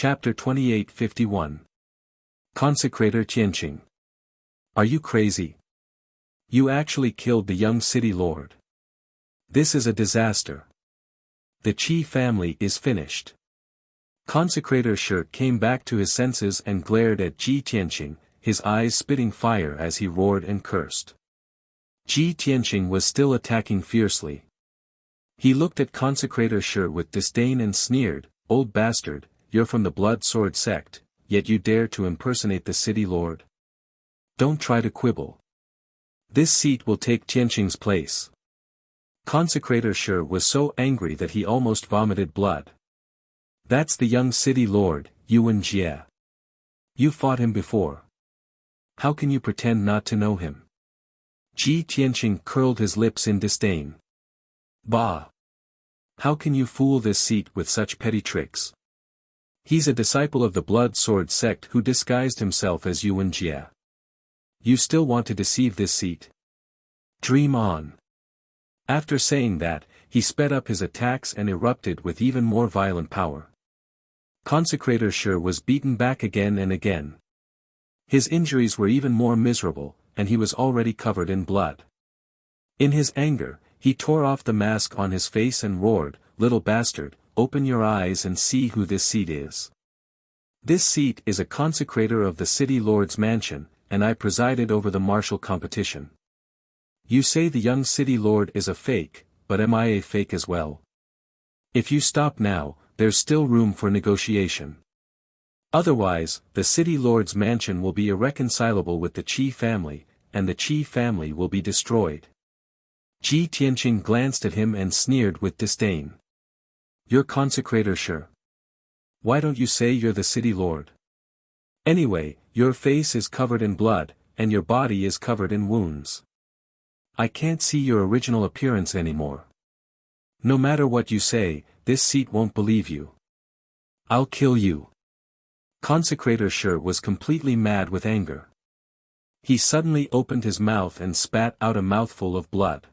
Chapter 28:51. Consecrator Tianqing. Are you crazy? You actually killed the young city lord. This is a disaster. The Qi family is finished. Consecrator Shi came back to his senses and glared at Ji Tianqing, his eyes spitting fire as he roared and cursed. Ji Tianqing was still attacking fiercely. He looked at Consecrator Shi with disdain and sneered, "Old bastard, you're from the Blood Sword sect, yet you dare to impersonate the city lord? Don't try to quibble. This seat will take Tianqing's place." Consecrator Shi was so angry that he almost vomited blood. "That's the young city lord, Yuan Jie. You fought him before. How can you pretend not to know him?" Ji Tianqing curled his lips in disdain. "Bah! How can you fool this seat with such petty tricks? He's a disciple of the Blood Sword sect who disguised himself as Yuan Jie. You still want to deceive this seat? Dream on." After saying that, he sped up his attacks and erupted with even more violent power. Consecrator Shi was beaten back again and again. His injuries were even more miserable, and he was already covered in blood. In his anger, he tore off the mask on his face and roared, "Little bastard, open your eyes and see who this seat is. This seat is a consecrator of the city lord's mansion, and I presided over the martial competition. You say the young city lord is a fake, but am I a fake as well? If you stop now, there's still room for negotiation. Otherwise, the city lord's mansion will be irreconcilable with the Qi family, and the Qi family will be destroyed." Ji Tianqing glanced at him and sneered with disdain. "You're Consecrator Shi. Why don't you say you're the city lord? Anyway, your face is covered in blood, and your body is covered in wounds. I can't see your original appearance anymore. No matter what you say, this seat won't believe you. I'll kill you." Consecrator Shi was completely mad with anger. He suddenly opened his mouth and spat out a mouthful of blood.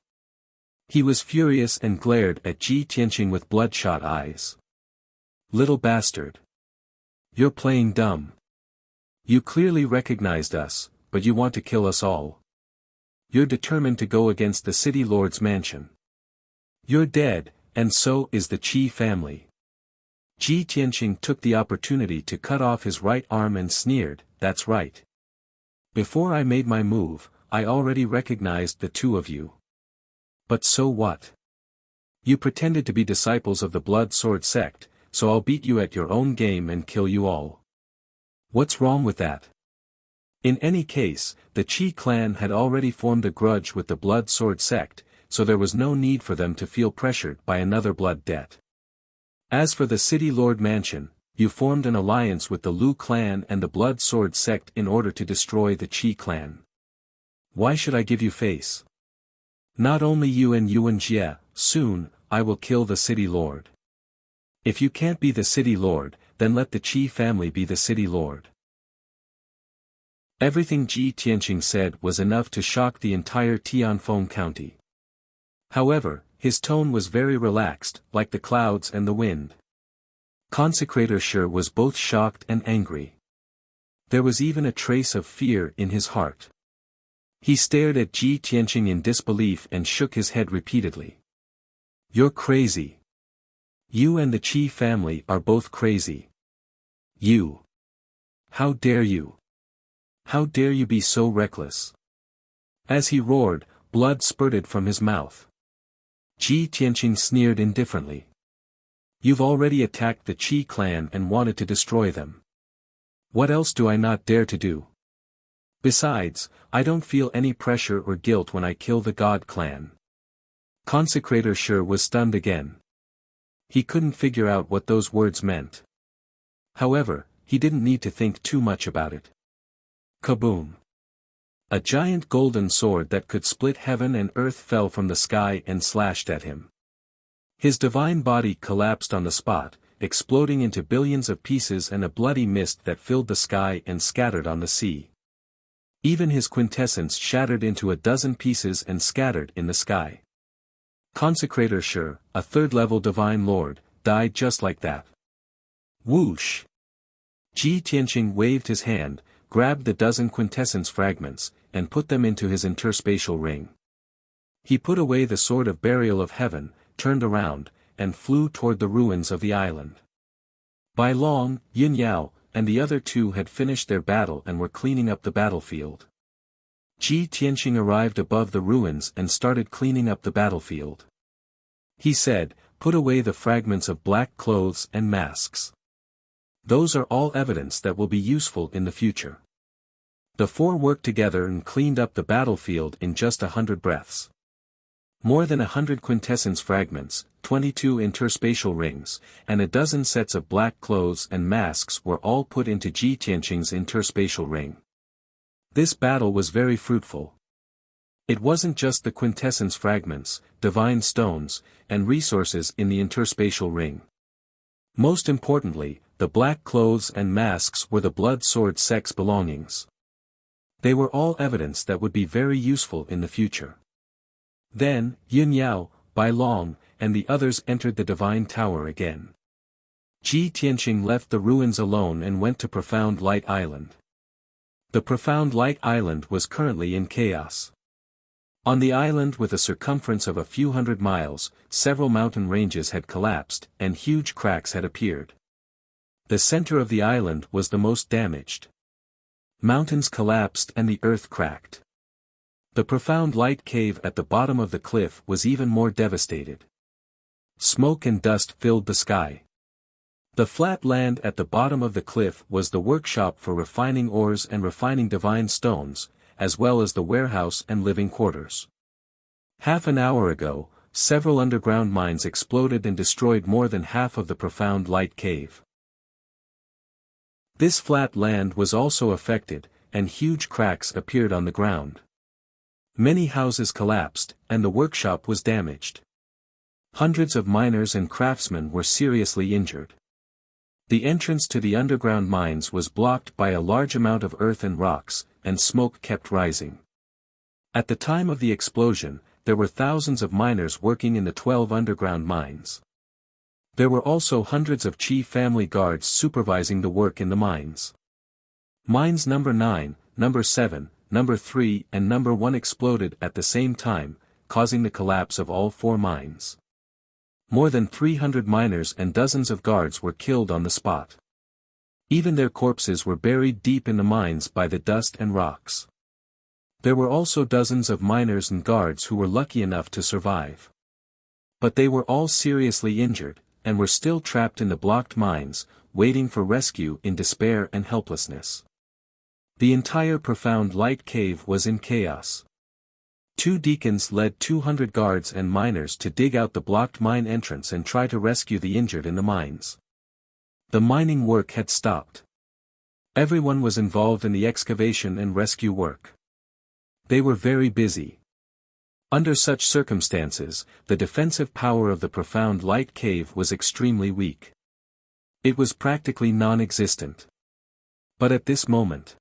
He was furious and glared at Ji Tianqing with bloodshot eyes. "Little bastard. You're playing dumb. You clearly recognized us, but you want to kill us all. You're determined to go against the city lord's mansion. You're dead, and so is the Qi family." Ji Tianqing took the opportunity to cut off his right arm and sneered, "That's right. Before I made my move, I already recognized the two of you. But so what? You pretended to be disciples of the Blood Sword sect, so I'll beat you at your own game and kill you all. What's wrong with that?" In any case, the Qi clan had already formed a grudge with the Blood Sword sect, so there was no need for them to feel pressured by another blood debt. As for the city lord mansion, you formed an alliance with the Lu clan and the Blood Sword sect in order to destroy the Qi clan. Why should I give you face? Not only you and Yuan Jie, soon, I will kill the city lord. If you can't be the city lord, then let the Qi family be the city lord. Everything Ji Tianqing said was enough to shock the entire Tianfeng county. However, his tone was very relaxed, like the clouds and the wind. Consecrator Shi was both shocked and angry. There was even a trace of fear in his heart. He stared at Ji Tianqing in disbelief and shook his head repeatedly. "You're crazy. You and the Qi family are both crazy. You. How dare you? How dare you be so reckless?" As he roared, blood spurted from his mouth. Ji Tianqing sneered indifferently. "You've already attacked the Qi clan and wanted to destroy them. What else do I not dare to do? Besides, I don't feel any pressure or guilt when I kill the God clan." Consecrator Shi was stunned again. He couldn't figure out what those words meant. However, he didn't need to think too much about it. Kaboom! A giant golden sword that could split heaven and earth fell from the sky and slashed at him. His divine body collapsed on the spot, exploding into billions of pieces and a bloody mist that filled the sky and scattered on the sea. Even his quintessence shattered into a dozen pieces and scattered in the sky. Consecrator Shi, a third-level divine lord, died just like that. Whoosh! Ji Tianqing waved his hand, grabbed the dozen quintessence fragments, and put them into his interspatial ring. He put away the sword of burial of heaven, turned around, and flew toward the ruins of the island. By long, Yin Yao, and the other two had finished their battle and were cleaning up the battlefield. Ji Tianqing arrived above the ruins and started cleaning up the battlefield. He said, "Put away the fragments of black clothes and masks. Those are all evidence that will be useful in the future." The four worked together and cleaned up the battlefield in just 100 breaths. More than 100 quintessence fragments, 22 interspatial rings, and a dozen sets of black clothes and masks were all put into Ji Tianqing's interspatial ring. This battle was very fruitful. It wasn't just the quintessence fragments, divine stones, and resources in the interspatial ring. Most importantly, the black clothes and masks were the blood sword sect's belongings. They were all evidence that would be very useful in the future. Then, Yin Yao, Bai Long, and the others entered the divine tower again. Ji Tianqing left the ruins alone and went to Profound Light Island. The Profound Light Island was currently in chaos. On the island with a circumference of a few hundred miles, several mountain ranges had collapsed, and huge cracks had appeared. The center of the island was the most damaged. Mountains collapsed and the earth cracked. The profound light cave at the bottom of the cliff was even more devastated. Smoke and dust filled the sky. The flat land at the bottom of the cliff was the workshop for refining ores and refining divine stones, as well as the warehouse and living quarters. Half an hour ago, several underground mines exploded and destroyed more than half of the profound light cave. This flat land was also affected, and huge cracks appeared on the ground. Many houses collapsed, and the workshop was damaged. Hundreds of miners and craftsmen were seriously injured. The entrance to the underground mines was blocked by a large amount of earth and rocks, and smoke kept rising. At the time of the explosion, there were thousands of miners working in the 12 underground mines. There were also hundreds of Qi family guards supervising the work in the mines. Mines number 9, number 7, number 3 and number 1 exploded at the same time, causing the collapse of all 4 mines. More than 300 miners and dozens of guards were killed on the spot. Even their corpses were buried deep in the mines by the dust and rocks. There were also dozens of miners and guards who were lucky enough to survive. But they were all seriously injured, and were still trapped in the blocked mines, waiting for rescue in despair and helplessness. The entire profound light cave was in chaos. 2 deacons led 200 guards and miners to dig out the blocked mine entrance and try to rescue the injured in the mines. The mining work had stopped. Everyone was involved in the excavation and rescue work. They were very busy. Under such circumstances, the defensive power of the profound light cave was extremely weak. It was practically non-existent. But at this moment,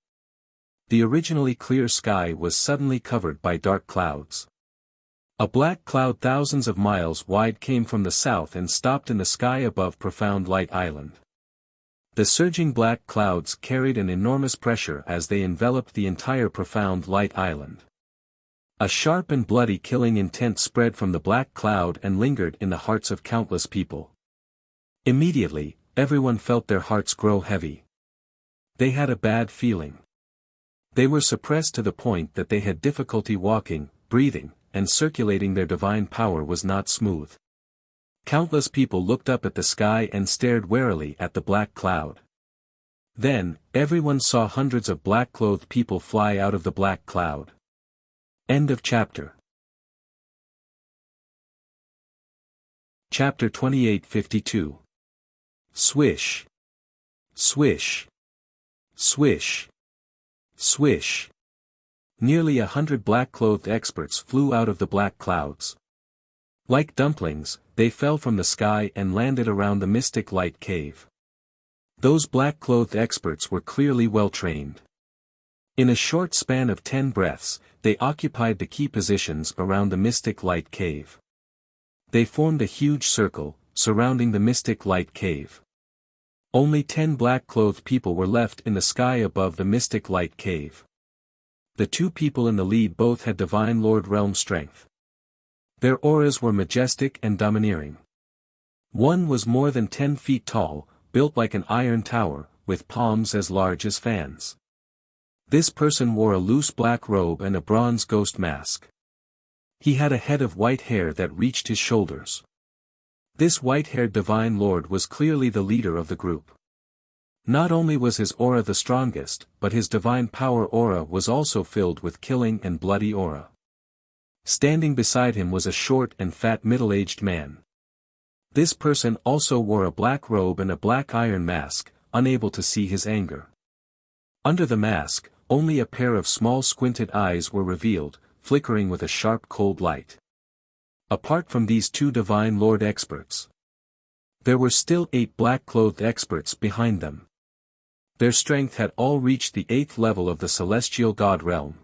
the originally clear sky was suddenly covered by dark clouds. A black cloud thousands of miles wide came from the south and stopped in the sky above Profound Light Island. The surging black clouds carried an enormous pressure as they enveloped the entire Profound Light Island. A sharp and bloody killing intent spread from the black cloud and lingered in the hearts of countless people. Immediately, everyone felt their hearts grow heavy. They had a bad feeling. They were suppressed to the point that they had difficulty walking, breathing, and circulating. Their divine power was not smooth. Countless people looked up at the sky and stared warily at the black cloud. Then, everyone saw hundreds of black-clothed people fly out of the black cloud. End of chapter. Chapter 28:52. Swish. Swish. Swish. Swish. Nearly 100 black-clothed experts flew out of the black clouds. Like dumplings, they fell from the sky and landed around the mystic light cave. Those black-clothed experts were clearly well-trained. In a short span of 10 breaths, they occupied the key positions around the mystic light cave. They formed a huge circle, surrounding the mystic light cave. Only 10 black-clothed people were left in the sky above the mystic light cave. The two people in the lead both had divine Lord realm strength. Their auras were majestic and domineering. One was more than 10 feet tall, built like an iron tower, with palms as large as fans. This person wore a loose black robe and a bronze ghost mask. He had a head of white hair that reached his shoulders. This white-haired divine lord was clearly the leader of the group. Not only was his aura the strongest, but his divine power aura was also filled with killing and bloody aura. Standing beside him was a short and fat middle-aged man. This person also wore a black robe and a black iron mask, unable to see his anger. Under the mask, only a pair of small squinted eyes were revealed, flickering with a sharp cold light. Apart from these two divine lord experts, there were still 8 black-clothed experts behind them. Their strength had all reached the 8th level of the celestial god realm.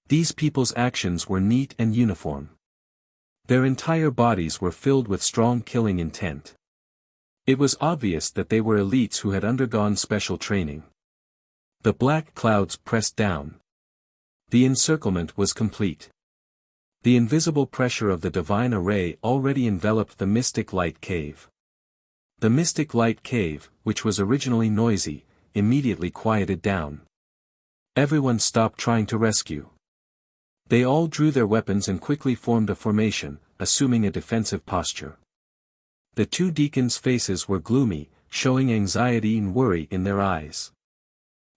These people's actions were neat and uniform. Their entire bodies were filled with strong killing intent. It was obvious that they were elites who had undergone special training. The black clouds pressed down. The encirclement was complete. The invisible pressure of the divine array already enveloped the mystic light cave. The mystic light cave, which was originally noisy, immediately quieted down. Everyone stopped trying to rescue. They all drew their weapons and quickly formed a formation, assuming a defensive posture. The two deacons' faces were gloomy, showing anxiety and worry in their eyes.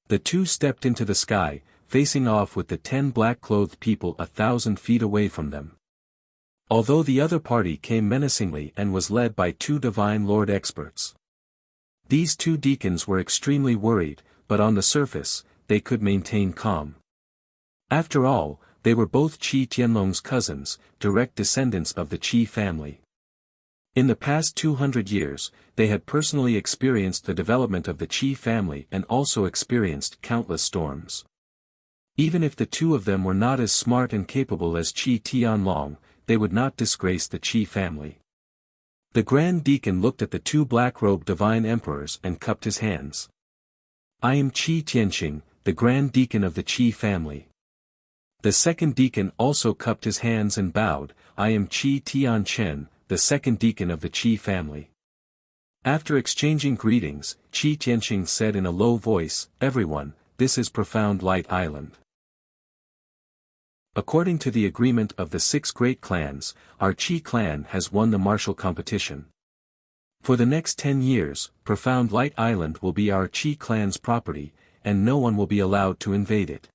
The two stepped into the sky, facing off with the 10 black-clothed people 1,000 feet away from them. Although the other party came menacingly and was led by 2 divine lord experts. These 2 deacons were extremely worried, but on the surface, they could maintain calm. After all, they were both Qi Tianlong's cousins, direct descendants of the Qi family. In the past 200 years, they had personally experienced the development of the Qi family and also experienced countless storms. Even if the two of them were not as smart and capable as Qi Tianlong, they would not disgrace the Qi family. The Grand Deacon looked at the 2 black-robed divine emperors and cupped his hands. "I am Qi Tianqing, the Grand Deacon of the Qi family." The second deacon also cupped his hands and bowed, "I am Qi Tianchen, the second deacon of the Qi family." After exchanging greetings, Qi Tianqing said in a low voice, "Everyone, this is Profound Light Island. According to the agreement of the 6 great clans, our Qi clan has won the martial competition. For the next 10 years, Profound Light Island will be our Qi clan's property, and no one will be allowed to invade it."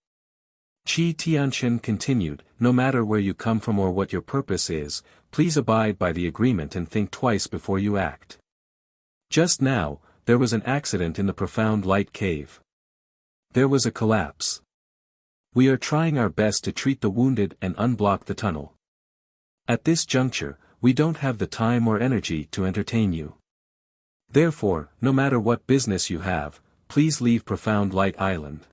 Qi Tianchen continued, "No matter where you come from or what your purpose is, please abide by the agreement and think twice before you act. Just now, there was an accident in the Profound Light Cave. There was a collapse. We are trying our best to treat the wounded and unblock the tunnel. At this juncture, we don't have the time or energy to entertain you. Therefore, no matter what business you have, please leave Profound Light Island."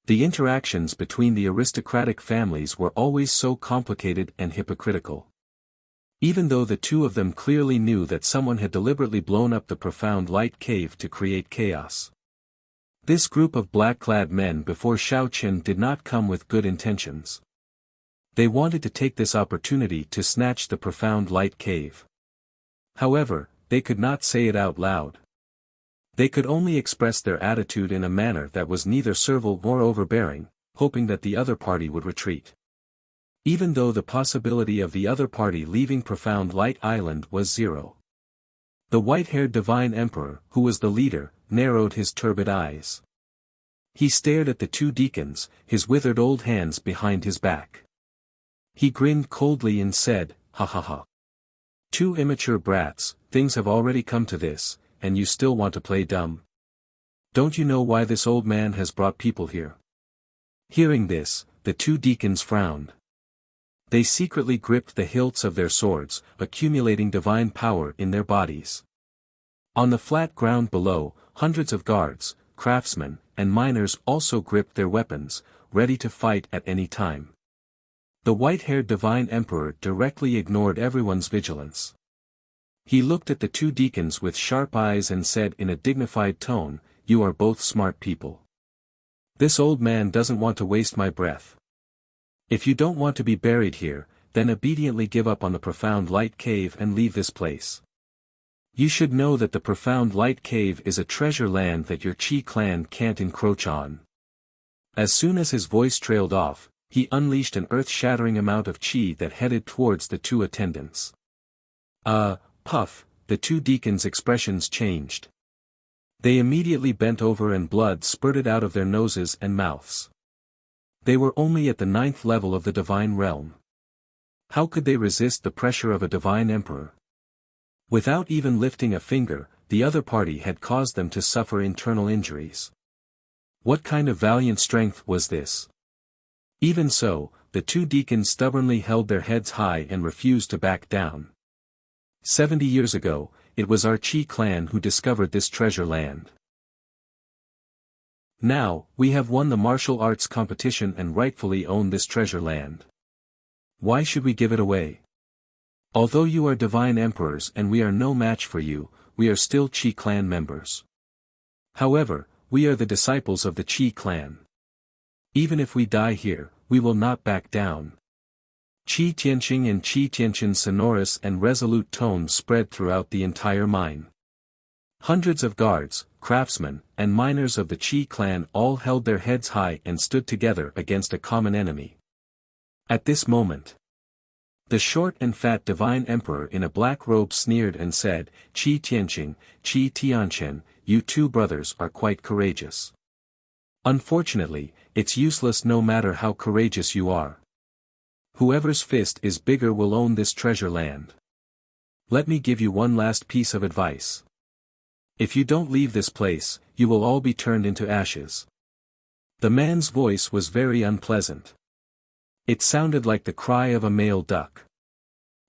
The interactions between the aristocratic families were always so complicated and hypocritical. Even though the two of them clearly knew that someone had deliberately blown up the Profound Light Cave to create chaos. This group of black-clad men before Shaoqin did not come with good intentions. They wanted to take this opportunity to snatch the Profound Light Cave. However, they could not say it out loud. They could only express their attitude in a manner that was neither servile nor overbearing, hoping that the other party would retreat. Even though the possibility of the other party leaving Profound Light Island was 0. The white-haired divine emperor, who was the leader, narrowed his turbid eyes. He stared at the 2 deacons, his withered old hands behind his back. He grinned coldly and said, "Ha ha ha. 2 immature brats, things have already come to this, and you still want to play dumb? Don't you know why this old man has brought people here?" Hearing this, the 2 deacons frowned. They secretly gripped the hilts of their swords, accumulating divine power in their bodies. On the flat ground below, hundreds of guards, craftsmen, and miners also gripped their weapons, ready to fight at any time. The white-haired divine emperor directly ignored everyone's vigilance. He looked at the two deacons with sharp eyes and said in a dignified tone, "You are both smart people. This old man doesn't want to waste my breath. If you don't want to be buried here, then obediently give up on the Profound Light Cave and leave this place. You should know that the Profound Light Cave is a treasure land that your Qi clan can't encroach on." As soon as his voice trailed off, he unleashed an earth-shattering amount of Qi that headed towards the two attendants. Puff, the two deacons' expressions changed. They immediately bent over and blood spurted out of their noses and mouths. They were only at the 9th level of the divine realm. How could they resist the pressure of a divine emperor? Without even lifting a finger, the other party had caused them to suffer internal injuries. What kind of valiant strength was this? Even so, the two deacons stubbornly held their heads high and refused to back down. 70 years ago, it was our Qi clan who discovered this treasure land. Now, we have won the martial arts competition and rightfully own this treasure land. Why should we give it away? Although you are divine emperors and we are no match for you, we are still Qi clan members. However, we are the disciples of the Qi clan. Even if we die here, we will not back down. Qi Tianqing and Qi Tianqin's sonorous and resolute tones spread throughout the entire mine. Hundreds of guards, craftsmen, and miners of the Qi clan all held their heads high and stood together against a common enemy. At this moment, the short and fat divine emperor in a black robe sneered and said, "Qi Tianqing, Qi Tianqin, you two brothers are quite courageous. Unfortunately, it's useless no matter how courageous you are. Whoever's fist is bigger will own this treasure land. Let me give you one last piece of advice. If you don't leave this place, you will all be turned into ashes." The man's voice was very unpleasant. It sounded like the cry of a male duck.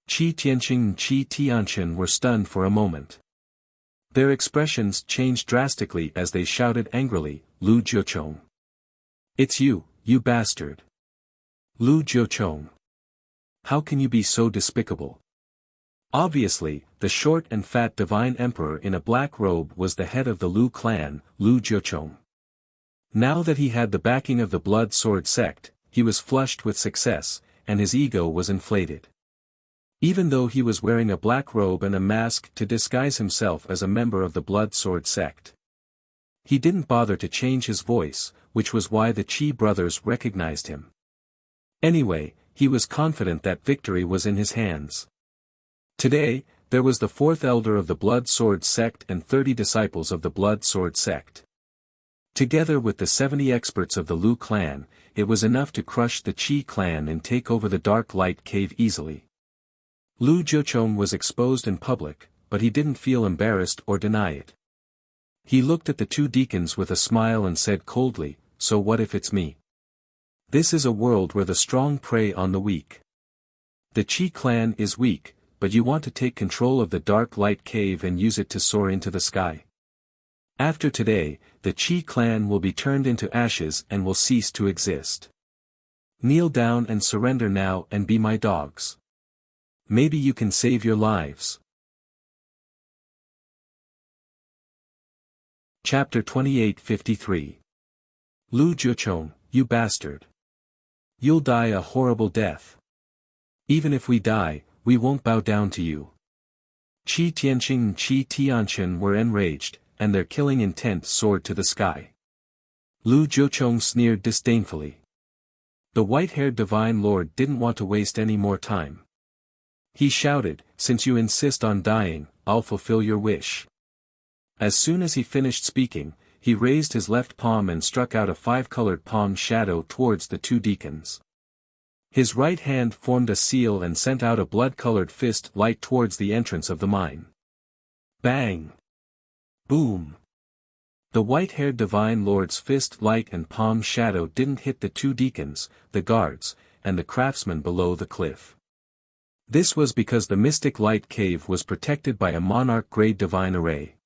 Qi Tianqing and Qi Tianqin were stunned for a moment. Their expressions changed drastically as they shouted angrily, "Lu Jiuchong! It's you, you bastard! Lu Jiuchong! How can you be so despicable?" Obviously, the short and fat divine emperor in a black robe was the head of the Lu clan, Lu Jiuchong. Now that he had the backing of the Blood Sword sect, he was flushed with success, and his ego was inflated. Even though he was wearing a black robe and a mask to disguise himself as a member of the Blood Sword sect, he didn't bother to change his voice, which was why the Qi brothers recognized him. Anyway, he was confident that victory was in his hands. Today, there was the 4th elder of the Blood Sword sect and 30 disciples of the Blood Sword sect. Together with the 70 experts of the Lu clan, it was enough to crush the Qi clan and take over the Dark Light Cave easily. Lu Jiuchong was exposed in public, but he didn't feel embarrassed or deny it. He looked at the two deacons with a smile and said coldly, "So what if it's me? This is a world where the strong prey on the weak. The Qi clan is weak, but you want to take control of the Dark Light Cave and use it to soar into the sky. After today, the Qi clan will be turned into ashes and will cease to exist. Kneel down and surrender now and be my dogs. Maybe you can save your lives." Chapter 28:53. Lu Jiuchong, you bastard. You'll die a horrible death. Even if we die, we won't bow down to you. Qi Tianqing and Qi Tianqin were enraged, and their killing intent soared to the sky. Lu Jiuchong sneered disdainfully. The white-haired divine lord didn't want to waste any more time. He shouted, "Since you insist on dying, I'll fulfill your wish." As soon as he finished speaking, he raised his left palm and struck out a 5-colored palm shadow towards the two deacons. His right hand formed a seal and sent out a blood-colored fist light towards the entrance of the mine. Bang! Boom! The white-haired divine lord's fist light and palm shadow didn't hit the two deacons, the guards, and the craftsmen below the cliff. This was because the mystic light cave was protected by a monarch-grade divine array.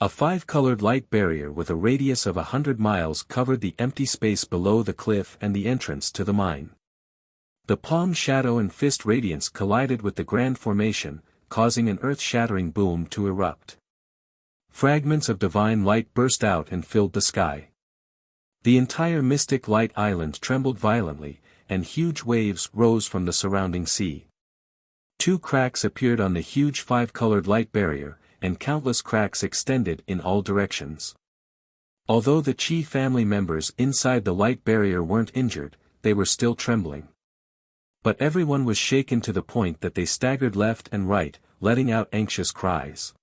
A 5-colored light barrier with a radius of 100 miles covered the empty space below the cliff and the entrance to the mine. The palm shadow and fist radiance collided with the grand formation, causing an earth-shattering boom to erupt. Fragments of divine light burst out and filled the sky. The entire mystic light island trembled violently, and huge waves rose from the surrounding sea. 2 cracks appeared on the huge 5-colored light barrier, and countless cracks extended in all directions. Although the Qi family members inside the light barrier weren't injured, they were still trembling. But everyone was shaken to the point that they staggered left and right, letting out anxious cries.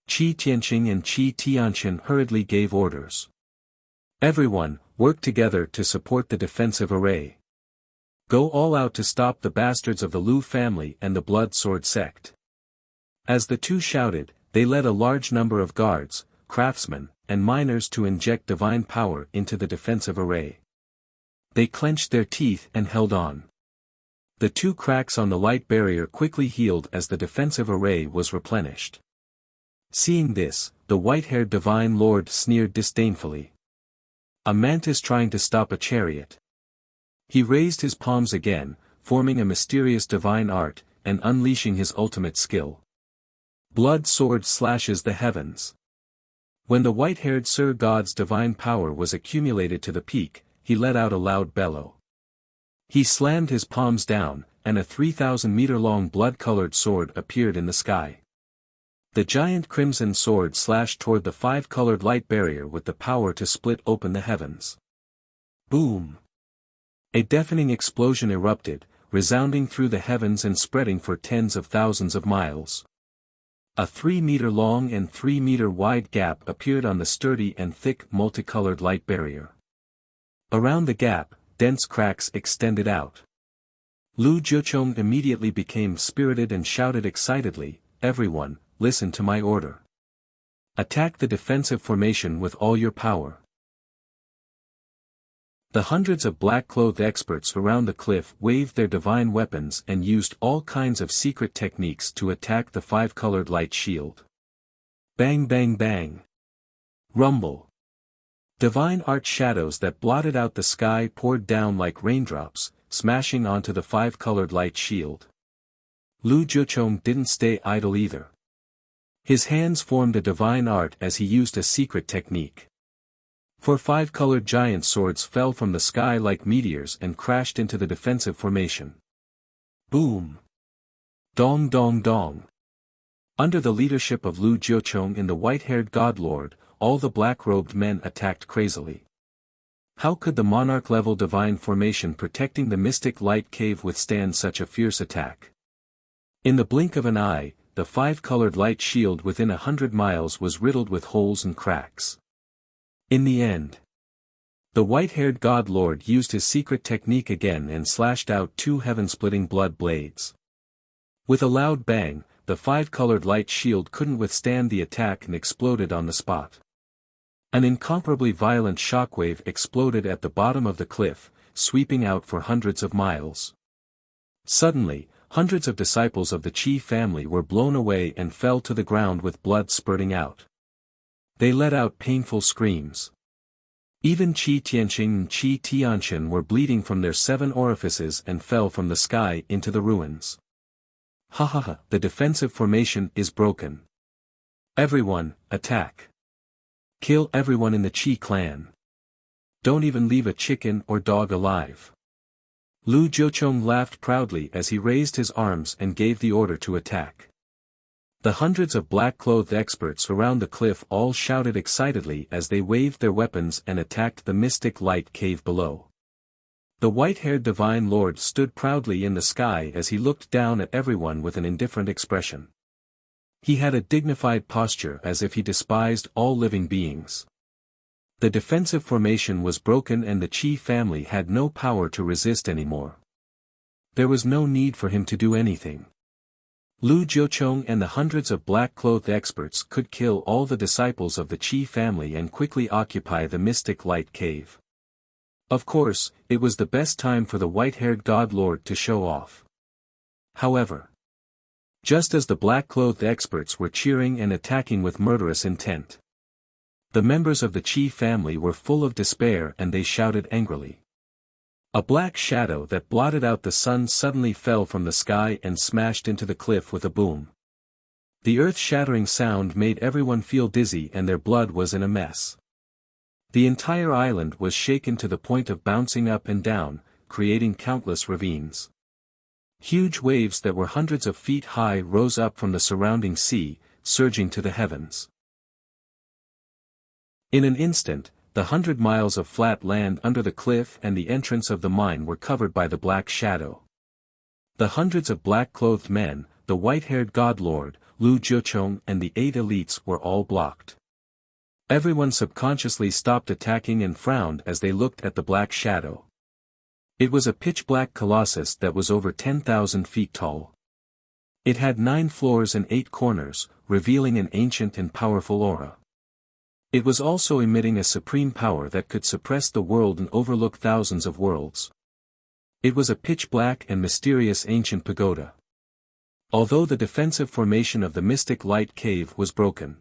Qi Tianqing and Qi Tianqian hurriedly gave orders. Everyone, work together to support the defensive array. Go all out to stop the bastards of the Lu family and the Blood Sword sect. As the two shouted, they led a large number of guards, craftsmen, and miners to inject divine power into the defensive array. They clenched their teeth and held on. The 2 cracks on the light barrier quickly healed as the defensive array was replenished. Seeing this, the white-haired divine lord sneered disdainfully. A mantis trying to stop a chariot. He raised his palms again, forming a mysterious divine art, and unleashing his ultimate skill. Blood sword slashes the heavens. When the white-haired Sir God's divine power was accumulated to the peak, he let out a loud bellow. He slammed his palms down, and a 3,000-meter-long blood-colored sword appeared in the sky. The giant crimson sword slashed toward the 5-colored light barrier with the power to split open the heavens. Boom! A deafening explosion erupted, resounding through the heavens and spreading for tens of thousands of miles. A 3-meter-long and 3-meter-wide gap appeared on the sturdy and thick multicolored light barrier. Around the gap, dense cracks extended out. Lu Jiuchong immediately became spirited and shouted excitedly, "Everyone, listen to my order. Attack the defensive formation with all your power." The hundreds of black-clothed experts around the cliff waved their divine weapons and used all kinds of secret techniques to attack the 5-colored light shield. Bang bang bang. Rumble. Divine art shadows that blotted out the sky poured down like raindrops, smashing onto the 5-colored light shield. Lu Jiuchong didn't stay idle either. His hands formed a divine art as he used a secret technique. 4 5-colored giant swords fell from the sky like meteors and crashed into the defensive formation. Boom! Dong dong dong! Under the leadership of Lu Jiuchong and the white-haired godlord, all the black-robed men attacked crazily. How could the monarch-level divine formation protecting the mystic light cave withstand such a fierce attack? In the blink of an eye, the 5-colored light shield within 100 miles was riddled with holes and cracks. In the end, the white-haired god lord used his secret technique again and slashed out 2 heaven-splitting blood blades. With a loud bang, the 5-colored light shield couldn't withstand the attack and exploded on the spot. An incomparably violent shockwave exploded at the bottom of the cliff, sweeping out for hundreds of miles. Suddenly, hundreds of disciples of the Qi family were blown away and fell to the ground with blood spurting out. They let out painful screams. Even Qi Tianqing and Qi Tianqian were bleeding from their 7 orifices and fell from the sky into the ruins. Ha ha ha, the defensive formation is broken. Everyone, attack. Kill everyone in the Qi clan. Don't even leave a chicken or dog alive. Lu Jiuchong laughed proudly as he raised his arms and gave the order to attack. The hundreds of black-clothed experts around the cliff all shouted excitedly as they waved their weapons and attacked the mystic light cave below. The white-haired divine lord stood proudly in the sky as he looked down at everyone with an indifferent expression. He had a dignified posture as if he despised all living beings. The defensive formation was broken and the Qi family had no power to resist anymore. There was no need for him to do anything. Lu Jiuchong and the hundreds of black-clothed experts could kill all the disciples of the Qi family and quickly occupy the mystic light cave. Of course, it was the best time for the white-haired god lord to show off. However, just as the black-clothed experts were cheering and attacking with murderous intent, the members of the Qi family were full of despair and they shouted angrily. A black shadow that blotted out the sun suddenly fell from the sky and smashed into the cliff with a boom. The earth-shattering sound made everyone feel dizzy and their blood was in a mess. The entire island was shaken to the point of bouncing up and down, creating countless ravines. Huge waves that were hundreds of feet high rose up from the surrounding sea, surging to the heavens. In an instant, the 100 miles of flat land under the cliff and the entrance of the mine were covered by the black shadow. The hundreds of black-clothed men, the white-haired god-lord, Lu Jiuchong and the 8 elites were all blocked. Everyone subconsciously stopped attacking and frowned as they looked at the black shadow. It was a pitch-black colossus that was over 10,000 feet tall. It had 9 floors and 8 corners, revealing an ancient and powerful aura. It was also emitting a supreme power that could suppress the world and overlook thousands of worlds. It was a pitch-black and mysterious ancient pagoda. Although the defensive formation of the mystic light cave was broken,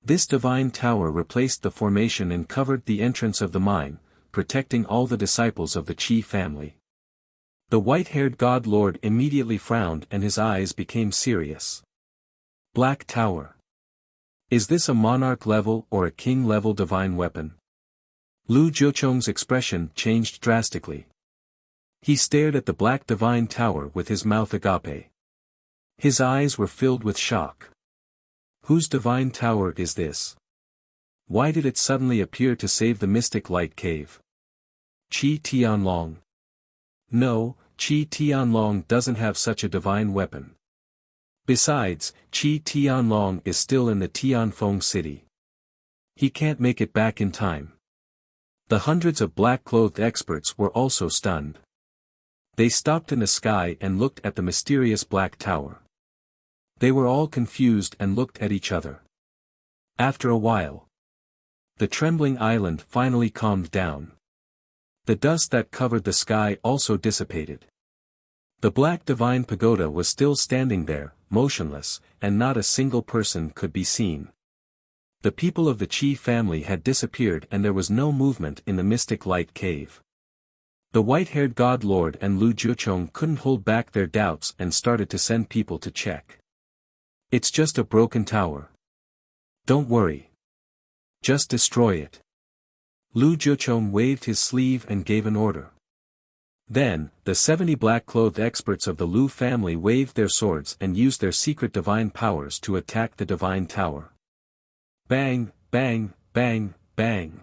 this divine tower replaced the formation and covered the entrance of the mine, protecting all the disciples of the Qi family. The white-haired god lord immediately frowned and his eyes became serious. Black Tower. Is this a monarch-level or a king-level divine weapon? Lu Jiuchong's expression changed drastically. He stared at the black divine tower with his mouth agape. His eyes were filled with shock. Whose divine tower is this? Why did it suddenly appear to save the mystic light cave? Qi Tianlong. No, Qi Tianlong doesn't have such a divine weapon. Besides, Qi Tianlong is still in the Tianfeng city. He can't make it back in time. The hundreds of black-clothed experts were also stunned. They stopped in the sky and looked at the mysterious black tower. They were all confused and looked at each other. After a while, the trembling island finally calmed down. The dust that covered the sky also dissipated. The black divine pagoda was still standing there, motionless, and not a single person could be seen. The people of the Qi family had disappeared and there was no movement in the mystic light cave. The white-haired god lord and Lu Jiuchong couldn't hold back their doubts and started to send people to check. It's just a broken tower. Don't worry. Just destroy it. Lu Jiuchong waved his sleeve and gave an order. Then, the 70 black-clothed experts of the Lu family waved their swords and used their secret divine powers to attack the divine tower. Bang, bang, bang, bang.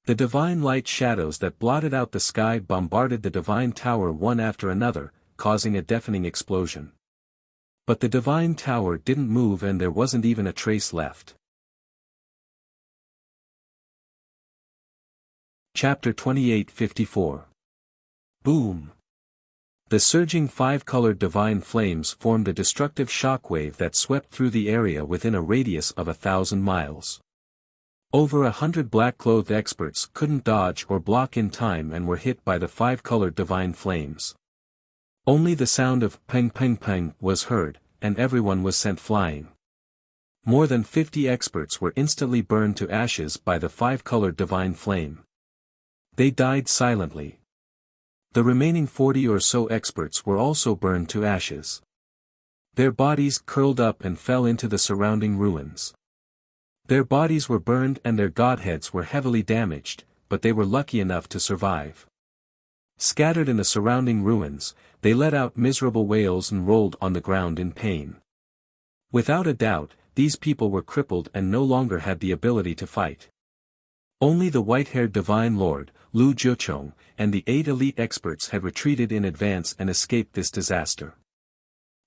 The divine light shadows that blotted out the sky bombarded the divine tower one after another, causing a deafening explosion. But the divine tower didn't move and there wasn't even a trace left. Chapter 28:54. Boom! The surging 5-colored divine flames formed a destructive shockwave that swept through the area within a radius of 1,000 miles. Over 100 black-clothed experts couldn't dodge or block in time and were hit by the 5-colored divine flames. Only the sound of peng peng peng was heard, and everyone was sent flying. More than 50 experts were instantly burned to ashes by the 5-colored divine flame. They died silently. The remaining 40 or so experts were also burned to ashes. Their bodies curled up and fell into the surrounding ruins. Their bodies were burned and their godheads were heavily damaged, but they were lucky enough to survive. Scattered in the surrounding ruins, they let out miserable wails and rolled on the ground in pain. Without a doubt, these people were crippled and no longer had the ability to fight. Only the white-haired divine lord, Lu Jiuchong, and the 8 elite experts had retreated in advance and escaped this disaster.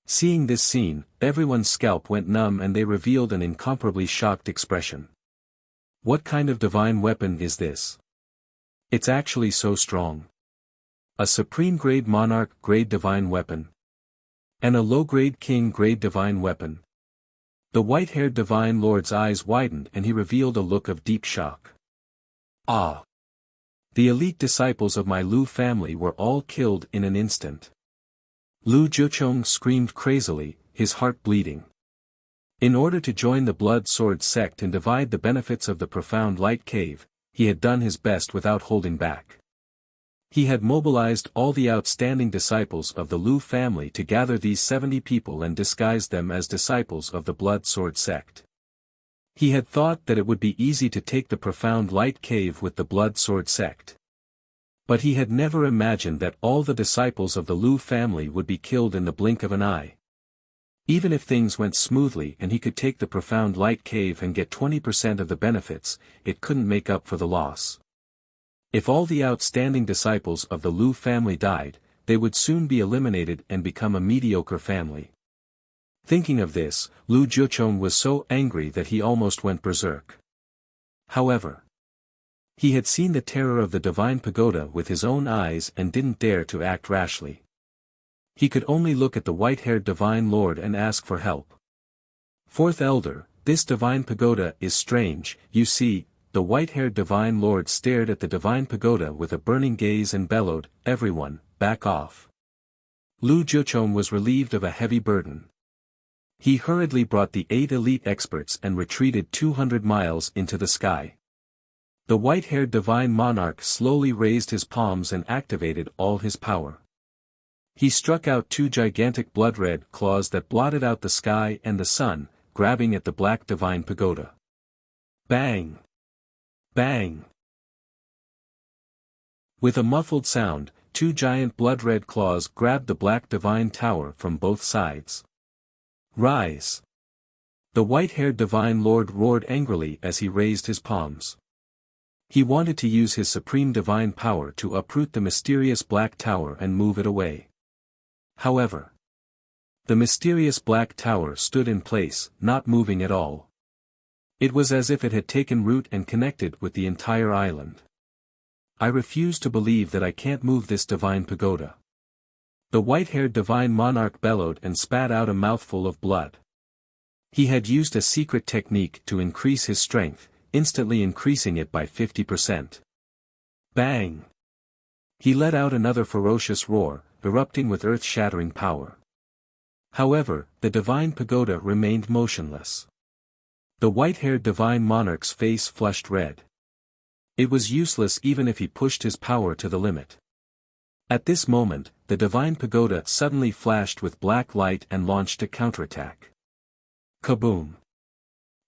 Seeing this scene, everyone's scalp went numb and they revealed an incomparably shocked expression. What kind of divine weapon is this? It's actually so strong. A supreme-grade monarch-grade divine weapon. And a low-grade king-grade divine weapon. The white-haired divine lord's eyes widened and he revealed a look of deep shock. Ah! The elite disciples of my Lu family were all killed in an instant. Lu Jiuchong screamed crazily, his heart bleeding. In order to join the Blood Sword sect and divide the benefits of the profound light cave, he had done his best without holding back. He had mobilized all the outstanding disciples of the Lu family to gather these 70 people and disguise them as disciples of the Blood Sword sect. He had thought that it would be easy to take the profound light cave with the Blood Sword sect. But he had never imagined that all the disciples of the Lu family would be killed in the blink of an eye. Even if things went smoothly and he could take the profound light cave and get 20% of the benefits, it couldn't make up for the loss. If all the outstanding disciples of the Lu family died, they would soon be eliminated and become a mediocre family. Thinking of this, Lu Jiuchong was so angry that he almost went berserk. However, he had seen the terror of the divine pagoda with his own eyes and didn't dare to act rashly. He could only look at the white-haired divine lord and ask for help. Fourth elder, this divine pagoda is strange, you see. The white-haired divine lord stared at the divine pagoda with a burning gaze and bellowed, "Everyone, back off." Lu Jiuchong was relieved of a heavy burden. He hurriedly brought the 8 elite experts and retreated 200 miles into the sky. The white-haired divine monarch slowly raised his palms and activated all his power. He struck out 2 gigantic blood-red claws that blotted out the sky and the sun, grabbing at the black divine pagoda. Bang! Bang! With a muffled sound, 2 giant blood-red claws grabbed the black divine tower from both sides. Rise! The white-haired divine lord roared angrily as he raised his palms. He wanted to use his supreme divine power to uproot the mysterious black tower and move it away. However, the mysterious black tower stood in place, not moving at all. It was as if it had taken root and connected with the entire island. I refuse to believe that I can't move this divine pagoda. The white-haired divine monarch bellowed and spat out a mouthful of blood. He had used a secret technique to increase his strength, instantly increasing it by 50%. Bang! He let out another ferocious roar, erupting with earth-shattering power. However, the divine pagoda remained motionless. The white-haired divine monarch's face flushed red. It was useless even if he pushed his power to the limit. At this moment, the divine pagoda suddenly flashed with black light and launched a counterattack. Kaboom!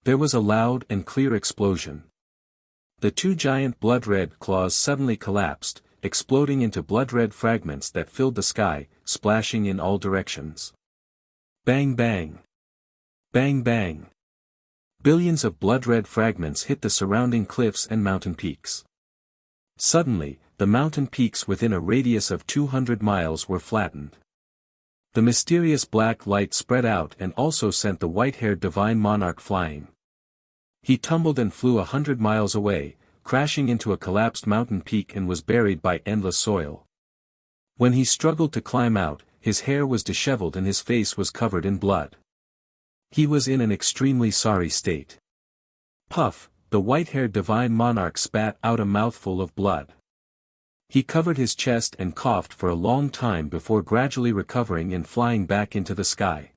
There was a loud and clear explosion. The 2 giant blood-red claws suddenly collapsed, exploding into blood-red fragments that filled the sky, splashing in all directions. Bang bang! Bang bang! Billions of blood-red fragments hit the surrounding cliffs and mountain peaks. Suddenly, the mountain peaks within a radius of 200 miles were flattened. The mysterious black light spread out and also sent the white-haired divine monarch flying. He tumbled and flew 100 miles away, crashing into a collapsed mountain peak and was buried by endless soil. When he struggled to climb out, his hair was disheveled and his face was covered in blood. He was in an extremely sorry state. Puff! The white-haired divine monarch spat out a mouthful of blood. He covered his chest and coughed for a long time before gradually recovering and flying back into the sky.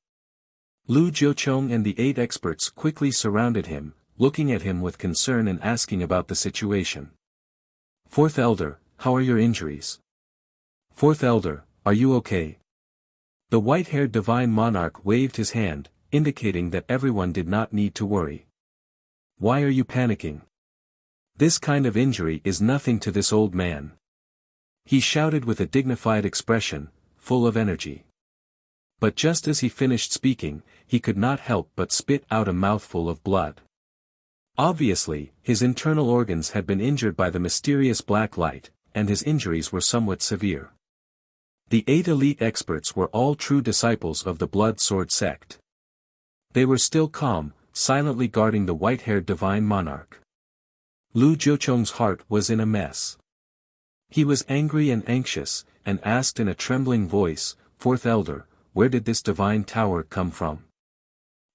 Lu Jiuchong and the 8 experts quickly surrounded him, looking at him with concern and asking about the situation. Fourth elder, how are your injuries? Fourth elder, are you okay? The white-haired divine monarch waved his hand, indicating that everyone did not need to worry. Why are you panicking? This kind of injury is nothing to this old man. He shouted with a dignified expression, full of energy. But just as he finished speaking, he could not help but spit out a mouthful of blood. Obviously, his internal organs had been injured by the mysterious black light, and his injuries were somewhat severe. The 8 elite experts were all true disciples of the Blood Sword sect. They were still calm, silently guarding the white-haired divine monarch. Lu Jiuchong's heart was in a mess. He was angry and anxious, and asked in a trembling voice, Fourth elder, where did this divine tower come from?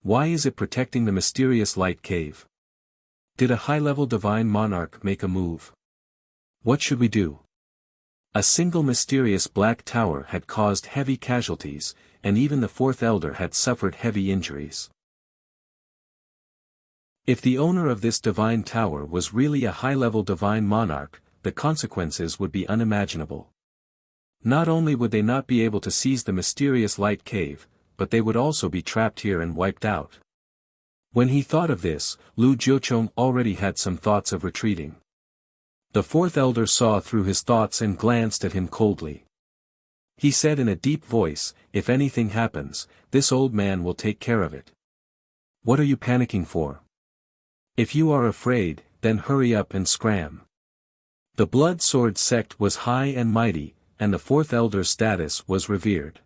Why is it protecting the mysterious light cave? Did a high-level divine monarch make a move? What should we do? A single mysterious black tower had caused heavy casualties, and even the 4th elder had suffered heavy injuries. If the owner of this divine tower was really a high-level divine monarch, the consequences would be unimaginable. Not only would they not be able to seize the mysterious light cave, but they would also be trapped here and wiped out. When he thought of this, Lu Jiuchong already had some thoughts of retreating. The fourth elder saw through his thoughts and glanced at him coldly. He said in a deep voice, "If anything happens, this old man will take care of it. What are you panicking for? If you are afraid, then hurry up and scram." The Blood Sword sect was high and mighty, and the fourth elder's status was revered.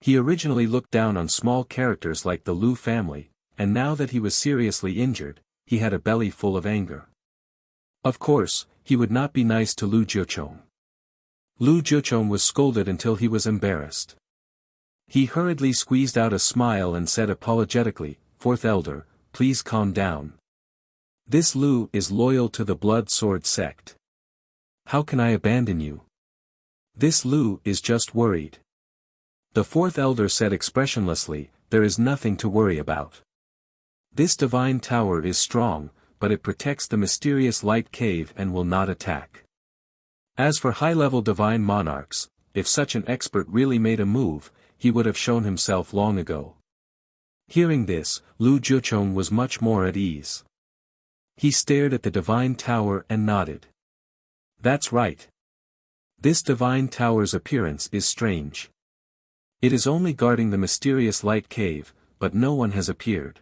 He originally looked down on small characters like the Lu family, and now that he was seriously injured, he had a belly full of anger. Of course, he would not be nice to Lu Jiuchong. Lu Jiuchong was scolded until he was embarrassed. He hurriedly squeezed out a smile and said apologetically, "Fourth elder, please calm down. This Lu is loyal to the Blood Sword sect. How can I abandon you? This Lu is just worried." The fourth elder said expressionlessly, "There is nothing to worry about. This divine tower is strong, but it protects the mysterious light cave and will not attack. As for high-level divine monarchs, if such an expert really made a move, he would have shown himself long ago." Hearing this, Lu Jiuchong was much more at ease. He stared at the divine tower and nodded. "That's right. This divine tower's appearance is strange. It is only guarding the mysterious light cave, but no one has appeared.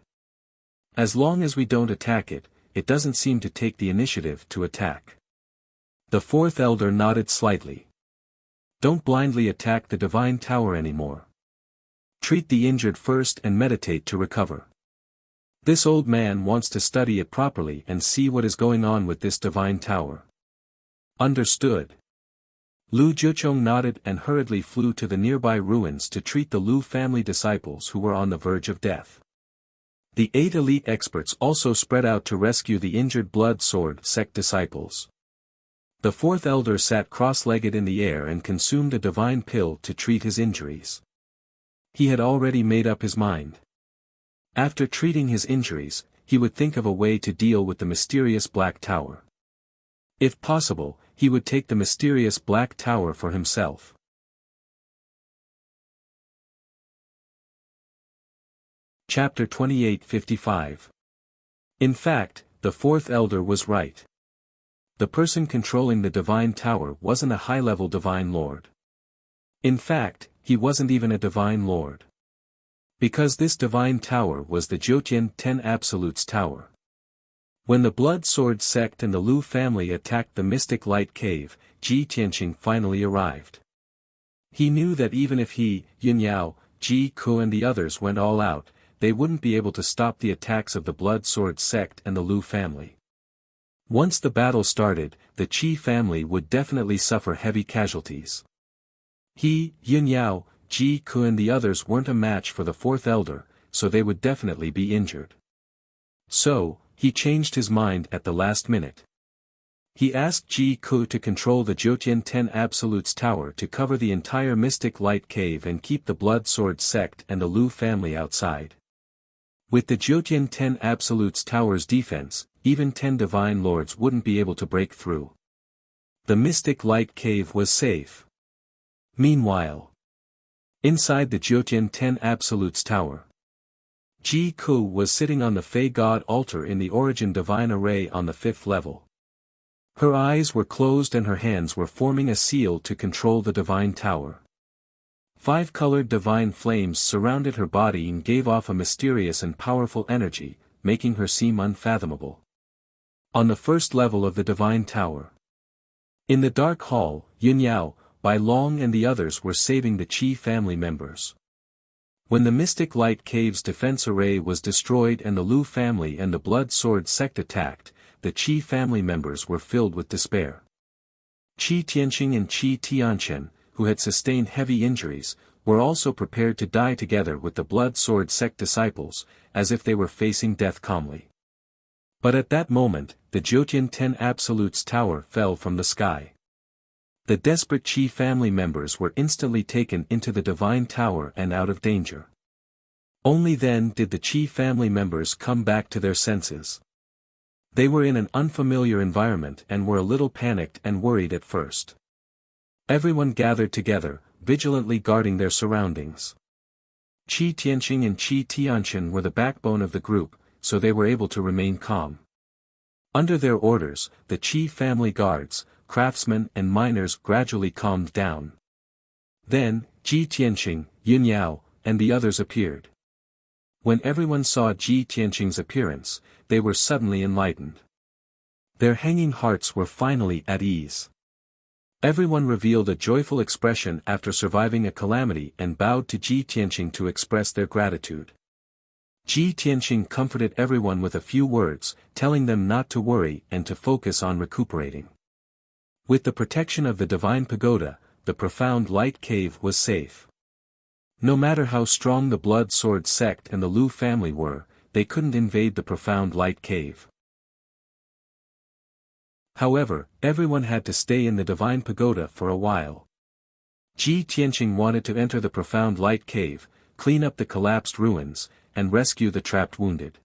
As long as we don't attack it, it doesn't seem to take the initiative to attack." The fourth elder nodded slightly. "Don't blindly attack the divine tower anymore. Treat the injured first and meditate to recover. This old man wants to study it properly and see what is going on with this divine tower." "Understood." Lu Jiuchong nodded and hurriedly flew to the nearby ruins to treat the Lu family disciples who were on the verge of death. The 8 elite experts also spread out to rescue the injured Blood Sword sect disciples. The fourth elder sat cross-legged in the air and consumed a divine pill to treat his injuries. He had already made up his mind. After treating his injuries, he would think of a way to deal with the mysterious Black Tower. If possible, he would take the mysterious Black Tower for himself. Chapter 28:55. In fact, the fourth elder was right. The person controlling the divine tower wasn't a high-level divine lord. In fact, he wasn't even a divine lord. Because this divine tower was the Jiutian 10 Absolutes Tower. When the Blood Sword sect and the Lu family attacked the Mystic Light Cave, Ji Tianqing finally arrived. He knew that even if he, Yun Yao, Ji Ku and the others went all out, they wouldn't be able to stop the attacks of the Blood Sword sect and the Lu family. Once the battle started, the Qi family would definitely suffer heavy casualties. He, Yun Yao, Ji Ku and the others weren't a match for the fourth elder, so they would definitely be injured. So, he changed his mind at the last minute. He asked Ji Ku to control the Jiutian 10 Absolutes Tower to cover the entire Mystic Light Cave and keep the Blood Sword sect and the Lu family outside. With the Jiutian 10 Absolutes Tower's defense, even 10 divine lords wouldn't be able to break through. The Mystic Light Cave was safe. Meanwhile, inside the Jiutian 10 Absolutes Tower, Ji Ku was sitting on the Fey God altar in the Origin Divine Array on the 5th level. Her eyes were closed and her hands were forming a seal to control the divine tower. 5 colored divine flames surrounded her body and gave off a mysterious and powerful energy, making her seem unfathomable. On the 1st level of the divine tower, in the dark hall, Yun Yao, Bai Long and the others were saving the Qi family members. When the Mystic Light Cave's defense array was destroyed and the Lu family and the Blood Sword sect attacked, the Qi family members were filled with despair. Qi Tianqing and Qi Tianchen, who had sustained heavy injuries, were also prepared to die together with the Blood Sword sect disciples, as if they were facing death calmly. But at that moment, the Jiutian 10 Absolutes Tower fell from the sky. The desperate Qi family members were instantly taken into the divine tower and out of danger. Only then did the Qi family members come back to their senses. They were in an unfamiliar environment and were a little panicked and worried at first. Everyone gathered together, vigilantly guarding their surroundings. Qi Tianqing and Qi Tianqian were the backbone of the group, so they were able to remain calm. Under their orders, the Qi family guards, craftsmen and miners gradually calmed down. Then, Qi Tianqing, Yun Yao, and the others appeared. When everyone saw Qi Tianqing's appearance, they were suddenly enlightened. Their hanging hearts were finally at ease. Everyone revealed a joyful expression after surviving a calamity and bowed to Qi Tianqing to express their gratitude. Qi Tianqing comforted everyone with a few words, telling them not to worry and to focus on recuperating. With the protection of the divine pagoda, the profound light cave was safe. No matter how strong the blood sword sect and the Lu family were, they couldn't invade the profound light cave. However, everyone had to stay in the divine pagoda for a while. Qi Tianqing wanted to enter the profound light cave, clean up the collapsed ruins, and rescue the trapped wounded.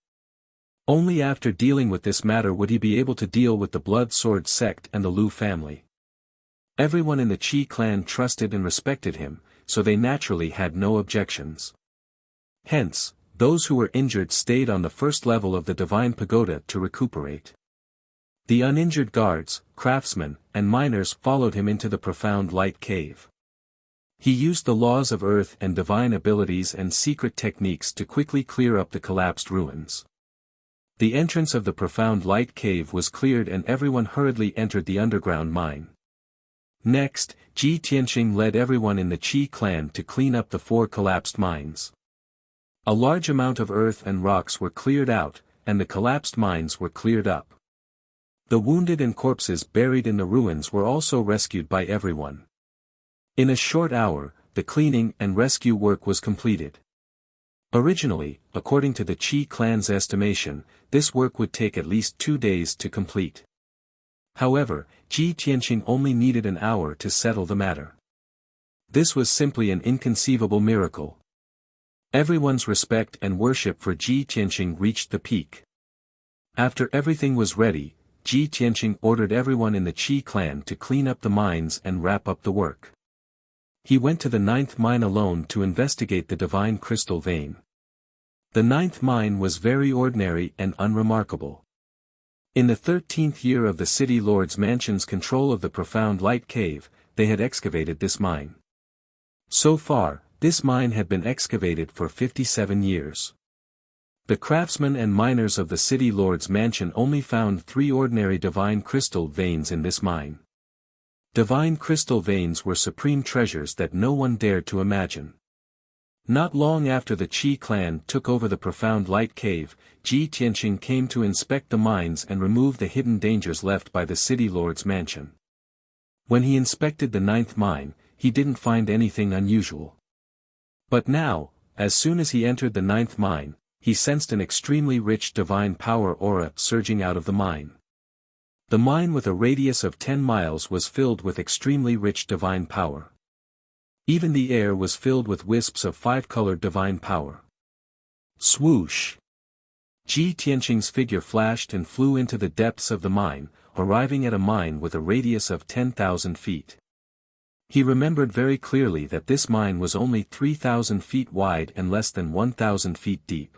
Only after dealing with this matter would he be able to deal with the blood sword sect and the Lu family. Everyone in the Qi clan trusted and respected him, so they naturally had no objections. Hence, those who were injured stayed on the first level of the divine pagoda to recuperate. The uninjured guards, craftsmen, and miners followed him into the profound light cave. He used the laws of earth and divine abilities and secret techniques to quickly clear up the collapsed ruins. The entrance of the profound light cave was cleared and everyone hurriedly entered the underground mine. Next, Qi Tianqing led everyone in the Qi clan to clean up the 4 collapsed mines. A large amount of earth and rocks were cleared out, and the collapsed mines were cleared up. The wounded and corpses buried in the ruins were also rescued by everyone. In a short hour, the cleaning and rescue work was completed. Originally, according to the Qi clan's estimation, this work would take at least 2 days to complete. However, Qi Tianqing only needed an hour to settle the matter. This was simply an inconceivable miracle. Everyone's respect and worship for Qi Tianqing reached the peak. After everything was ready, Qi Tianqing ordered everyone in the Qi clan to clean up the mines and wrap up the work. He went to the 9th mine alone to investigate the divine crystal vein. The 9th mine was very ordinary and unremarkable. In the 13th year of the city lord's mansion's control of the profound light cave, they had excavated this mine. So far, this mine had been excavated for 57 years. The craftsmen and miners of the city lord's mansion only found 3 ordinary divine crystal veins in this mine. Divine crystal veins were supreme treasures that no one dared to imagine. Not long after the Qi clan took over the profound light cave, Qi Tianqing came to inspect the mines and remove the hidden dangers left by the city lord's mansion. When he inspected the 9th mine, he didn't find anything unusual. But now, as soon as he entered the 9th mine, he sensed an extremely rich divine power aura surging out of the mine. The mine with a radius of 10 miles was filled with extremely rich divine power. Even the air was filled with wisps of 5-colored divine power. Swoosh! Qi Tianqing's figure flashed and flew into the depths of the mine, arriving at a mine with a radius of 10,000 feet. He remembered very clearly that this mine was only 3,000 feet wide and less than 1,000 feet deep.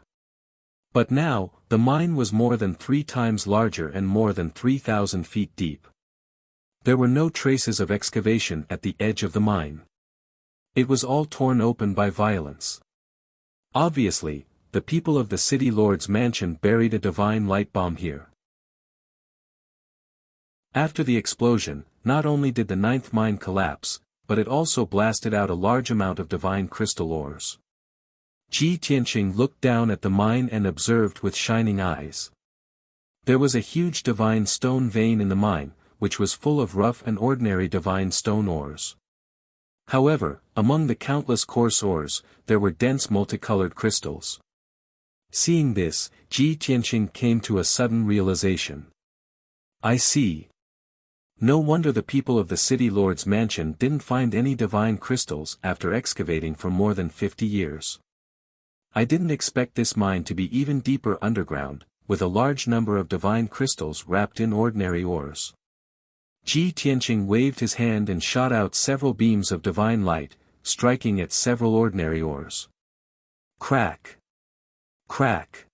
But now, the mine was more than 3 times larger and more than 3,000 feet deep. There were no traces of excavation at the edge of the mine. It was all torn open by violence. Obviously, the people of the city lord's mansion buried a divine light bomb here. After the explosion, not only did the 9th mine collapse, but it also blasted out a large amount of divine crystal ores. Qi Tianqing looked down at the mine and observed with shining eyes. There was a huge divine stone vein in the mine, which was full of rough and ordinary divine stone ores. However, among the countless coarse ores, there were dense multicolored crystals. Seeing this, Qi Tianqing came to a sudden realization. I see. No wonder the people of the city lord's mansion didn't find any divine crystals after excavating for more than 50 years. I didn't expect this mine to be even deeper underground, with a large number of divine crystals wrapped in ordinary ores. Ji Tianqing waved his hand and shot out several beams of divine light, striking at several ordinary ores. Crack! Crack!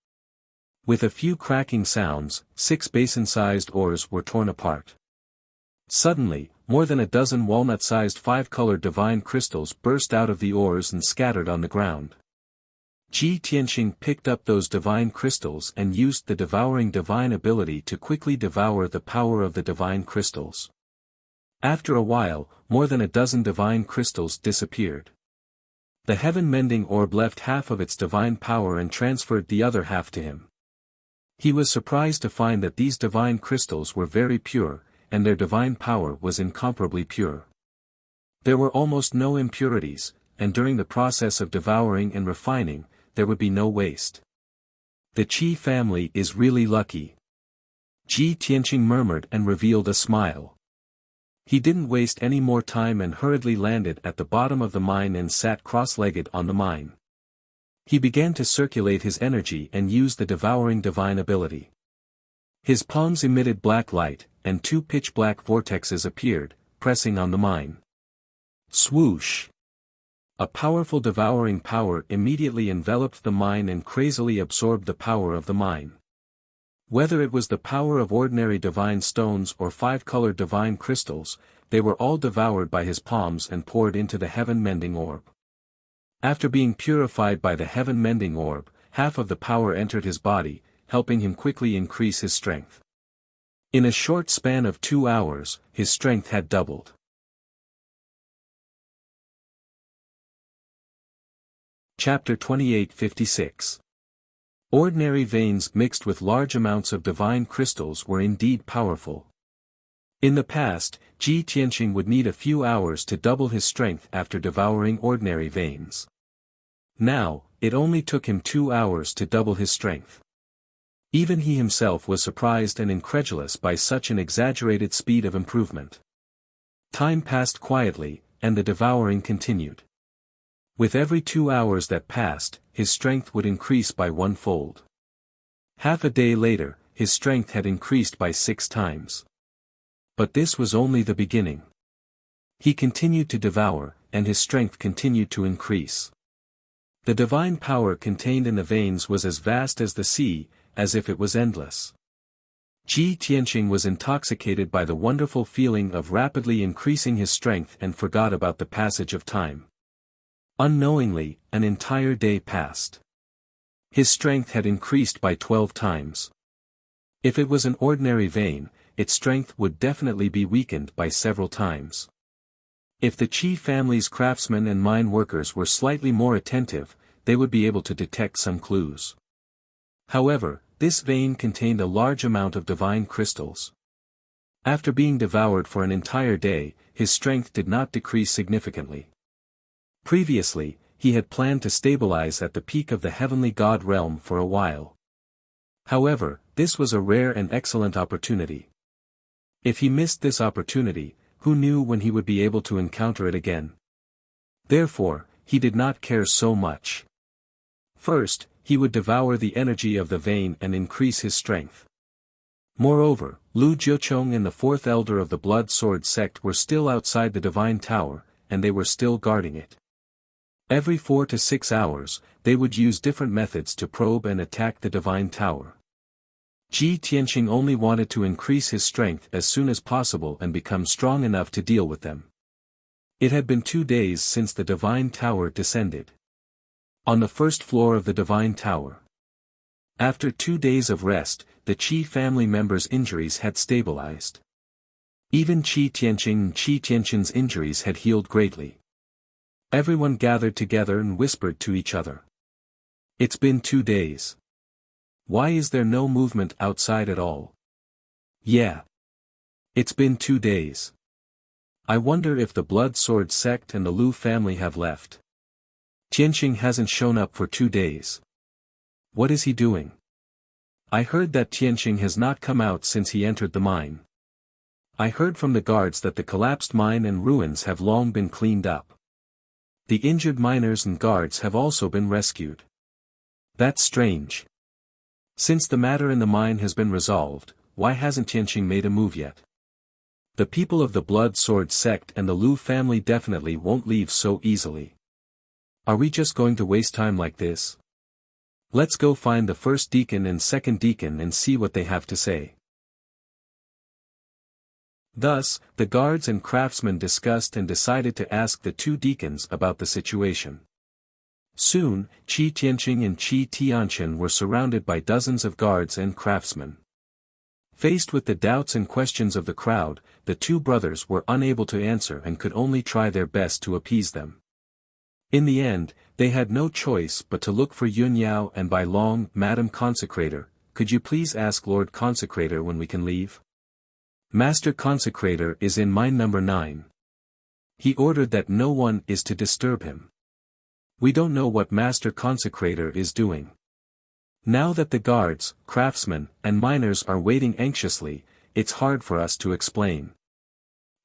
With a few cracking sounds, 6 basin-sized ores were torn apart. Suddenly, more than a dozen walnut-sized 5-colored divine crystals burst out of the ores and scattered on the ground. Ji Tianqing picked up those divine crystals and used the devouring divine ability to quickly devour the power of the divine crystals. After a while, more than a dozen divine crystals disappeared. The heaven-mending orb left half of its divine power and transferred the other half to him. He was surprised to find that these divine crystals were very pure, and their divine power was incomparably pure. There were almost no impurities, and during the process of devouring and refining, there would be no waste. The Qi family is really lucky. Ji Tianqing murmured and revealed a smile. He didn't waste any more time and hurriedly landed at the bottom of the mine and sat cross-legged on the mine. He began to circulate his energy and use the devouring divine ability. His palms emitted black light, and 2 pitch-black vortexes appeared, pressing on the mine. Swoosh! A powerful devouring power immediately enveloped the mine and crazily absorbed the power of the mine. Whether it was the power of ordinary divine stones or 5-colored divine crystals, they were all devoured by his palms and poured into the heaven-mending orb. After being purified by the heaven-mending orb, half of the power entered his body, helping him quickly increase his strength. In a short span of 2 hours, his strength had doubled. Chapter 28:56. Ordinary veins mixed with large amounts of divine crystals were indeed powerful. In the past, Ji Tianqing would need a few hours to double his strength after devouring ordinary veins. Now, it only took him 2 hours to double his strength. Even he himself was surprised and incredulous by such an exaggerated speed of improvement. Time passed quietly, and the devouring continued. With every 2 hours that passed, his strength would increase by 1-fold. Half a day later, his strength had increased by 6 times. But this was only the beginning. He continued to devour, and his strength continued to increase. The divine power contained in the veins was as vast as the sea, as if it was endless. Ji Tianqing was intoxicated by the wonderful feeling of rapidly increasing his strength and forgot about the passage of time. Unknowingly, an entire day passed. His strength had increased by 12 times. If it was an ordinary vein, its strength would definitely be weakened by several times. If the Qi family's craftsmen and mine workers were slightly more attentive, they would be able to detect some clues. However, this vein contained a large amount of divine crystals. After being devoured for an entire day, his strength did not decrease significantly. Previously, he had planned to stabilize at the peak of the heavenly god realm for a while. However, this was a rare and excellent opportunity. If he missed this opportunity, who knew when he would be able to encounter it again? Therefore, he did not care so much. First, he would devour the energy of the vein and increase his strength. Moreover, Lu Jiuchong and the 4th elder of the Blood Sword sect were still outside the divine tower, and they were still guarding it. Every 4 to 6 hours, they would use different methods to probe and attack the divine tower. Ji Tianqing only wanted to increase his strength as soon as possible and become strong enough to deal with them. It had been 2 days since the divine tower descended. On the 1st floor of the divine tower. After 2 days of rest, the Qi family members' injuries had stabilized. Even Qi Tianqing's injuries had healed greatly. Everyone gathered together and whispered to each other. It's been 2 days. Why is there no movement outside at all? Yeah. It's been 2 days. I wonder if the Blood Sword sect and the Lu family have left. Tianqing hasn't shown up for 2 days. What is he doing? I heard that Tianqing has not come out since he entered the mine. I heard from the guards that the collapsed mine and ruins have long been cleaned up. The injured miners and guards have also been rescued. That's strange. Since the matter in the mine has been resolved, why hasn't Tianqing made a move yet? The people of the Blood Sword sect and the Lu family definitely won't leave so easily. Are we just going to waste time like this? Let's go find the first deacon and second deacon and see what they have to say. Thus, the guards and craftsmen discussed and decided to ask the two deacons about the situation. Soon, Qi Tianqing and Qi Tianqian were surrounded by dozens of guards and craftsmen. Faced with the doubts and questions of the crowd, the two brothers were unable to answer and could only try their best to appease them. In the end, they had no choice but to look for Yun Yao and by long, Madam Consecrator, could you please ask Lord Consecrator when we can leave? Master Consecrator is in mine number 9. He ordered that no one is to disturb him. We don't know what Master Consecrator is doing. Now that the guards, craftsmen, and miners are waiting anxiously, it's hard for us to explain.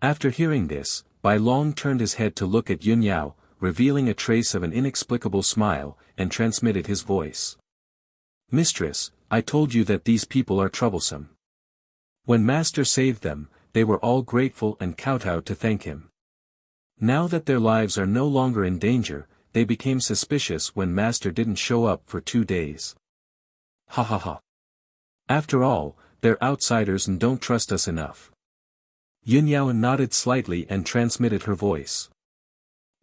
After hearing this, Bai Long turned his head to look at Yun Yao, revealing a trace of an inexplicable smile, and transmitted his voice. Mistress, I told you that these people are troublesome. When Master saved them, they were all grateful and kowtowed to thank him. Now that their lives are no longer in danger, they became suspicious when Master didn't show up for 2 days. Ha ha ha. After all, they're outsiders and don't trust us enough. Yun Yao nodded slightly and transmitted her voice.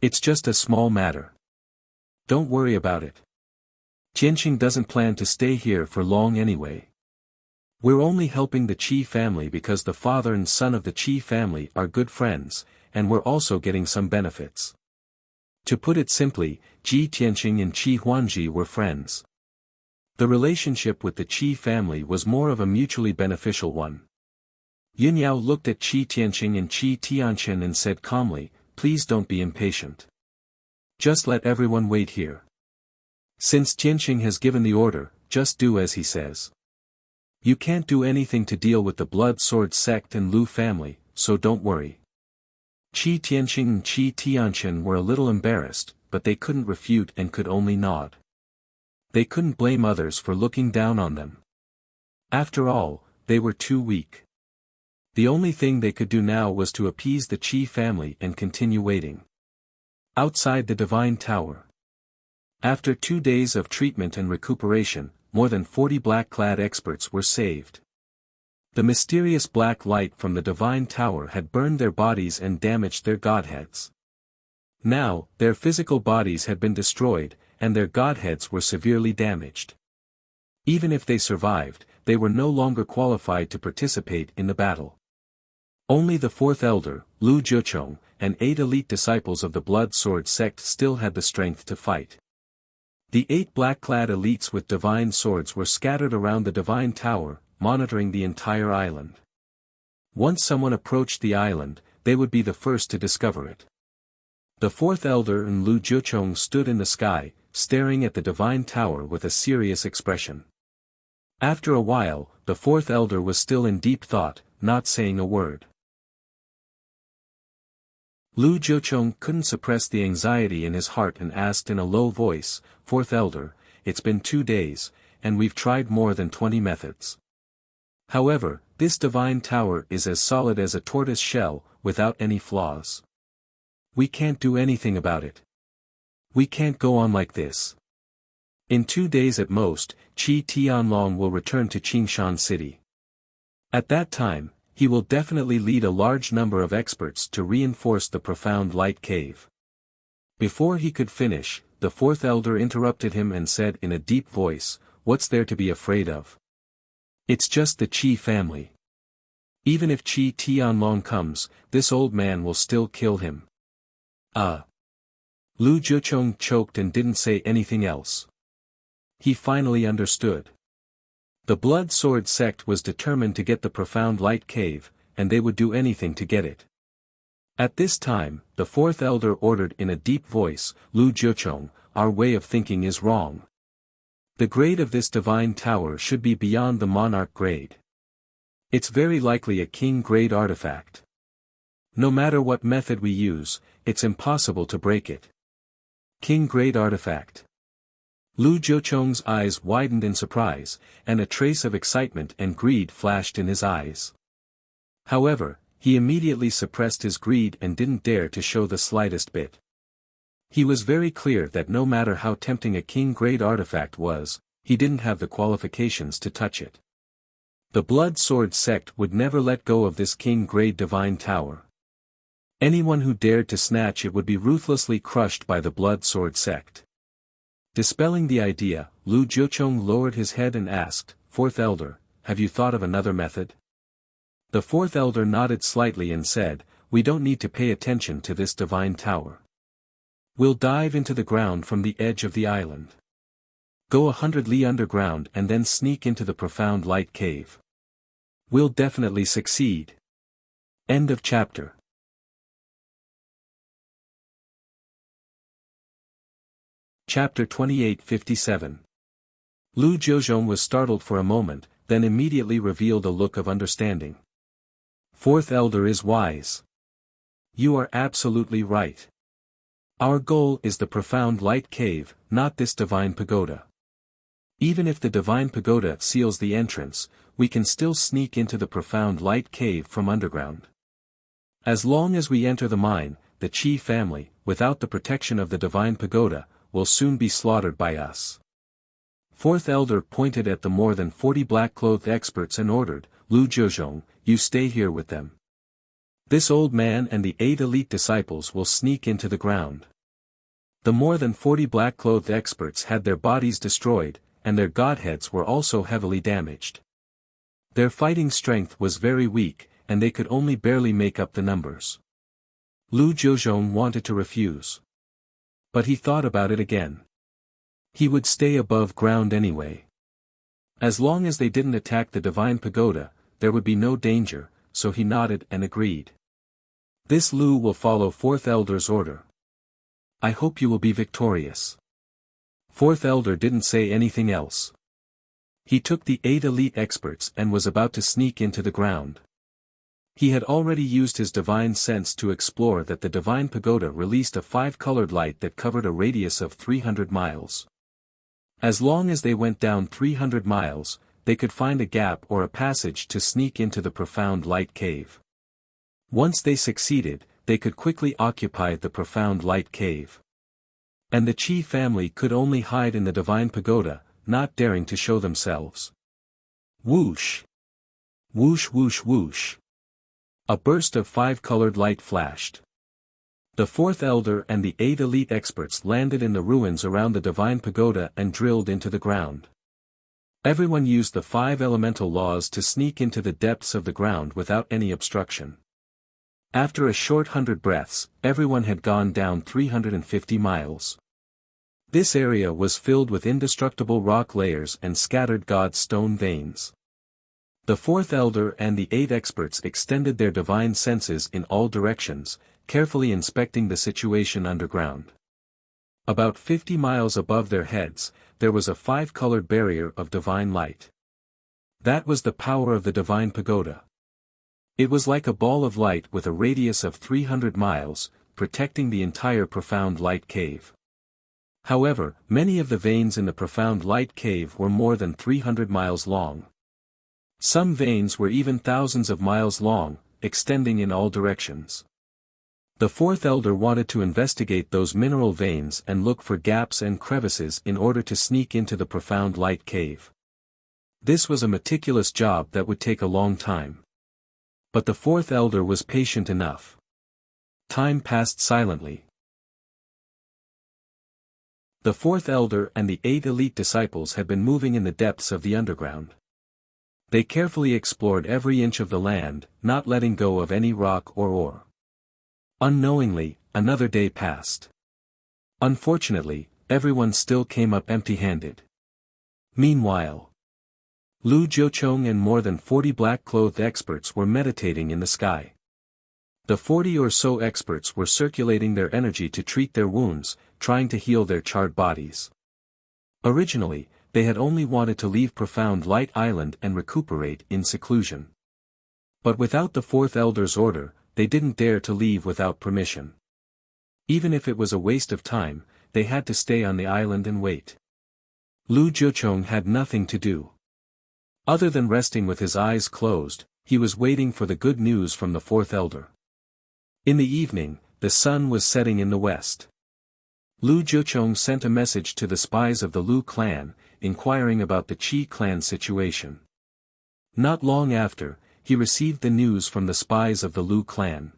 It's just a small matter. Don't worry about it. Tianqing doesn't plan to stay here for long anyway. We're only helping the Qi family because the father and son of the Qi family are good friends, and we're also getting some benefits. To put it simply, Qi Tianqing and Qi Huanji were friends. The relationship with the Qi family was more of a mutually beneficial one. Yun Yao looked at Qi Tianqing and Qi Tianqian and said calmly, please don't be impatient. Just let everyone wait here. Since Tianqing has given the order, just do as he says. You can't do anything to deal with the Blood Sword sect and Lu family, so don't worry. Qi Tianqing and Qi Tianqian were a little embarrassed, but they couldn't refute and could only nod. They couldn't blame others for looking down on them. After all, they were too weak. The only thing they could do now was to appease the Qi family and continue waiting. Outside the Divine Tower. After 2 days of treatment and recuperation, more than 40 black-clad experts were saved. The mysterious black light from the Divine Tower had burned their bodies and damaged their godheads. Now, their physical bodies had been destroyed, and their godheads were severely damaged. Even if they survived, they were no longer qualified to participate in the battle. Only the fourth elder, Lu Zhichong, and 8 elite disciples of the Blood Sword sect still had the strength to fight. The 8 black-clad elites with divine swords were scattered around the Divine Tower, monitoring the entire island. Once someone approached the island, they would be the first to discover it. The fourth elder and Lu Zhichong stood in the sky, staring at the Divine Tower with a serious expression. After a while, the fourth elder was still in deep thought, not saying a word. Lu Zhichong couldn't suppress the anxiety in his heart and asked in a low voice, Fourth elder, it's been 2 days, and we've tried more than 20 methods. However, this Divine Tower is as solid as a tortoise shell, without any flaws. We can't do anything about it. We can't go on like this. In 2 days at most, Qi Tianlong will return to Qingshan City. At that time, he will definitely lead a large number of experts to reinforce the profound light cave. Before he could finish, the fourth elder interrupted him and said in a deep voice, what's there to be afraid of? It's just the Qi family. Even if Qi Tianlong comes, this old man will still kill him. Lu Zhichong choked and didn't say anything else. He finally understood. The Blood Sword sect was determined to get the profound light cave, and they would do anything to get it. At this time, the fourth elder ordered in a deep voice, Lu Zhichong, our way of thinking is wrong. The grade of this Divine Tower should be beyond the monarch grade. It's very likely a king-grade artifact. No matter what method we use, it's impossible to break it. King-grade artifact. Lu Jiucheng's eyes widened in surprise, and a trace of excitement and greed flashed in his eyes. However, he immediately suppressed his greed and didn't dare to show the slightest bit. He was very clear that no matter how tempting a king-grade artifact was, he didn't have the qualifications to touch it. The Blood Sword sect would never let go of this king-grade divine tower. Anyone who dared to snatch it would be ruthlessly crushed by the Blood Sword sect. Dispelling the idea, Lu Jiucheng lowered his head and asked, "Fourth Elder, have you thought of another method?" The Fourth Elder nodded slightly and said, "We don't need to pay attention to this divine tower. We'll dive into the ground from the edge of the island. Go 100 li underground and then sneak into the profound light cave. We'll definitely succeed." End of chapter. Chapter 2857. Lu Jiucheng was startled for a moment, then immediately revealed a look of understanding. "Fourth Elder is wise. You are absolutely right. Our goal is the profound light cave, not this divine pagoda. Even if the divine pagoda seals the entrance, we can still sneak into the profound light cave from underground. As long as we enter the mine, the Qi family, without the protection of the divine pagoda, will soon be slaughtered by us." Fourth Elder pointed at the more than 40 black-clothed experts and ordered, "Lu Jiucheng, you stay here with them. This old man and the 8 elite disciples will sneak into the ground." The more than 40 black-clothed experts had their bodies destroyed, and their godheads were also heavily damaged. Their fighting strength was very weak, and they could only barely make up the numbers. Lu Jiucheng wanted to refuse. But he thought about it again. He would stay above ground anyway. As long as they didn't attack the divine pagoda, there would be no danger, so he nodded and agreed. "This Lu will follow Fourth Elder's order. I hope you will be victorious." Fourth Elder didn't say anything else. He took the 8 elite experts and was about to sneak into the ground. He had already used his divine sense to explore that the divine pagoda released a 5-colored light that covered a radius of 300 miles. As long as they went down 300 miles, they could find a gap or a passage to sneak into the profound light cave. Once they succeeded, they could quickly occupy the profound light cave. And the Qi family could only hide in the divine pagoda, not daring to show themselves. Whoosh! Whoosh whoosh whoosh! A burst of 5-colored light flashed. The Fourth Elder and the 8 elite experts landed in the ruins around the divine pagoda and drilled into the ground. Everyone used the 5 elemental laws to sneak into the depths of the ground without any obstruction. After a short 100 breaths, everyone had gone down 350 miles. This area was filled with indestructible rock layers and scattered god stone veins. The Fourth Elder and the 8 experts extended their divine senses in all directions, carefully inspecting the situation underground. About 50 miles above their heads, there was a 5-colored barrier of divine light. That was the power of the divine pagoda. It was like a ball of light with a radius of 300 miles, protecting the entire profound light cave. However, many of the veins in the profound light cave were more than 300 miles long. Some veins were even thousands of miles long, extending in all directions. The Fourth Elder wanted to investigate those mineral veins and look for gaps and crevices in order to sneak into the profound light cave. This was a meticulous job that would take a long time. But the Fourth Elder was patient enough. Time passed silently. The Fourth Elder and the 8 elite disciples had been moving in the depths of the underground. They carefully explored every inch of the land, not letting go of any rock or ore. Unknowingly, another day passed. Unfortunately, everyone still came up empty-handed. Meanwhile, Lu Jiucheng and more than 40 black-clothed experts were meditating in the sky. The 40 or so experts were circulating their energy to treat their wounds, trying to heal their charred bodies. Originally, they had only wanted to leave Profound Light Island and recuperate in seclusion. But without the Fourth Elder's order, they didn't dare to leave without permission. Even if it was a waste of time, they had to stay on the island and wait. Lu Jiuchong had nothing to do. Other than resting with his eyes closed, he was waiting for the good news from the fourth elder. In the evening, the sun was setting in the west. Lu Jiuchong sent a message to the spies of the Lu clan, inquiring about the Qi clan situation. Not long after, he received the news from the spies of the Lu clan.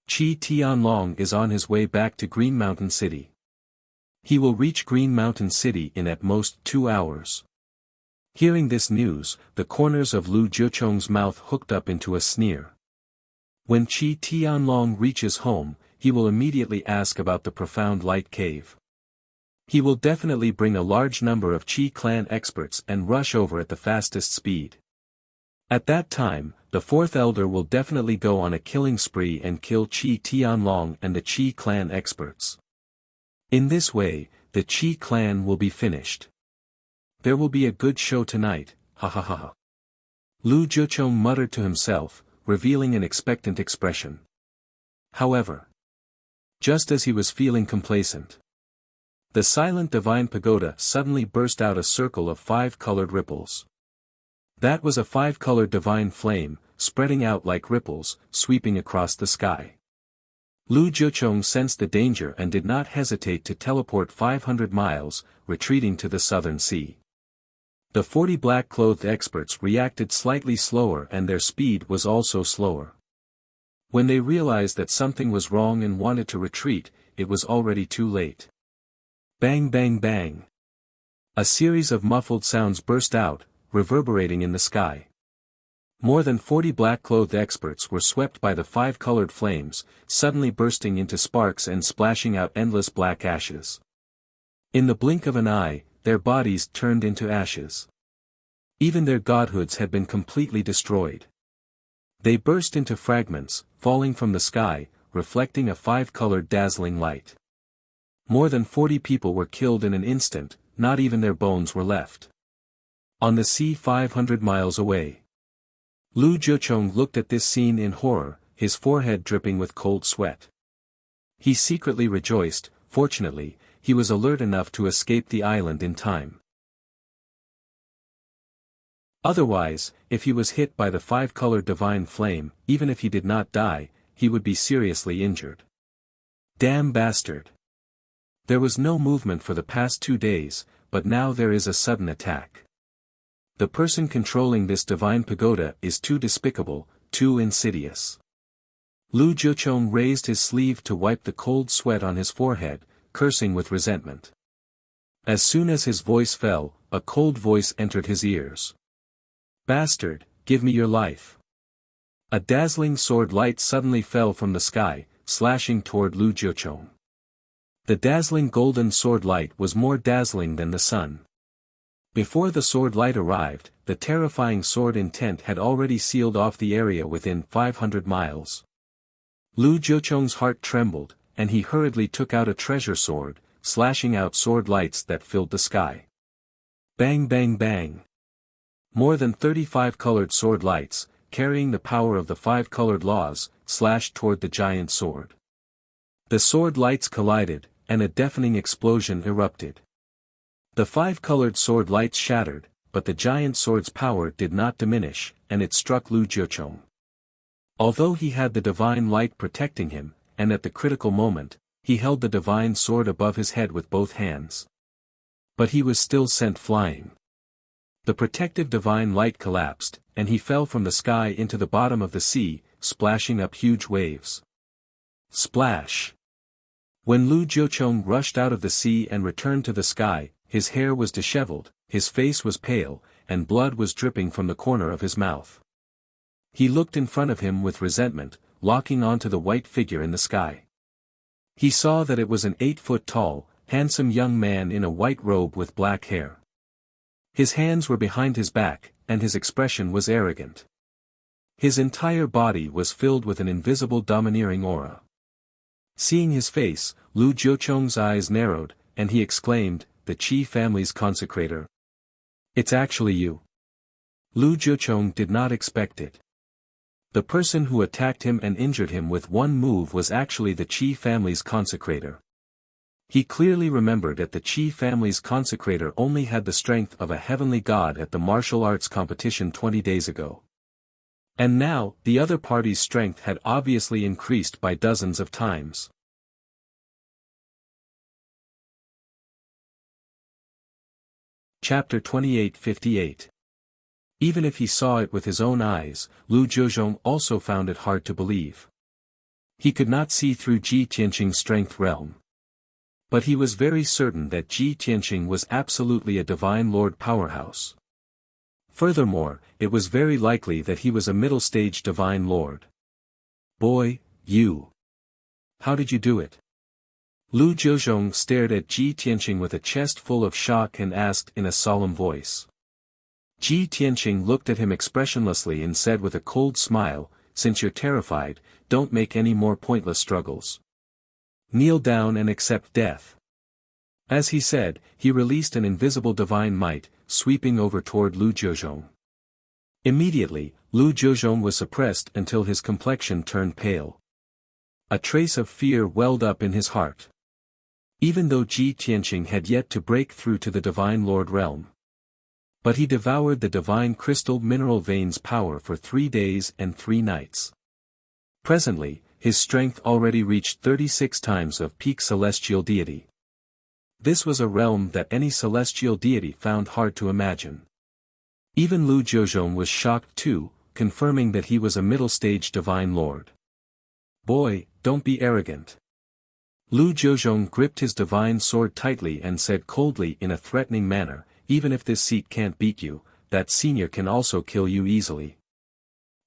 Qi Tianlong is on his way back to Green Mountain City. He will reach Green Mountain City in at most 2 hours. Hearing this news, the corners of Lu Jiuchong's mouth hooked up into a sneer. When Qi Tianlong reaches home, he will immediately ask about the profound light cave. He will definitely bring a large number of Qi clan experts and rush over at the fastest speed. At that time, the fourth elder will definitely go on a killing spree and kill Qi Tianlong and the Qi clan experts. In this way, the Qi clan will be finished. There will be a good show tonight, ha ha ha ha. Lu Jiuchong muttered to himself, revealing an expectant expression. However, just as he was feeling complacent, the silent divine pagoda suddenly burst out a circle of 5-colored ripples. That was a 5-colored divine flame, spreading out like ripples, sweeping across the sky. Lu Jiuchong sensed the danger and did not hesitate to teleport 500 miles, retreating to the southern sea. The 40 black-clothed experts reacted slightly slower and their speed was also slower. When they realized that something was wrong and wanted to retreat, it was already too late. Bang bang bang. A series of muffled sounds burst out, reverberating in the sky. More than 40 black-clothed experts were swept by the 5-colored flames, suddenly bursting into sparks and splashing out endless black ashes. In the blink of an eye, their bodies turned into ashes. Even their godhoods had been completely destroyed. They burst into fragments, falling from the sky, reflecting a 5-colored dazzling light. More than 40 people were killed in an instant, not even their bones were left. On the sea 500 miles away. Lu Jiuchong looked at this scene in horror, his forehead dripping with cold sweat. He secretly rejoiced. Fortunately, he was alert enough to escape the island in time. Otherwise, if he was hit by the 5-colored divine flame, even if he did not die, he would be seriously injured. Damn bastard. There was no movement for the past 2 days, but now there is a sudden attack. The person controlling this divine pagoda is too despicable, too insidious. Lu Jiuchong raised his sleeve to wipe the cold sweat on his forehead, cursing with resentment. As soon as his voice fell, a cold voice entered his ears. Bastard, give me your life. A dazzling sword light suddenly fell from the sky, slashing toward Lu Jiuchong. The dazzling golden sword light was more dazzling than the sun. Before the sword light arrived, the terrifying sword intent had already sealed off the area within 500 miles. Lu Jiuchong's heart trembled, and he hurriedly took out a treasure sword, slashing out sword lights that filled the sky. Bang bang bang. More than 35 colored sword lights, carrying the power of the 5 colored laws, slashed toward the giant sword. The sword lights collided, and a deafening explosion erupted. The 5 colored sword lights shattered, but the giant sword's power did not diminish, and it struck Lu Jiuchong. Although he had the divine light protecting him, and at the critical moment, he held the divine sword above his head with both hands. But he was still sent flying. The protective divine light collapsed, and he fell from the sky into the bottom of the sea, splashing up huge waves. Splash! When Lu Jiuchong rushed out of the sea and returned to the sky, his hair was disheveled, his face was pale, and blood was dripping from the corner of his mouth. He looked in front of him with resentment, locking onto the white figure in the sky. He saw that it was an 8-foot-tall, handsome young man in a white robe with black hair. His hands were behind his back, and his expression was arrogant. His entire body was filled with an invisible domineering aura. Seeing his face, Lu Jiuchong's eyes narrowed, and he exclaimed, "The Qi family's consecrator. It's actually you." Lu Jiuchong did not expect it. The person who attacked him and injured him with one move was actually the Qi family's consecrator. He clearly remembered that the Qi family's consecrator only had the strength of a heavenly god at the martial arts competition 20 days ago. And now, the other party's strength had obviously increased by dozens of times. Chapter 28:58. Even if he saw it with his own eyes, Lu Jiuzhong also found it hard to believe. He could not see through Ji Tianqing's strength realm. But he was very certain that Ji Tianqing was absolutely a divine lord powerhouse. Furthermore, it was very likely that he was a middle-stage divine lord. Boy, you. How did you do it? Lu Jiuzhong stared at Ji Tianqing with a chest full of shock and asked in a solemn voice. Ji Tianqing looked at him expressionlessly and said with a cold smile, "Since you're terrified, don't make any more pointless struggles. Kneel down and accept death." As he said, he released an invisible divine might, sweeping over toward Lu Jiuzhong. Immediately, Lu Jiuzhong was suppressed until his complexion turned pale. A trace of fear welled up in his heart. Even though Ji Tianqing had yet to break through to the divine lord realm. But he devoured the divine crystal mineral vein's power for 3 days and 3 nights. Presently, his strength already reached 36 times of peak celestial deity. This was a realm that any celestial deity found hard to imagine. Even Lu Jiuzhong was shocked too, confirming that he was a middle-stage divine lord. Boy, don't be arrogant. Lu Jiuzhong gripped his divine sword tightly and said coldly in a threatening manner, even if this seat can't beat you, that senior can also kill you easily.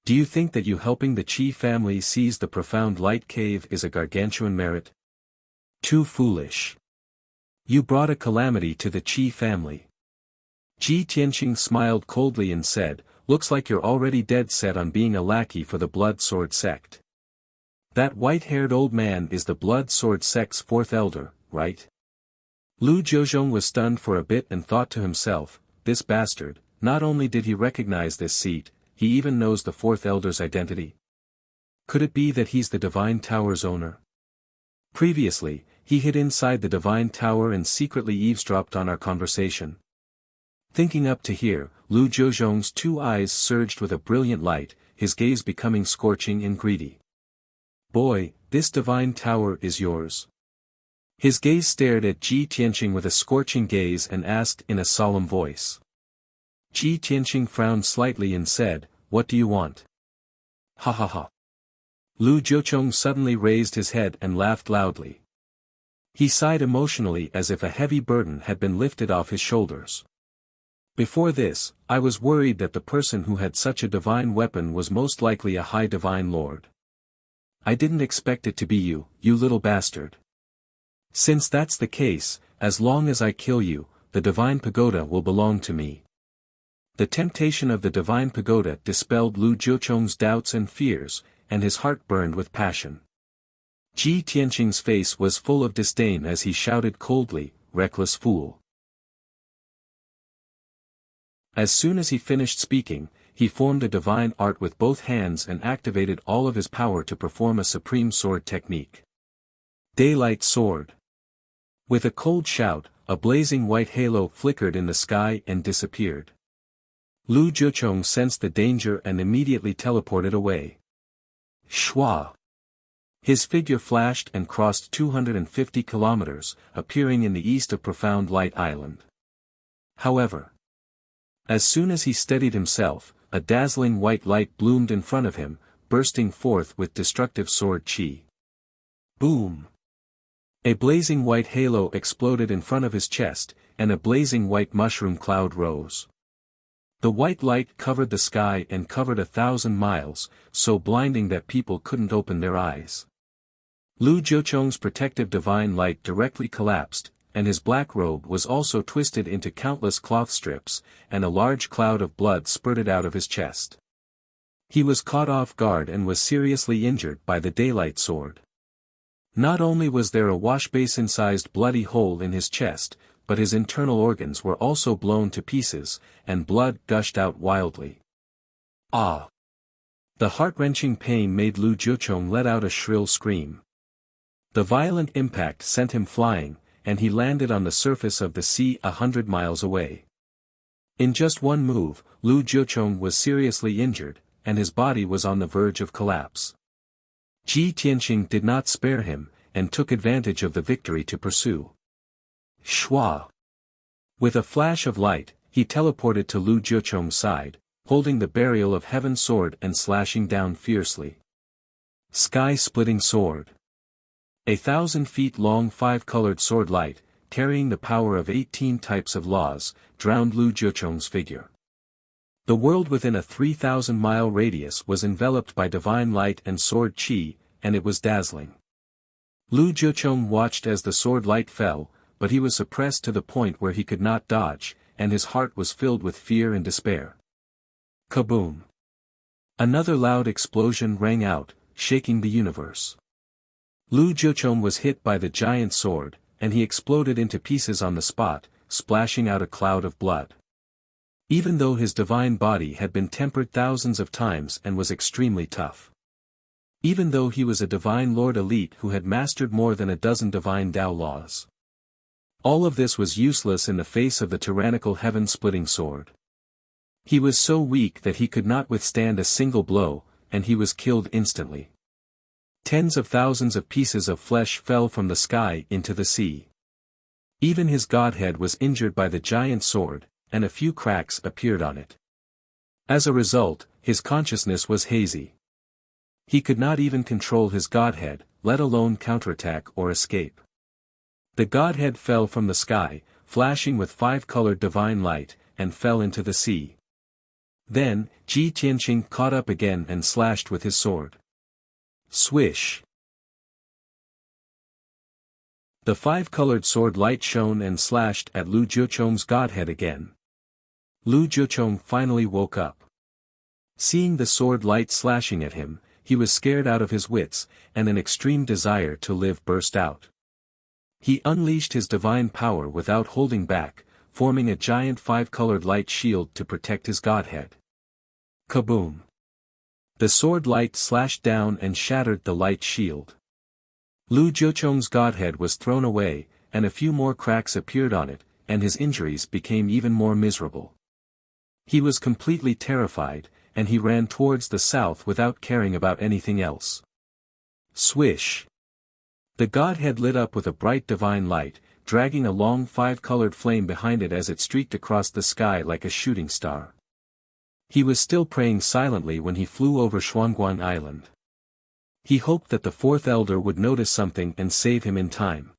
Do you think that you helping the Qi family seize the profound light cave is a gargantuan merit? Too foolish. You brought a calamity to the Qi family. Ji Tianqing smiled coldly and said, "Looks like you're already dead set on being a lackey for the Blood Sword sect. That white-haired old man is the Blood Sword sect's 4th elder, right?" Lu Jiuzhong was stunned for a bit and thought to himself, this bastard, not only did he recognize this seat, he even knows the 4th elder's identity. Could it be that he's the Divine Tower's owner? Previously, he hid inside the Divine Tower and secretly eavesdropped on our conversation. Thinking up to here, Lu Jiuzhong's 2 eyes surged with a brilliant light, his gaze becoming scorching and greedy. Boy, this Divine Tower is yours. His gaze stared at Ji Tianqing with a scorching gaze and asked in a solemn voice. Ji Tianqing frowned slightly and said, "What do you want?" Ha ha ha. Lu Jiuzhong suddenly raised his head and laughed loudly. He sighed emotionally as if a heavy burden had been lifted off his shoulders. Before this, I was worried that the person who had such a divine weapon was most likely a high divine lord. I didn't expect it to be you, you little bastard. Since that's the case, as long as I kill you, the divine pagoda will belong to me. The temptation of the divine pagoda dispelled Lu Jiuzhong's doubts and fears, and his heart burned with passion. Ji Tianqing's face was full of disdain as he shouted coldly, "Reckless fool." As soon as he finished speaking, he formed a divine art with both hands and activated all of his power to perform a supreme sword technique. Daylight Sword. With a cold shout, a blazing white halo flickered in the sky and disappeared. Lu Jiuzhong sensed the danger and immediately teleported away. Shwa! His figure flashed and crossed 250 kilometers, appearing in the east of Profound Light Island. However, as soon as he steadied himself, a dazzling white light bloomed in front of him, bursting forth with destructive sword chi. Boom! A blazing white halo exploded in front of his chest, and a blazing white mushroom cloud rose. The white light covered the sky and covered 1,000 miles, so blinding that people couldn't open their eyes. Lu Jiuzhong's protective divine light directly collapsed, and his black robe was also twisted into countless cloth strips, and a large cloud of blood spurted out of his chest. He was caught off guard and was seriously injured by the daylight sword. Not only was there a washbasin-sized bloody hole in his chest, but his internal organs were also blown to pieces, and blood gushed out wildly. Ah! The heart-wrenching pain made Lu Jiuzhong let out a shrill scream. The violent impact sent him flying, and he landed on the surface of the sea 100 miles away. In just one move, Lu Jiuchong was seriously injured, and his body was on the verge of collapse. Ji Tianqing did not spare him, and took advantage of the victory to pursue. Shua! With a flash of light, he teleported to Lu Jiuchong's side, holding the Burial of Heaven sword and slashing down fiercely. Sky-splitting sword. 1,000 feet long 5-colored sword light, carrying the power of 18 types of laws, drowned Lu Jiuchong's figure. The world within a 3,000-mile radius was enveloped by divine light and sword qi, and it was dazzling. Lu Jiuchong watched as the sword light fell, but he was suppressed to the point where he could not dodge, and his heart was filled with fear and despair. Kaboom! Another loud explosion rang out, shaking the universe. Lu Jiuchong was hit by the giant sword, and he exploded into pieces on the spot, splashing out a cloud of blood. Even though his divine body had been tempered thousands of times and was extremely tough. Even though he was a divine lord elite who had mastered more than a dozen divine Dao laws. All of this was useless in the face of the tyrannical heaven-splitting sword. He was so weak that he could not withstand a single blow, and he was killed instantly. Tens of thousands of pieces of flesh fell from the sky into the sea. Even his godhead was injured by the giant sword, and a few cracks appeared on it. As a result, his consciousness was hazy. He could not even control his godhead, let alone counterattack or escape. The godhead fell from the sky, flashing with 5-colored divine light, and fell into the sea. Then, Ji Tianqing caught up again and slashed with his sword. Swish! The 5-colored sword light shone and slashed at Lu Jiuchong's godhead again. Lu Jiuchong finally woke up. Seeing the sword light slashing at him, he was scared out of his wits, and an extreme desire to live burst out. He unleashed his divine power without holding back, forming a giant 5-colored light shield to protect his godhead. Kaboom! The sword light slashed down and shattered the light shield. Lu Jiuchong's godhead was thrown away, and a few more cracks appeared on it, and his injuries became even more miserable. He was completely terrified, and he ran towards the south without caring about anything else. Swish! The godhead lit up with a bright divine light, dragging a long 5-colored flame behind it as it streaked across the sky like a shooting star. He was still praying silently when he flew over Shuangguan Island. He hoped that the fourth elder would notice something and save him in time.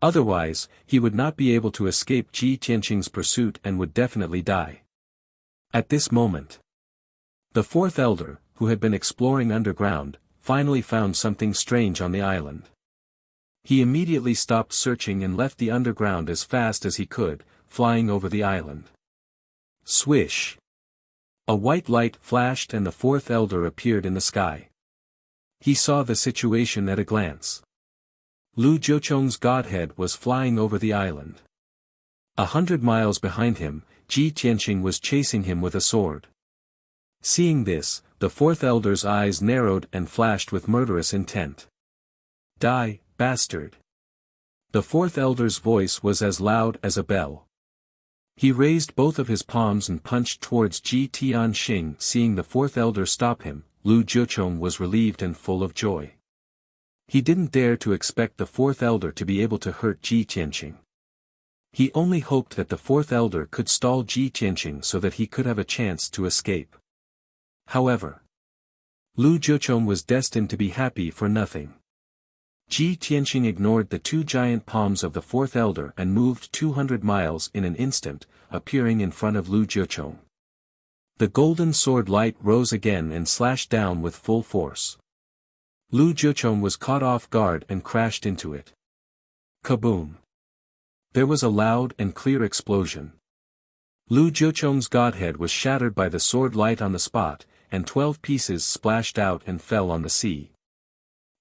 Otherwise, he would not be able to escape Ji Tianqing's pursuit and would definitely die. At this moment, the fourth elder, who had been exploring underground, finally found something strange on the island. He immediately stopped searching and left the underground as fast as he could, flying over the island. Swish! A white light flashed and the fourth elder appeared in the sky. He saw the situation at a glance. Lu Jiuchong's godhead was flying over the island. 100 miles behind him, Ji Tianqing was chasing him with a sword. Seeing this, the fourth elder's eyes narrowed and flashed with murderous intent. Die, bastard! The fourth elder's voice was as loud as a bell. He raised both of his palms and punched towards Ji Tianqing. Seeing the fourth elder stop him, Lu Jiuchong was relieved and full of joy. He didn't dare to expect the fourth elder to be able to hurt Ji Tianqing. He only hoped that the fourth elder could stall Ji Tianqing so that he could have a chance to escape. However, Lu Jiuchong was destined to be happy for nothing. Ji Tianqing ignored the two giant palms of the fourth elder and moved 200 miles in an instant, appearing in front of Lu Jiuchong. The golden sword light rose again and slashed down with full force. Lu Jiuchong was caught off guard and crashed into it. Kaboom! There was a loud and clear explosion. Lu Jiuchong's godhead was shattered by the sword light on the spot, and 12 pieces splashed out and fell on the sea.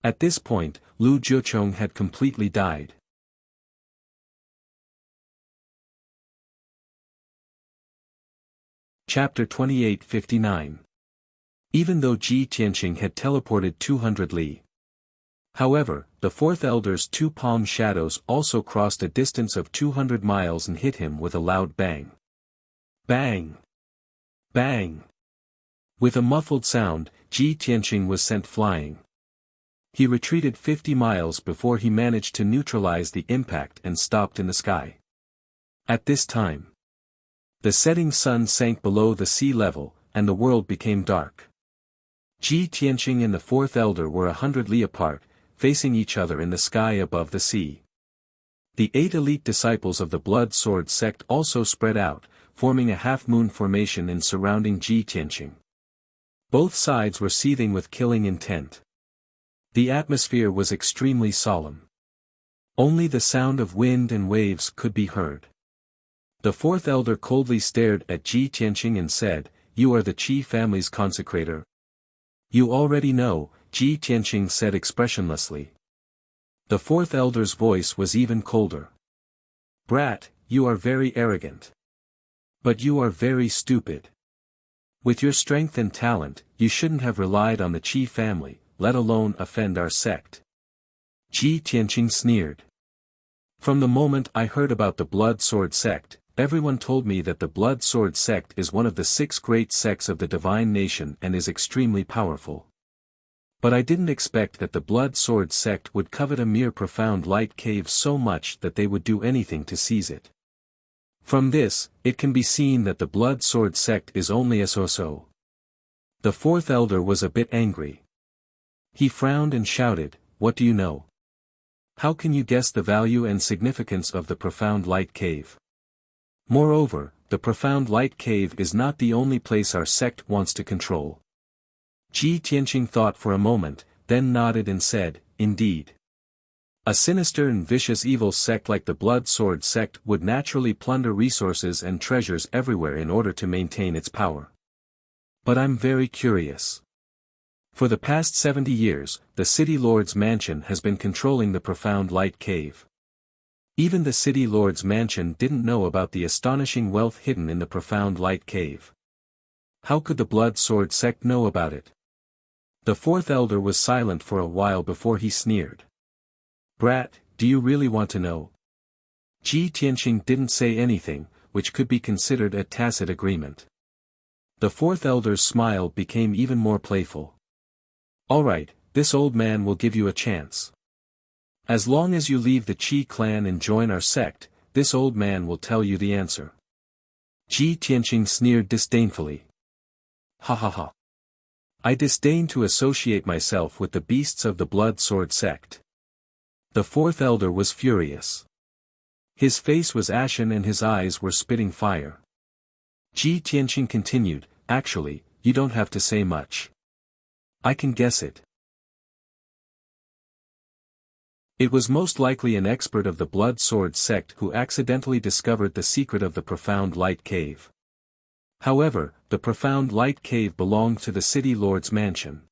At this point, Lu Jiuchong had completely died. Chapter 28:59. Even though Ji Tianqing had teleported 200 li However, the fourth elder's two palm shadows also crossed a distance of 200 miles and hit him with a loud bang. Bang! Bang! With a muffled sound, Ji Tianqing was sent flying. He retreated 50 miles before he managed to neutralize the impact and stopped in the sky. At this time, the setting sun sank below the sea level, and the world became dark. Ji Tianqing and the fourth elder were 100 li apart, facing each other in the sky above the sea. The 8 elite disciples of the Blood Sword sect also spread out, forming a half-moon formation and surrounding Ji Tianqing. Both sides were seething with killing intent. The atmosphere was extremely solemn. Only the sound of wind and waves could be heard. The fourth elder coldly stared at Ji Tianqing and said, "You are the Qi family's consecrator." "You already know," Ji Tianqing said expressionlessly. The fourth elder's voice was even colder. "Brat, you are very arrogant. But you are very stupid. With your strength and talent, you shouldn't have relied on the Qi family, let alone offend our sect." Ji Tianqing sneered. "From the moment I heard about the Blood Sword sect, everyone told me that the Blood Sword sect is one of the 6 great sects of the divine nation and is extremely powerful. But I didn't expect that the Blood Sword sect would covet a mere profound light cave so much that they would do anything to seize it. From this, it can be seen that the Blood Sword sect is only a so-so." The fourth elder was a bit angry. He frowned and shouted, "What do you know? How can you guess the value and significance of the profound light cave? Moreover, the profound light cave is not the only place our sect wants to control." Ji Tianqing thought for a moment, then nodded and said, "Indeed. A sinister and vicious evil sect like the Blood Sword sect would naturally plunder resources and treasures everywhere in order to maintain its power. But I'm very curious. For the past 70 years, the City Lord's mansion has been controlling the profound light cave. Even the City Lord's mansion didn't know about the astonishing wealth hidden in the profound light cave. How could the Blood Sword sect know about it?" The fourth elder was silent for a while before he sneered. "Brat, do you really want to know?" Ji Tianqing didn't say anything, which could be considered a tacit agreement. The fourth elder's smile became even more playful. "All right, this old man will give you a chance. As long as you leave the Qi clan and join our sect, this old man will tell you the answer." Ji Tianqing sneered disdainfully. "Ha ha ha. I disdain to associate myself with the beasts of the Blood Sword sect." The fourth elder was furious. His face was ashen and his eyes were spitting fire. Ji Tianqing continued, "Actually, you don't have to say much. I can guess it. It was most likely an expert of the Blood Sword sect who accidentally discovered the secret of the profound light cave. However, the profound light cave belonged to the City Lord's mansion.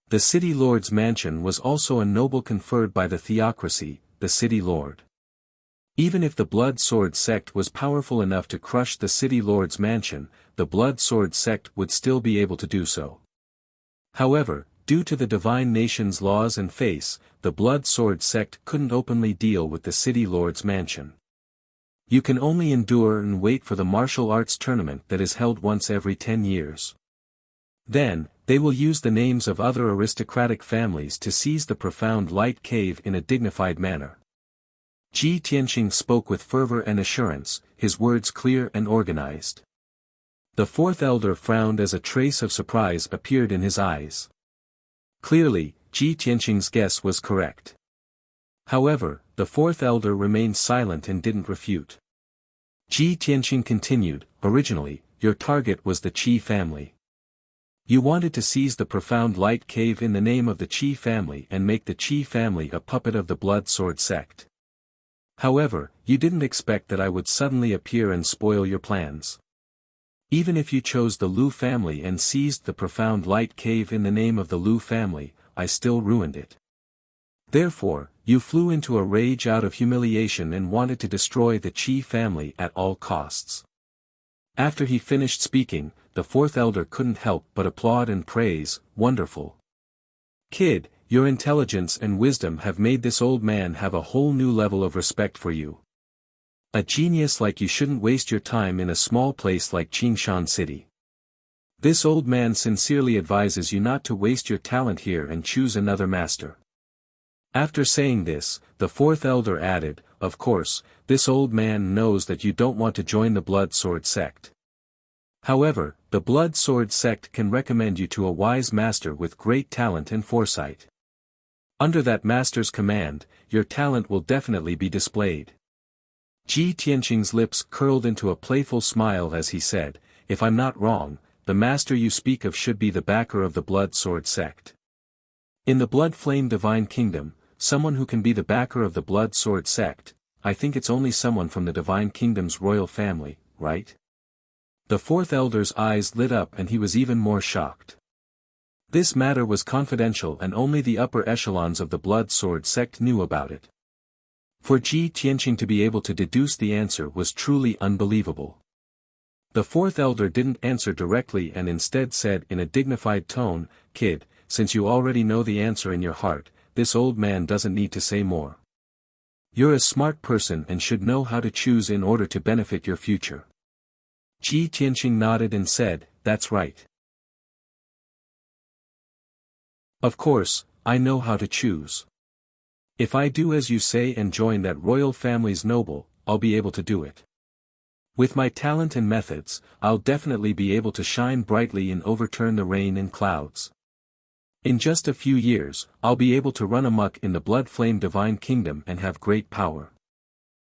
The City Lord's mansion was also a noble conferred by the theocracy, the City Lord. Even if the Blood Sword sect was powerful enough to crush the City Lord's mansion, the Blood Sword sect would still be able to do so. However, due to the divine nation's laws and face, the Blood Sword sect couldn't openly deal with the City Lord's mansion. You can only endure and wait for the martial arts tournament that is held once every 10 years. Then, they will use the names of other aristocratic families to seize the profound light cave in a dignified manner. Ji Tianqing spoke with fervor and assurance, his words clear and organized. The fourth elder frowned as a trace of surprise appeared in his eyes. Clearly, Ji Tianqing's guess was correct. However, the fourth elder remained silent and didn't refute. Ji Tianqing continued, "Originally, your target was the Qi family. You wanted to seize the profound light cave in the name of the Qi family and make the Qi family a puppet of the Blood Sword sect. However, you didn't expect that I would suddenly appear and spoil your plans. Even if you chose the Lu family and seized the profound light cave in the name of the Lu family, I still ruined it. Therefore, you flew into a rage out of humiliation and wanted to destroy the Qi family at all costs." After he finished speaking, the fourth elder couldn't help but applaud and praise, "Wonderful. Kid, Your intelligence and wisdom have made this old man have a whole new level of respect for you. A genius like you shouldn't waste your time in a small place like Qingshan City. This old man sincerely advises you not to waste your talent here and choose another master. After saying this, the fourth elder added, of course, this old man knows that you don't want to join the Blood Sword sect. However, the Blood Sword sect can recommend you to a wise master with great talent and foresight. Under that master's command, your talent will definitely be displayed. Ji Tianqing's lips curled into a playful smile as he said, if I'm not wrong, the master you speak of should be the backer of the Blood Sword sect. In the Blood Flame Divine Kingdom, someone who can be the backer of the Blood Sword sect, I think it's only someone from the Divine Kingdom's royal family, right? The fourth elder's eyes lit up and he was even more shocked. This matter was confidential and only the upper echelons of the Blood Sword sect knew about it. For Ji Tianqing to be able to deduce the answer was truly unbelievable. The fourth elder didn't answer directly and instead said in a dignified tone, kid, since you already know the answer in your heart, this old man doesn't need to say more. You're a smart person and should know how to choose in order to benefit your future. Ji Tianqing nodded and said, that's right. Of course, I know how to choose. If I do as you say and join that royal family's noble, I'll be able to do it. With my talent and methods, I'll definitely be able to shine brightly and overturn the rain and clouds. In just a few years, I'll be able to run amok in the Blood Flame Divine Kingdom and have great power.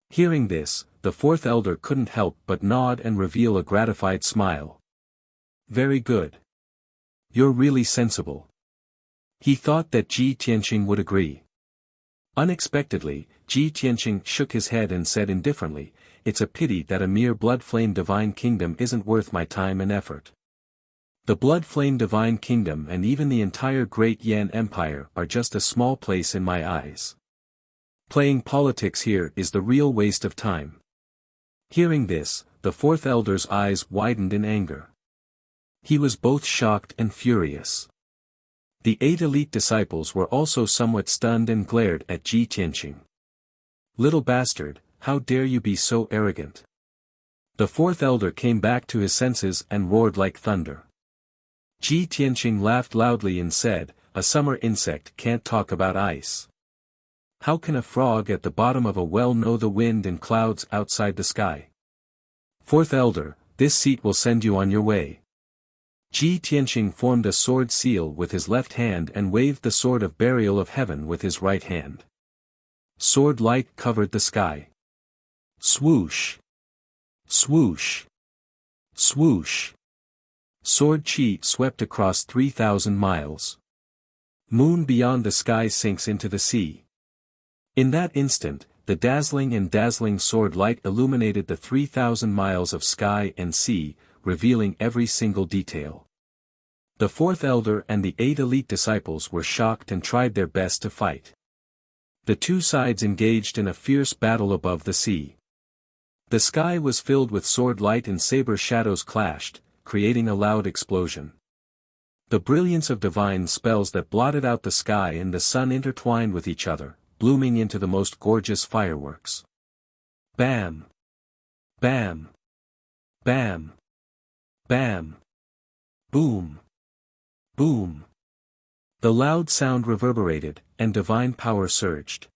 Hearing this, the fourth elder couldn't help but nod and reveal a gratified smile. Very good. You're really sensible. He thought that Ji Tianqing would agree. Unexpectedly, Ji Tianqing shook his head and said indifferently, it's a pity that a mere Blood Flame Divine Kingdom isn't worth my time and effort. The Blood Flame Divine Kingdom and even the entire Great Yan Empire are just a small place in my eyes. Playing politics here is the real waste of time. Hearing this, the fourth elder's eyes widened in anger. He was both shocked and furious. The 8 elite disciples were also somewhat stunned and glared at Ji Tianqing. Little bastard, how dare you be so arrogant? The fourth elder came back to his senses and roared like thunder. Ji Tianqing laughed loudly and said, a summer insect can't talk about ice. How can a frog at the bottom of a well know the wind and clouds outside the sky? Fourth elder, this seat will send you on your way. Ji Tianqing formed a sword seal with his left hand and waved the sword of burial of heaven with his right hand. Sword light covered the sky. Swoosh! Swoosh! Swoosh! Sword chi swept across 3,000 miles. Moon beyond the sky sinks into the sea. In that instant, the dazzling sword light illuminated the 3,000 miles of sky and sea, revealing every single detail. The fourth elder and the 8 elite disciples were shocked and tried their best to fight. The two sides engaged in a fierce battle above the sea. The sky was filled with sword light and saber shadows clashed, creating a loud explosion. The brilliance of divine spells that blotted out the sky and the sun intertwined with each other, blooming into the most gorgeous fireworks. Bam! Bam! Bam! Bam! Boom! Boom! The loud sound reverberated, and divine power surged.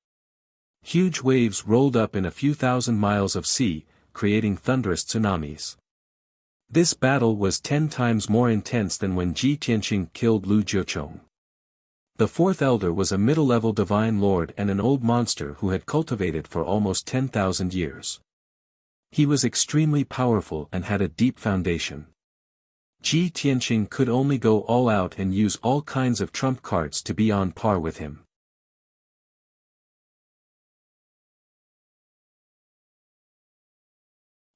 Huge waves rolled up in a few thousand miles of sea, creating thunderous tsunamis. This battle was 10 times more intense than when Ji Tianqing killed Lu Jiuchong. The fourth elder was a middle-level divine lord and an old monster who had cultivated for almost 10,000 years. He was extremely powerful and had a deep foundation. Ji Tianqing could only go all out and use all kinds of trump cards to be on par with him.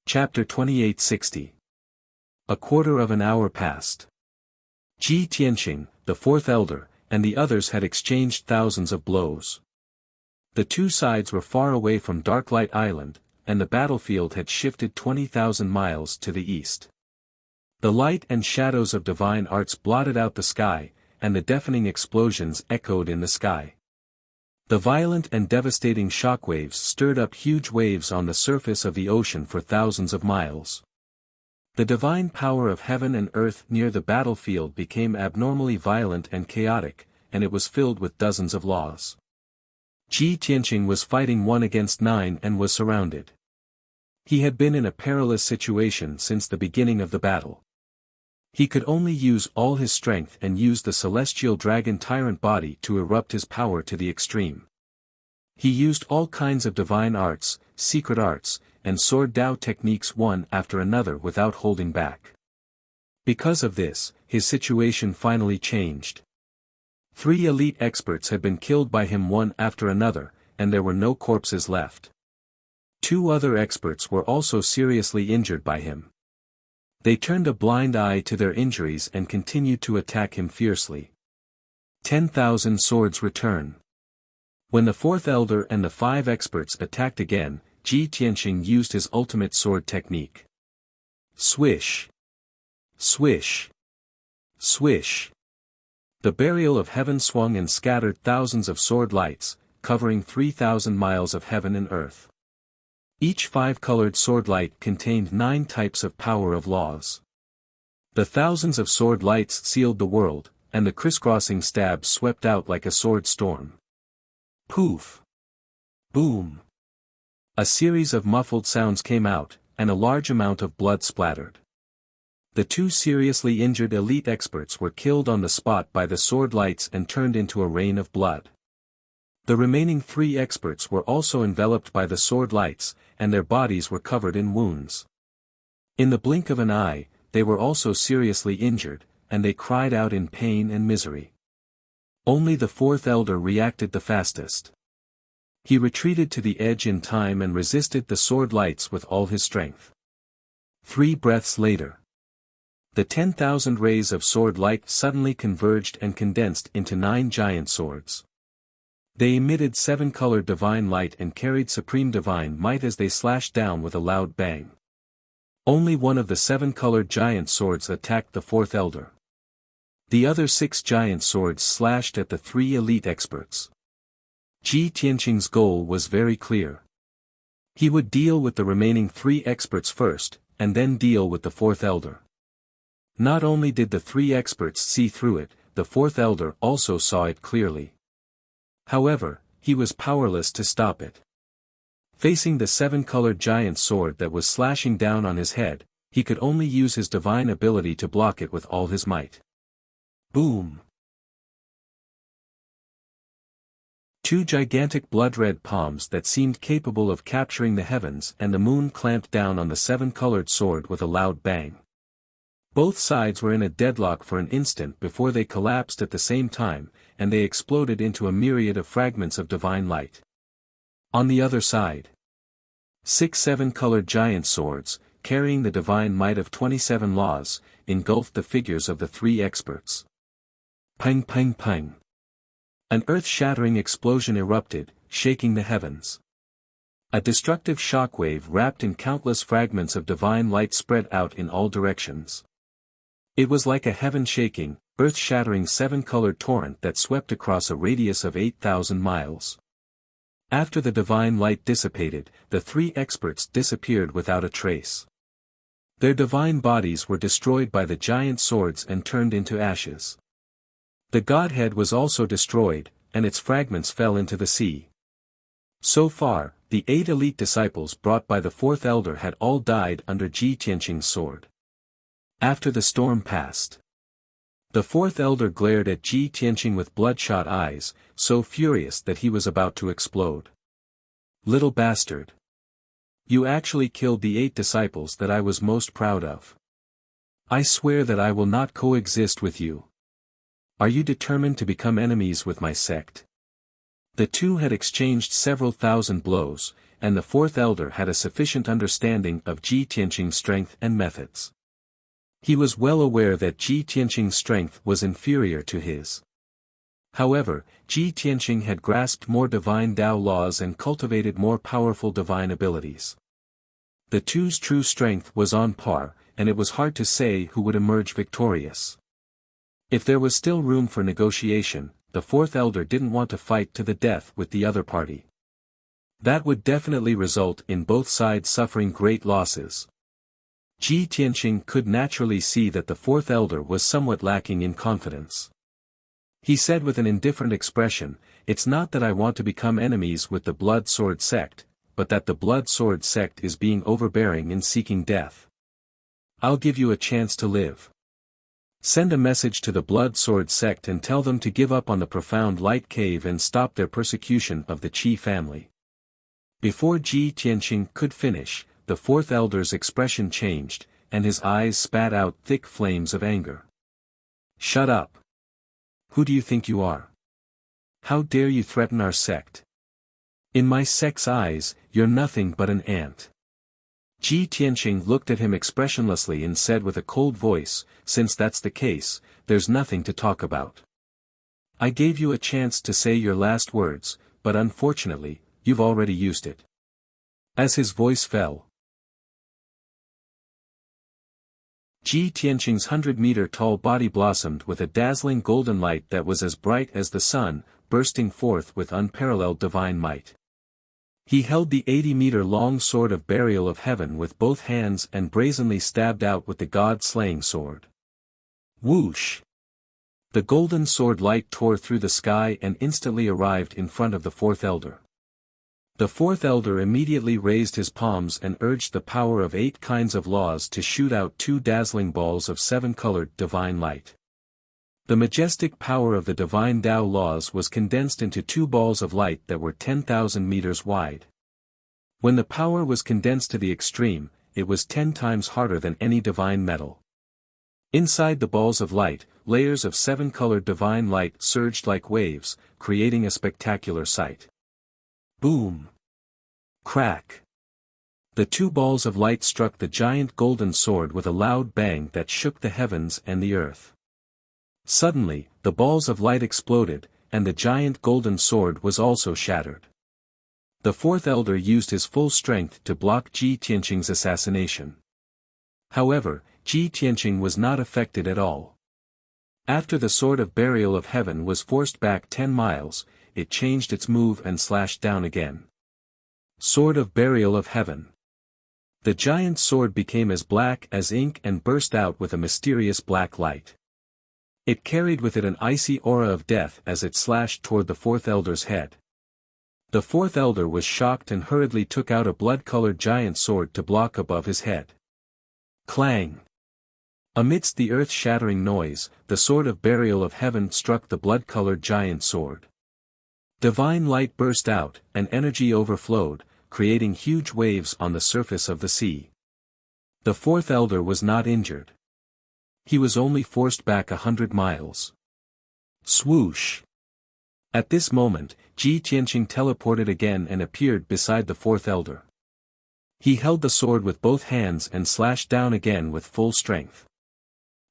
Chapter 2860. A quarter of an hour passed. Ji Tianqing, the fourth elder, and the others had exchanged thousands of blows. The two sides were far away from Darklight Island, and the battlefield had shifted 20,000 miles to the east. The light and shadows of divine arts blotted out the sky, and the deafening explosions echoed in the sky. The violent and devastating shockwaves stirred up huge waves on the surface of the ocean for thousands of miles. The divine power of heaven and earth near the battlefield became abnormally violent and chaotic, and it was filled with dozens of laws. Ji Tianqing was fighting 1 against 9 and was surrounded. He had been in a perilous situation since the beginning of the battle. He could only use all his strength and use the celestial dragon tyrant body to erupt his power to the extreme. He used all kinds of divine arts, secret arts, and sword Dao techniques one after another without holding back. Because of this, his situation finally changed. 3 elite experts had been killed by him one after another, and there were no corpses left. 2 other experts were also seriously injured by him. They turned a blind eye to their injuries and continued to attack him fiercely. 10,000 swords return. When the 4th elder and the 5 experts attacked again, Ji Tianqing used his ultimate sword technique. Swish! Swish! Swish! The burial of heaven swung and scattered thousands of sword lights, covering 3,000 miles of heaven and earth. Each 5-colored sword light contained 9 types of power of laws. The thousands of sword lights sealed the world, and the crisscrossing stabs swept out like a sword storm. Poof! Boom! A series of muffled sounds came out, and a large amount of blood splattered. The 2 seriously injured elite experts were killed on the spot by the sword lights and turned into a rain of blood. The remaining 3 experts were also enveloped by the sword lights, and their bodies were covered in wounds. In the blink of an eye, they were also seriously injured, and they cried out in pain and misery. Only the 4th elder reacted the fastest. He retreated to the edge in time and resisted the sword lights with all his strength. 3 breaths later, the 10,000 rays of sword light suddenly converged and condensed into 9 giant swords. They emitted 7-colored divine light and carried supreme divine might as they slashed down with a loud bang. Only one of the 7-colored giant swords attacked the 4th elder. The other 6 giant swords slashed at the 3 elite experts. Ji Tianqing's goal was very clear. He would deal with the remaining 3 experts first, and then deal with the 4th elder. Not only did the 3 experts see through it, the 4th elder also saw it clearly. However, he was powerless to stop it. Facing the 7-colored giant sword that was slashing down on his head, he could only use his divine ability to block it with all his might. Boom! 2 gigantic blood-red palms that seemed capable of capturing the heavens and the moon clamped down on the 7-colored sword with a loud bang. Both sides were in a deadlock for an instant before they collapsed at the same time, and they exploded into a myriad of fragments of divine light. On the other side, 6 7-colored giant swords, carrying the divine might of 27 laws, engulfed the figures of the 3 experts. Pang pang pang. An earth-shattering explosion erupted, shaking the heavens. A destructive shockwave wrapped in countless fragments of divine light spread out in all directions. It was like a heaven-shaking, earth-shattering 7-colored torrent that swept across a radius of 8,000 miles. After the divine light dissipated, the 3 experts disappeared without a trace. Their divine bodies were destroyed by the giant swords and turned into ashes. The Godhead was also destroyed, and its fragments fell into the sea. So far, the 8 elite disciples brought by the 4th elder had all died under Ji Tianqing's sword. After the storm passed, the 4th elder glared at Ji Tianqing with bloodshot eyes, so furious that he was about to explode. Little bastard! You actually killed the 8 disciples that I was most proud of. I swear that I will not coexist with you. Are you determined to become enemies with my sect? The 2 had exchanged several thousand blows, and the 4th elder had a sufficient understanding of Ji Tianqing's strength and methods. He was well aware that Ji Tianqing's strength was inferior to his. However, Ji Tianqing had grasped more divine Tao laws and cultivated more powerful divine abilities. The 2's true strength was on par, and it was hard to say who would emerge victorious. If there was still room for negotiation, the fourth elder didn't want to fight to the death with the other party. That would definitely result in both sides suffering great losses. Ji Tianqing could naturally see that the fourth elder was somewhat lacking in confidence. He said with an indifferent expression, "It's not that I want to become enemies with the Blood Sword sect, but that the Blood Sword sect is being overbearing in seeking death. I'll give you a chance to live. Send a message to the Blood Sword sect and tell them to give up on the Profound Light Cave and stop their persecution of the Qi family." Before Ji Tianqing could finish, the fourth elder's expression changed, and his eyes spat out thick flames of anger. "Shut up! Who do you think you are? How dare you threaten our sect? In my sect's eyes, you're nothing but an ant." Ji Tianqing looked at him expressionlessly and said with a cold voice, "Since that's the case, there's nothing to talk about. I gave you a chance to say your last words, but unfortunately, you've already used it." As his voice fell, Ji Tianqing's 100-meter-tall body blossomed with a dazzling golden light that was as bright as the sun, bursting forth with unparalleled divine might. He held the 80-meter-long sword of burial of heaven with both hands and brazenly stabbed out with the god-slaying sword. Whoosh! The golden sword light tore through the sky and instantly arrived in front of the fourth elder. The fourth elder immediately raised his palms and urged the power of 8 kinds of laws to shoot out 2 dazzling balls of 7-colored divine light. The majestic power of the divine Tao laws was condensed into 2 balls of light that were 10,000 meters wide. When the power was condensed to the extreme, it was 10 times harder than any divine metal. Inside the balls of light, layers of 7-colored divine light surged like waves, creating a spectacular sight. Boom! Crack! The 2 balls of light struck the giant golden sword with a loud bang that shook the heavens and the earth. Suddenly, the balls of light exploded, and the giant golden sword was also shattered. The fourth elder used his full strength to block Ji Tianqing's assassination. However, Ji Tianqing was not affected at all. After the sword of burial of heaven was forced back 10 miles, it changed its move and slashed down again. Sword of burial of heaven. The giant sword became as black as ink and burst out with a mysterious black light. It carried with it an icy aura of death as it slashed toward the fourth elder's head. The fourth elder was shocked and hurriedly took out a blood-colored giant sword to block above his head. Clang! Amidst the earth-shattering noise, the sword of burial of heaven struck the blood-colored giant sword. Divine light burst out, and energy overflowed, creating huge waves on the surface of the sea. The fourth elder was not injured. He was only forced back 100 miles. Swoosh! At this moment, Ji Tianqing teleported again and appeared beside the fourth elder. He held the sword with both hands and slashed down again with full strength.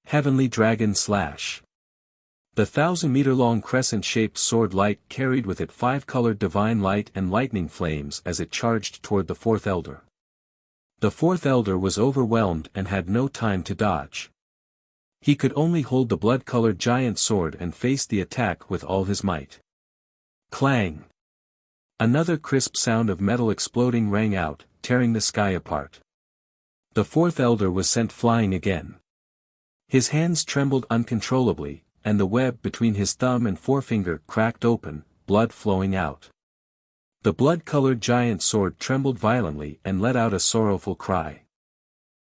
Heavenly Dragon Slash. The 1,000-meter-long crescent-shaped sword light carried with it 5-colored divine light and lightning flames as it charged toward the fourth elder. The fourth elder was overwhelmed and had no time to dodge. He could only hold the blood-colored giant sword and face the attack with all his might. Clang! Another crisp sound of metal exploding rang out, tearing the sky apart. The fourth elder was sent flying again. His hands trembled uncontrollably, and the web between his thumb and forefinger cracked open, blood flowing out. The blood-colored giant sword trembled violently and let out a sorrowful cry.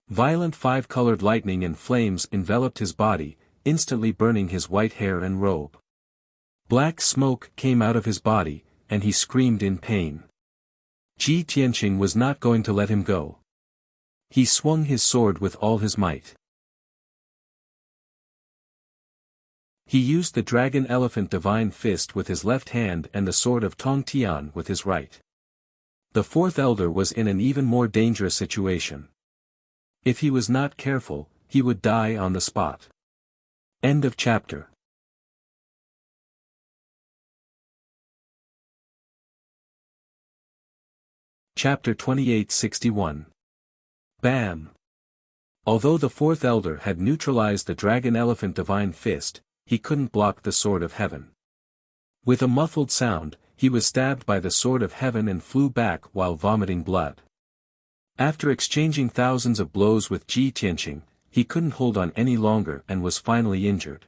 Violent 5-colored lightning and flames enveloped his body, instantly burning his white hair and robe. Black smoke came out of his body, and he screamed in pain. Ji Tianqing was not going to let him go. He swung his sword with all his might. He used the Dragon Elephant Divine Fist with his left hand and the sword of Tong Tian with his right. The fourth elder was in an even more dangerous situation. If he was not careful, he would die on the spot. End of chapter. Chapter 2861. Bam! Although the fourth elder had neutralized the Dragon Elephant Divine Fist, he couldn't block the sword of heaven. With a muffled sound, he was stabbed by the sword of heaven and flew back while vomiting blood. After exchanging thousands of blows with Ji Tianqing, he couldn't hold on any longer and was finally injured.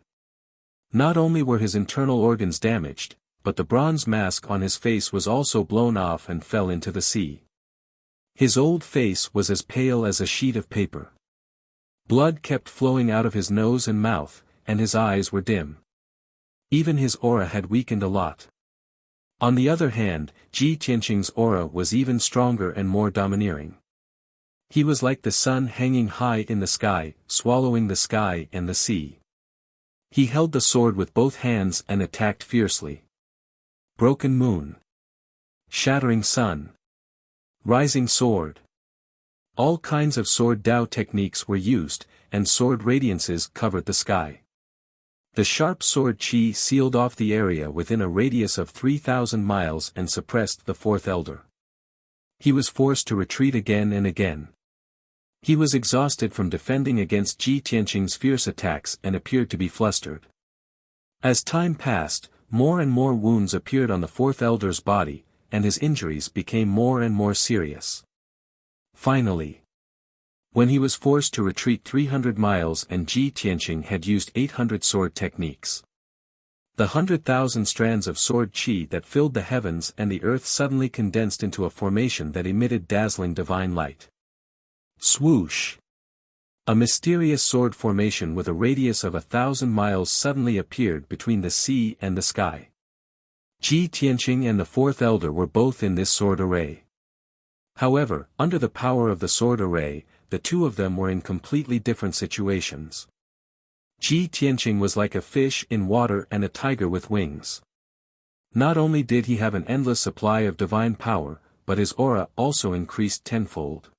Not only were his internal organs damaged, but the bronze mask on his face was also blown off and fell into the sea. His old face was as pale as a sheet of paper. Blood kept flowing out of his nose and mouth, and his eyes were dim. Even his aura had weakened a lot. On the other hand, Ji Tianqing's aura was even stronger and more domineering. He was like the sun hanging high in the sky, swallowing the sky and the sea. He held the sword with both hands and attacked fiercely. Broken moon. Shattering sun. Rising sword. All kinds of sword Dao techniques were used, and sword radiances covered the sky. The sharp sword Qi sealed off the area within a radius of 3,000 miles and suppressed the fourth elder. He was forced to retreat again and again. He was exhausted from defending against Ji Tianqing's fierce attacks and appeared to be flustered. As time passed, more and more wounds appeared on the fourth elder's body, and his injuries became more and more serious. Finally, when he was forced to retreat 300 miles and Ji Tianqing had used 800 sword techniques, the 100,000 strands of sword qi that filled the heavens and the earth suddenly condensed into a formation that emitted dazzling divine light. Swoosh! A mysterious sword formation with a radius of 1,000 miles suddenly appeared between the sea and the sky. Ji Tianqing and the fourth elder were both in this sword array. However, under the power of the sword array, the two of them were in completely different situations. Ji Tianqing was like a fish in water and a tiger with wings. Not only did he have an endless supply of divine power, but his aura also increased tenfold.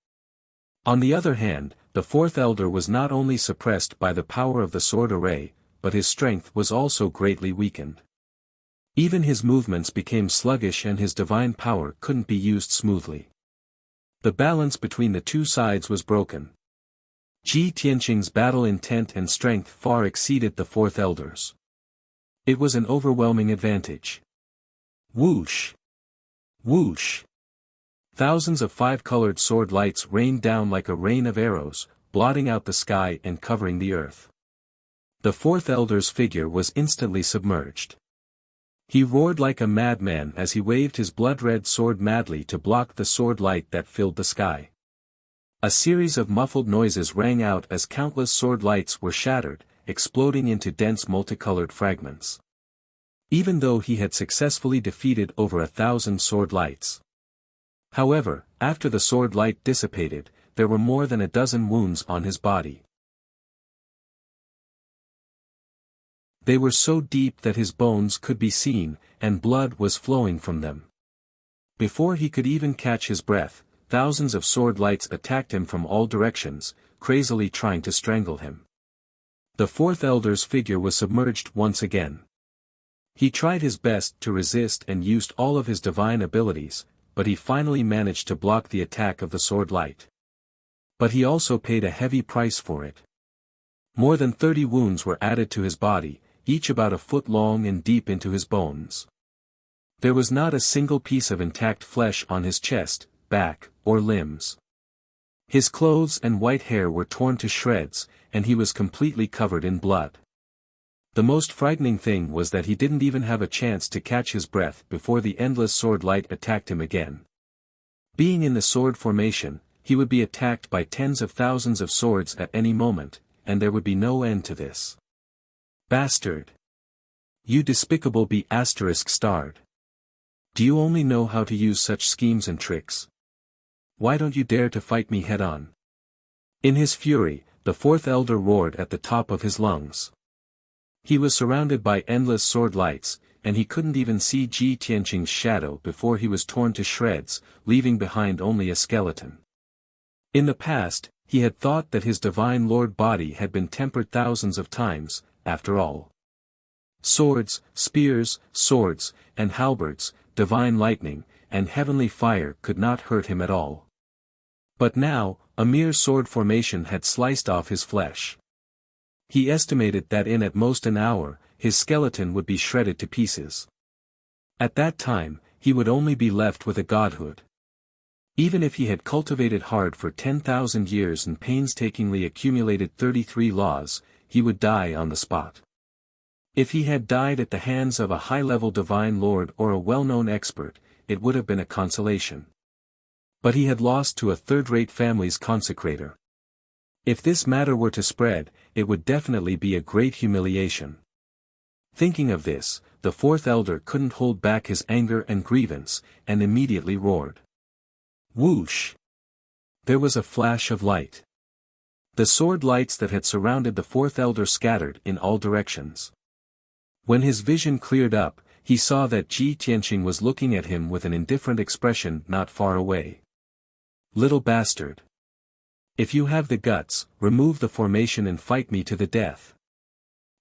On the other hand, the fourth elder was not only suppressed by the power of the sword array, but his strength was also greatly weakened. Even his movements became sluggish and his divine power couldn't be used smoothly. The balance between the two sides was broken. Ji Tianqing's battle intent and strength far exceeded the fourth elder's. It was an overwhelming advantage. Whoosh! Whoosh! Thousands of five-colored sword lights rained down like a rain of arrows, blotting out the sky and covering the earth. The fourth elder's figure was instantly submerged. He roared like a madman as he waved his blood-red sword madly to block the sword light that filled the sky. A series of muffled noises rang out as countless sword lights were shattered, exploding into dense multicolored fragments. Even though he had successfully defeated over 1,000 sword lights. However, after the sword light dissipated, there were more than a dozen wounds on his body. They were so deep that his bones could be seen, and blood was flowing from them. Before he could even catch his breath, thousands of sword lights attacked him from all directions, crazily trying to strangle him. The fourth elder's figure was submerged once again. He tried his best to resist and used all of his divine abilities, but he finally managed to block the attack of the sword light. But he also paid a heavy price for it. More than 30 wounds were added to his body, each about a foot long and deep into his bones. There was not a single piece of intact flesh on his chest, back, or limbs. His clothes and white hair were torn to shreds, and he was completely covered in blood. The most frightening thing was that he didn't even have a chance to catch his breath before the endless sword light attacked him again. Being in the sword formation, he would be attacked by tens of thousands of swords at any moment, and there would be no end to this. Bastard! You despicable be ******. Do you only know how to use such schemes and tricks? Why don't you dare to fight me head-on? In his fury, the fourth elder roared at the top of his lungs. He was surrounded by endless sword lights, and he couldn't even see Ji Tianqing's shadow before he was torn to shreds, leaving behind only a skeleton. In the past, he had thought that his divine lord body had been tempered thousands of times, after all. Swords, spears, swords, and halberds, divine lightning, and heavenly fire could not hurt him at all. But now, a mere sword formation had sliced off his flesh. He estimated that in at most an hour, his skeleton would be shredded to pieces. At that time, he would only be left with a godhood. Even if he had cultivated hard for 10,000 years and painstakingly accumulated 33 laws, he would die on the spot. If he had died at the hands of a high-level divine lord or a well-known expert, it would have been a consolation. But he had lost to a third-rate family's consecrator. If this matter were to spread, it would definitely be a great humiliation. Thinking of this, the fourth elder couldn't hold back his anger and grievance, and immediately roared. Whoosh! There was a flash of light. The sword lights that had surrounded the fourth elder scattered in all directions. When his vision cleared up, he saw that Ji Tianqing was looking at him with an indifferent expression not far away. Little bastard. If you have the guts, remove the formation and fight me to the death.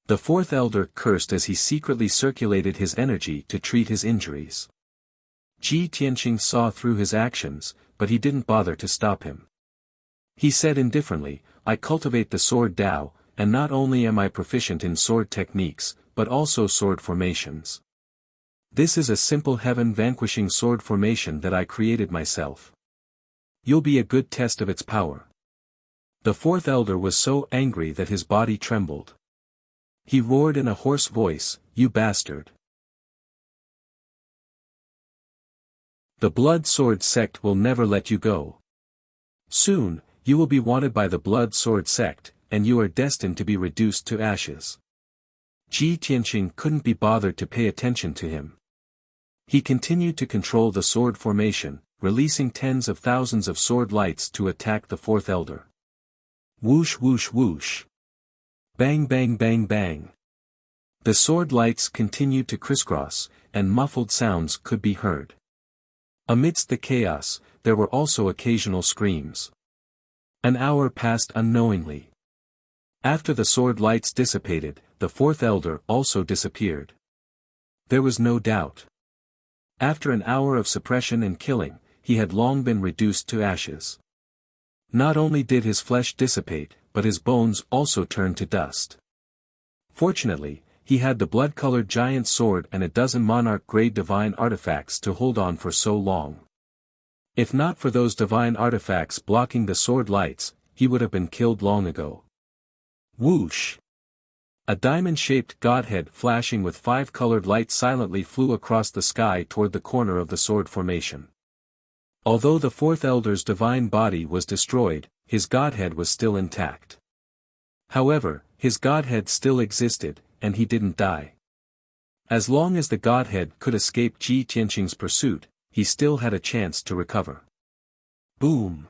The fourth elder cursed as he secretly circulated his energy to treat his injuries. Ji Tianqing saw through his actions, but he didn't bother to stop him. He said indifferently, I cultivate the sword Dao, and not only am I proficient in sword techniques, but also sword formations. This is a simple heaven-vanquishing sword formation that I created myself. You'll be a good test of its power. The fourth elder was so angry that his body trembled. He roared in a hoarse voice, You bastard! The Blood Sword Sect will never let you go. Soon, you will be wanted by the Blood Sword Sect, and you are destined to be reduced to ashes. Ji Tianqing couldn't be bothered to pay attention to him. He continued to control the sword formation, releasing tens of thousands of sword lights to attack the fourth elder. Whoosh whoosh whoosh. Bang bang bang bang. The sword lights continued to crisscross, and muffled sounds could be heard. Amidst the chaos, there were also occasional screams. An hour passed unknowingly. After the sword lights dissipated, the fourth elder also disappeared. There was no doubt. After an hour of suppression and killing, he had long been reduced to ashes. Not only did his flesh dissipate, but his bones also turned to dust. Fortunately, he had the blood-colored giant sword and a dozen monarch-grade divine artifacts to hold on for so long. If not for those divine artifacts blocking the sword lights, he would have been killed long ago. Whoosh! A diamond-shaped godhead flashing with 5 colored lights silently flew across the sky toward the corner of the sword formation. Although the fourth elder's divine body was destroyed, his godhead was still intact. However, his godhead still existed, and he didn't die. As long as the godhead could escape Ji Tianqing's pursuit, he still had a chance to recover. Boom!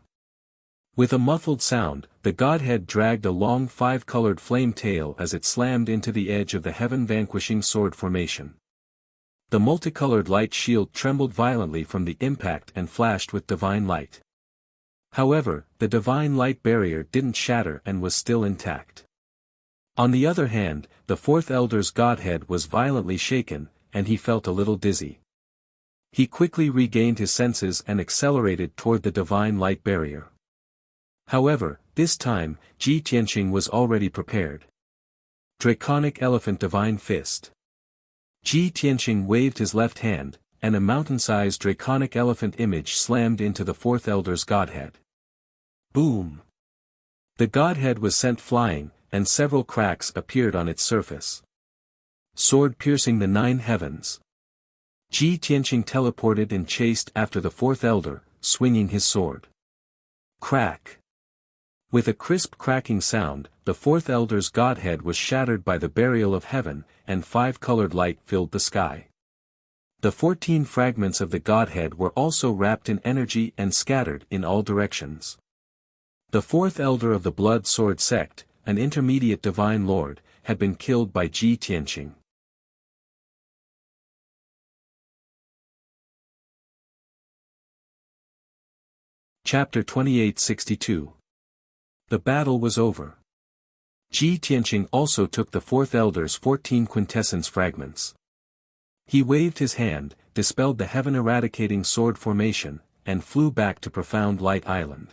With a muffled sound, the godhead dragged a long 5-colored flame tail as it slammed into the edge of the heaven-vanquishing sword formation. The multicolored light shield trembled violently from the impact and flashed with divine light. However, the divine light barrier didn't shatter and was still intact. On the other hand, the fourth elder's godhead was violently shaken, and he felt a little dizzy. He quickly regained his senses and accelerated toward the divine light barrier. However, this time, Ji Tianqing was already prepared. Draconic Elephant Divine Fist. Ji Tianqing waved his left hand, and a mountain-sized draconic elephant image slammed into the fourth elder's godhead. Boom! The godhead was sent flying, and several cracks appeared on its surface. Sword piercing the 9 heavens. Ji Tianqing teleported and chased after the fourth elder, swinging his sword. Crack! With a crisp cracking sound, the fourth elder's godhead was shattered by the burial of heaven, and 5-colored light filled the sky. The 14 fragments of the godhead were also wrapped in energy and scattered in all directions. The fourth elder of the Blood Sword Sect, an intermediate divine lord, had been killed by Ji Tianqing. Chapter 2862. The battle was over. Ji Tianqing also took the fourth elder's 14 quintessence fragments. He waved his hand, dispelled the heaven-eradicating sword formation, and flew back to Profound Light Island.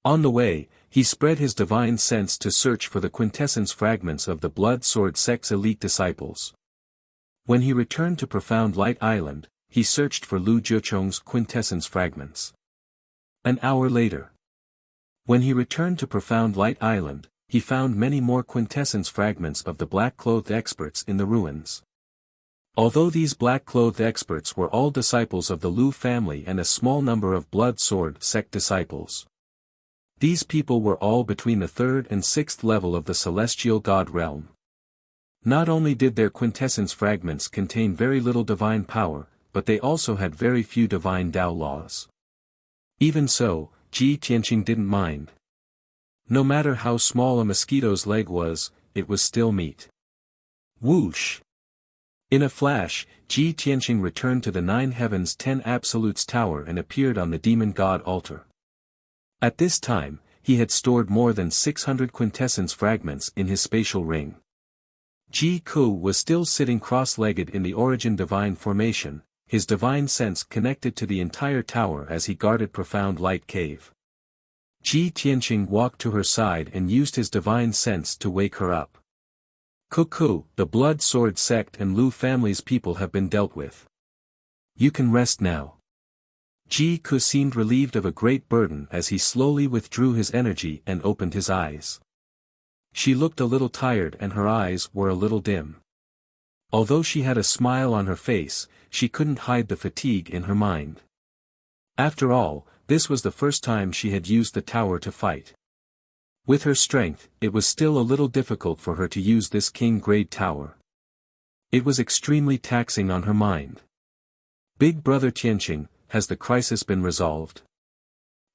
On the way, He spread his divine sense to search for the quintessence fragments of the Blood Sword Sect's elite disciples. When he returned to Profound Light Island, he searched for Lu Jiucheng's quintessence fragments. An hour later. When he returned to Profound Light Island, he found many more quintessence fragments of the black-clothed experts in the ruins. Although these black-clothed experts were all disciples of the Lu family and a small number of Blood Sword Sect disciples, these people were all between the 3rd and 6th level of the Celestial God realm. Not only did their quintessence fragments contain very little divine power, but they also had very few divine Tao laws. Even so, Ji Tianqing didn't mind. No matter how small a mosquito's leg was, it was still meat. Whoosh! In a flash, Ji Tianqing returned to the 9 Heavens 10 Absolutes Tower and appeared on the Demon God altar. At this time, he had stored more than 600 quintessence fragments in his spatial ring. Ji Ku was still sitting cross-legged in the Origin Divine Formation, his divine sense connected to the entire tower as he guarded Profound Light Cave. Ji Tianqing walked to her side and used his divine sense to wake her up. Cuckoo, the Blood Sword Sect and Lu family's people have been dealt with. You can rest now. Ji Ku seemed relieved of a great burden as he slowly withdrew his energy and opened his eyes. She looked a little tired and her eyes were a little dim. Although she had a smile on her face, she couldn't hide the fatigue in her mind. After all, this was the first time she had used the tower to fight. With her strength, it was still a little difficult for her to use this king-grade tower. It was extremely taxing on her mind. Big Brother Tianqing, has the crisis been resolved?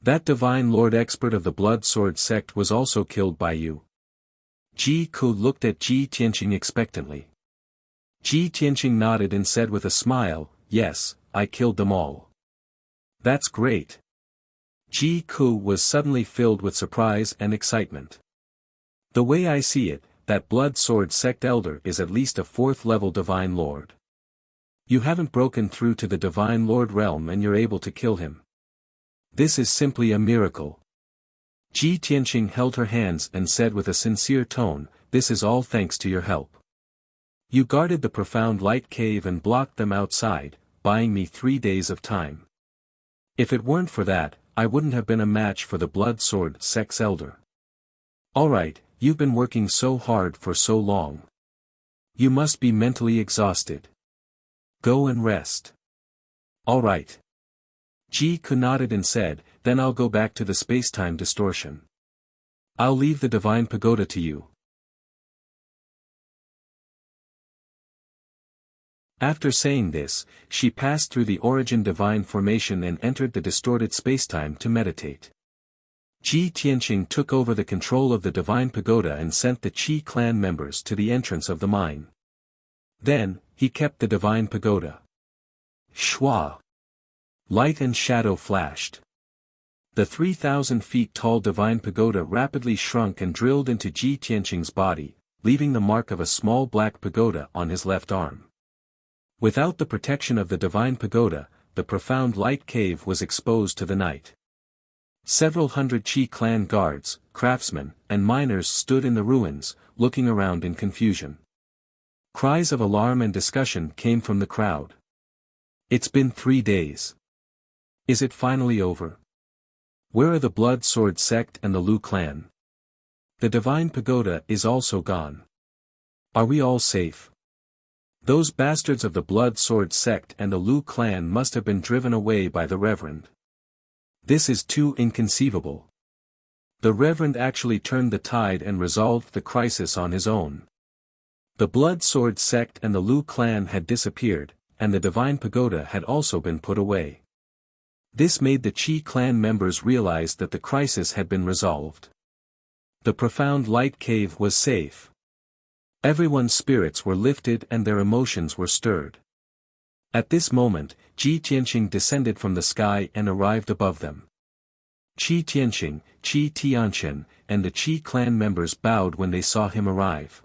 That divine lord expert of the Blood Sword Sect was also killed by you. Ji Ku looked at Ji Tianqing expectantly. Ji Tianqing nodded and said with a smile, yes, I killed them all. That's great. Ji Ku was suddenly filled with surprise and excitement. The way I see it, that Blood Sword Sect elder is at least a 4th-level Divine Lord. You haven't broken through to the Divine Lord realm and you're able to kill him. This is simply a miracle. Ji Tianqing held her hands and said with a sincere tone, this is all thanks to your help. You guarded the Profound Light Cave and blocked them outside, buying me 3 days of time. If it weren't for that, I wouldn't have been a match for the Blood Sword Sect's elder. Alright, you've been working so hard for so long. You must be mentally exhausted. Go and rest. Alright. Ji Ku nodded and said, then I'll go back to the space-time distortion. I'll leave the Divine Pagoda to you. After saying this, she passed through the Origin Divine Formation and entered the distorted spacetime to meditate. Ji Tianqing took over the control of the Divine Pagoda and sent the Qi clan members to the entrance of the mine. Then, he kept the Divine Pagoda. Shwa! Light and shadow flashed. The 3,000 feet tall Divine Pagoda rapidly shrunk and drilled into Ji Tianqing's body, leaving the mark of a small black pagoda on his left arm. Without the protection of the Divine Pagoda, the Profound Light Cave was exposed to the night. Several hundred Qi clan guards, craftsmen, and miners stood in the ruins, looking around in confusion. Cries of alarm and discussion came from the crowd. It's been 3 days. Is it finally over? Where are the Blood Sword Sect and the Lu clan? The Divine Pagoda is also gone. Are we all safe? Those bastards of the Blood Sword Sect and the Lu clan must have been driven away by the Reverend. This is too inconceivable. The Reverend actually turned the tide and resolved the crisis on his own. The Blood Sword Sect and the Lu clan had disappeared, and the Divine Pagoda had also been put away. This made the Qi clan members realize that the crisis had been resolved. The Profound Light Cave was safe. Everyone's spirits were lifted and their emotions were stirred. At this moment, Ji Tianqing descended from the sky and arrived above them. Qi Tianqing, Qi Tianqian, and the Qi clan members bowed when they saw him arrive.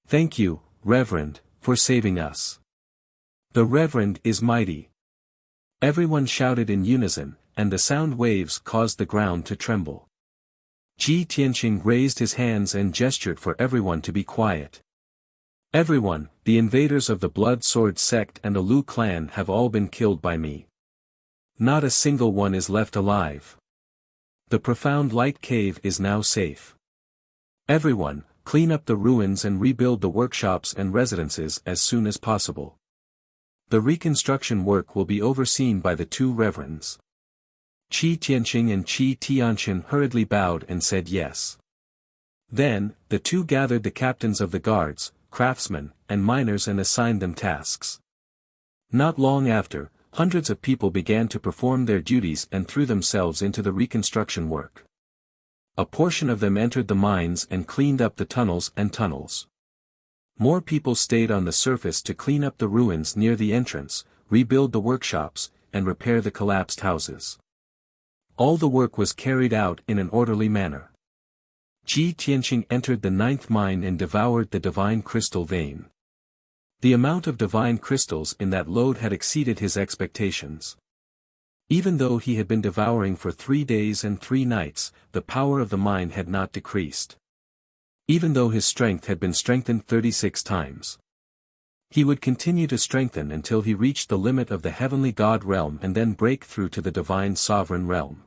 Thank you, Reverend, for saving us. The Reverend is mighty. Everyone shouted in unison, and the sound waves caused the ground to tremble. Ji Tianqing raised his hands and gestured for everyone to be quiet. Everyone, the invaders of the Blood Sword sect and the Lu clan have all been killed by me. Not a single one is left alive. The Profound Light Cave is now safe. Everyone, clean up the ruins and rebuild the workshops and residences as soon as possible. The reconstruction work will be overseen by the two reverends. Qi Tianqing and Qi Tianqian hurriedly bowed and said yes. Then, the two gathered the captains of the guards, craftsmen, and miners and assigned them tasks. Not long after, hundreds of people began to perform their duties and threw themselves into the reconstruction work. A portion of them entered the mines and cleaned up the tunnels. More people stayed on the surface to clean up the ruins near the entrance, rebuild the workshops, and repair the collapsed houses. All the work was carried out in an orderly manner. Ji Tianqing entered the 9th mine and devoured the divine crystal vein. The amount of divine crystals in that lode had exceeded his expectations. Even though he had been devouring for 3 days and 3 nights, the power of the mine had not decreased. Even though his strength had been strengthened 36 times. He would continue to strengthen until he reached the limit of the heavenly God realm and then break through to the divine sovereign realm.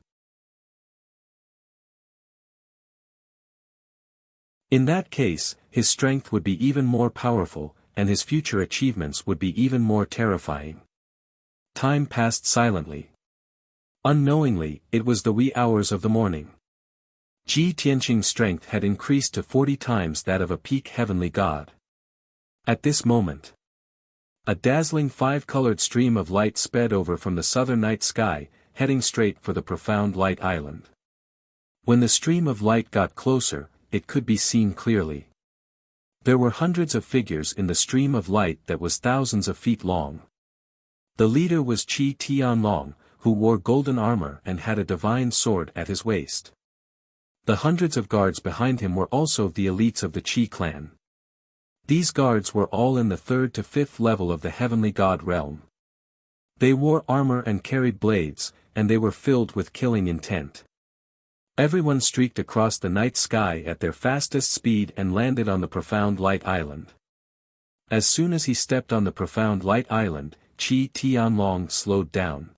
In that case, his strength would be even more powerful, and his future achievements would be even more terrifying. Time passed silently. Unknowingly, it was the wee hours of the morning. Ji Tianqing's strength had increased to 40 times that of a peak heavenly god. At this moment, a dazzling 5-colored stream of light sped over from the southern night sky, heading straight for the Profound Light Island. When the stream of light got closer, it could be seen clearly. There were hundreds of figures in the stream of light that was thousands of feet long. The leader was Qi Tianlong, who wore golden armor and had a divine sword at his waist. The hundreds of guards behind him were also the elites of the Qi clan. These guards were all in the 3rd to 5th level of the heavenly god realm. They wore armor and carried blades, and they were filled with killing intent. Everyone streaked across the night sky at their fastest speed and landed on the Profound Light Island. As soon as he stepped on the Profound Light Island, Qi Tianlong slowed down.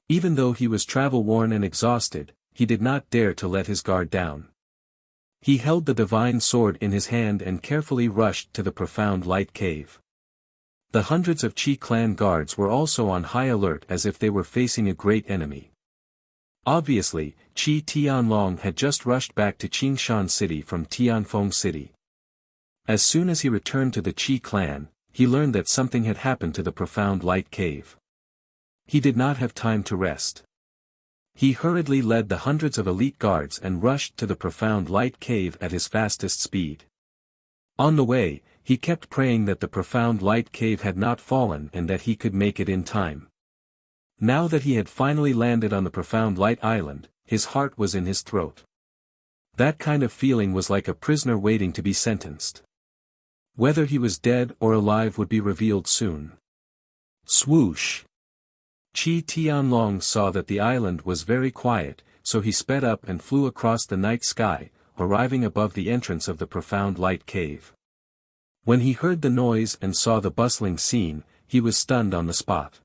Even though he was travel-worn and exhausted, he did not dare to let his guard down. He held the divine sword in his hand and carefully rushed to the Profound Light Cave. The hundreds of Qi clan guards were also on high alert as if they were facing a great enemy. Obviously, Qi Tianlong had just rushed back to Qingshan City from Tianfeng City. As soon as he returned to the Qi clan, he learned that something had happened to the Profound Light Cave. He did not have time to rest. He hurriedly led the hundreds of elite guards and rushed to the Profound Light Cave at his fastest speed. On the way, he kept praying that the Profound Light Cave had not fallen and that he could make it in time. Now that he had finally landed on the Profound Light Island, his heart was in his throat. That kind of feeling was like a prisoner waiting to be sentenced. Whether he was dead or alive would be revealed soon. Swoosh! Qi Tianlong saw that the island was very quiet, so he sped up and flew across the night sky, arriving above the entrance of the Profound Light Cave. When he heard the noise and saw the bustling scene, he was stunned on the spot.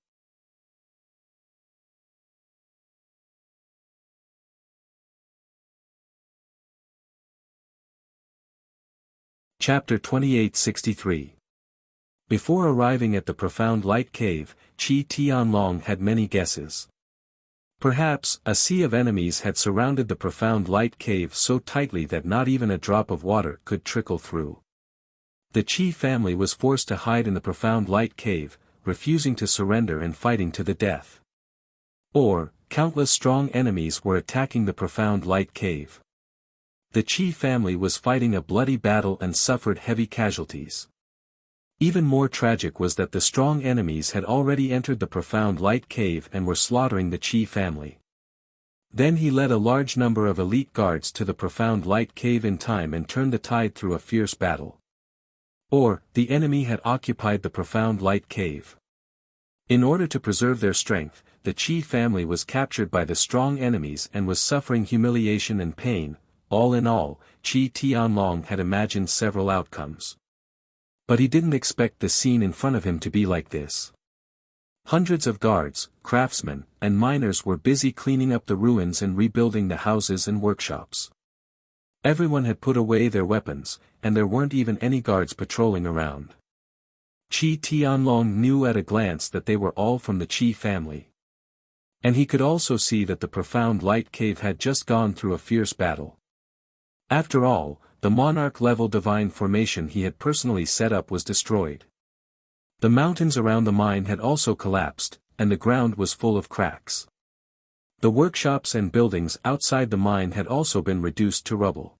Chapter 2863. Before arriving at the Profound Light Cave, Qi Tianlong had many guesses. Perhaps, a sea of enemies had surrounded the Profound Light Cave so tightly that not even a drop of water could trickle through. The Qi family was forced to hide in the Profound Light Cave, refusing to surrender and fighting to the death. Or, countless strong enemies were attacking the Profound Light Cave. The Qi family was fighting a bloody battle and suffered heavy casualties. Even more tragic was that the strong enemies had already entered the Profound Light Cave and were slaughtering the Qi family. Then he led a large number of elite guards to the Profound Light Cave in time and turned the tide through a fierce battle. Or, the enemy had occupied the Profound Light Cave. In order to preserve their strength, the Qi family was captured by the strong enemies and was suffering humiliation and pain, all in all, Qi Tianlong had imagined several outcomes. But he didn't expect the scene in front of him to be like this. Hundreds of guards, craftsmen, and miners were busy cleaning up the ruins and rebuilding the houses and workshops. Everyone had put away their weapons, and there weren't even any guards patrolling around. Qi Tianlong knew at a glance that they were all from the Qi family. And he could also see that the profound light cave had just gone through a fierce battle. After all, the monarch-level divine formation he had personally set up was destroyed. The mountains around the mine had also collapsed, and the ground was full of cracks. The workshops and buildings outside the mine had also been reduced to rubble.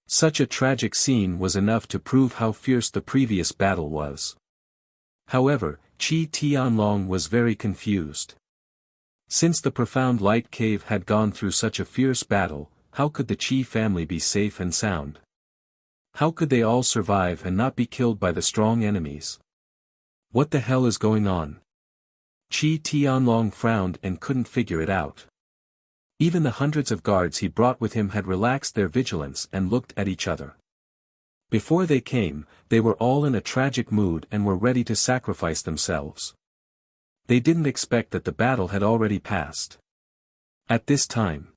Such a tragic scene was enough to prove how fierce the previous battle was. However, Qi Tianlong was very confused. Since the profound light cave had gone through such a fierce battle, how could the Qi family be safe and sound? How could they all survive and not be killed by the strong enemies? What the hell is going on? Qi Tianlong frowned and couldn't figure it out. Even the hundreds of guards he brought with him had relaxed their vigilance and looked at each other. Before they came, they were all in a tragic mood and were ready to sacrifice themselves. They didn't expect that the battle had already passed. At this time,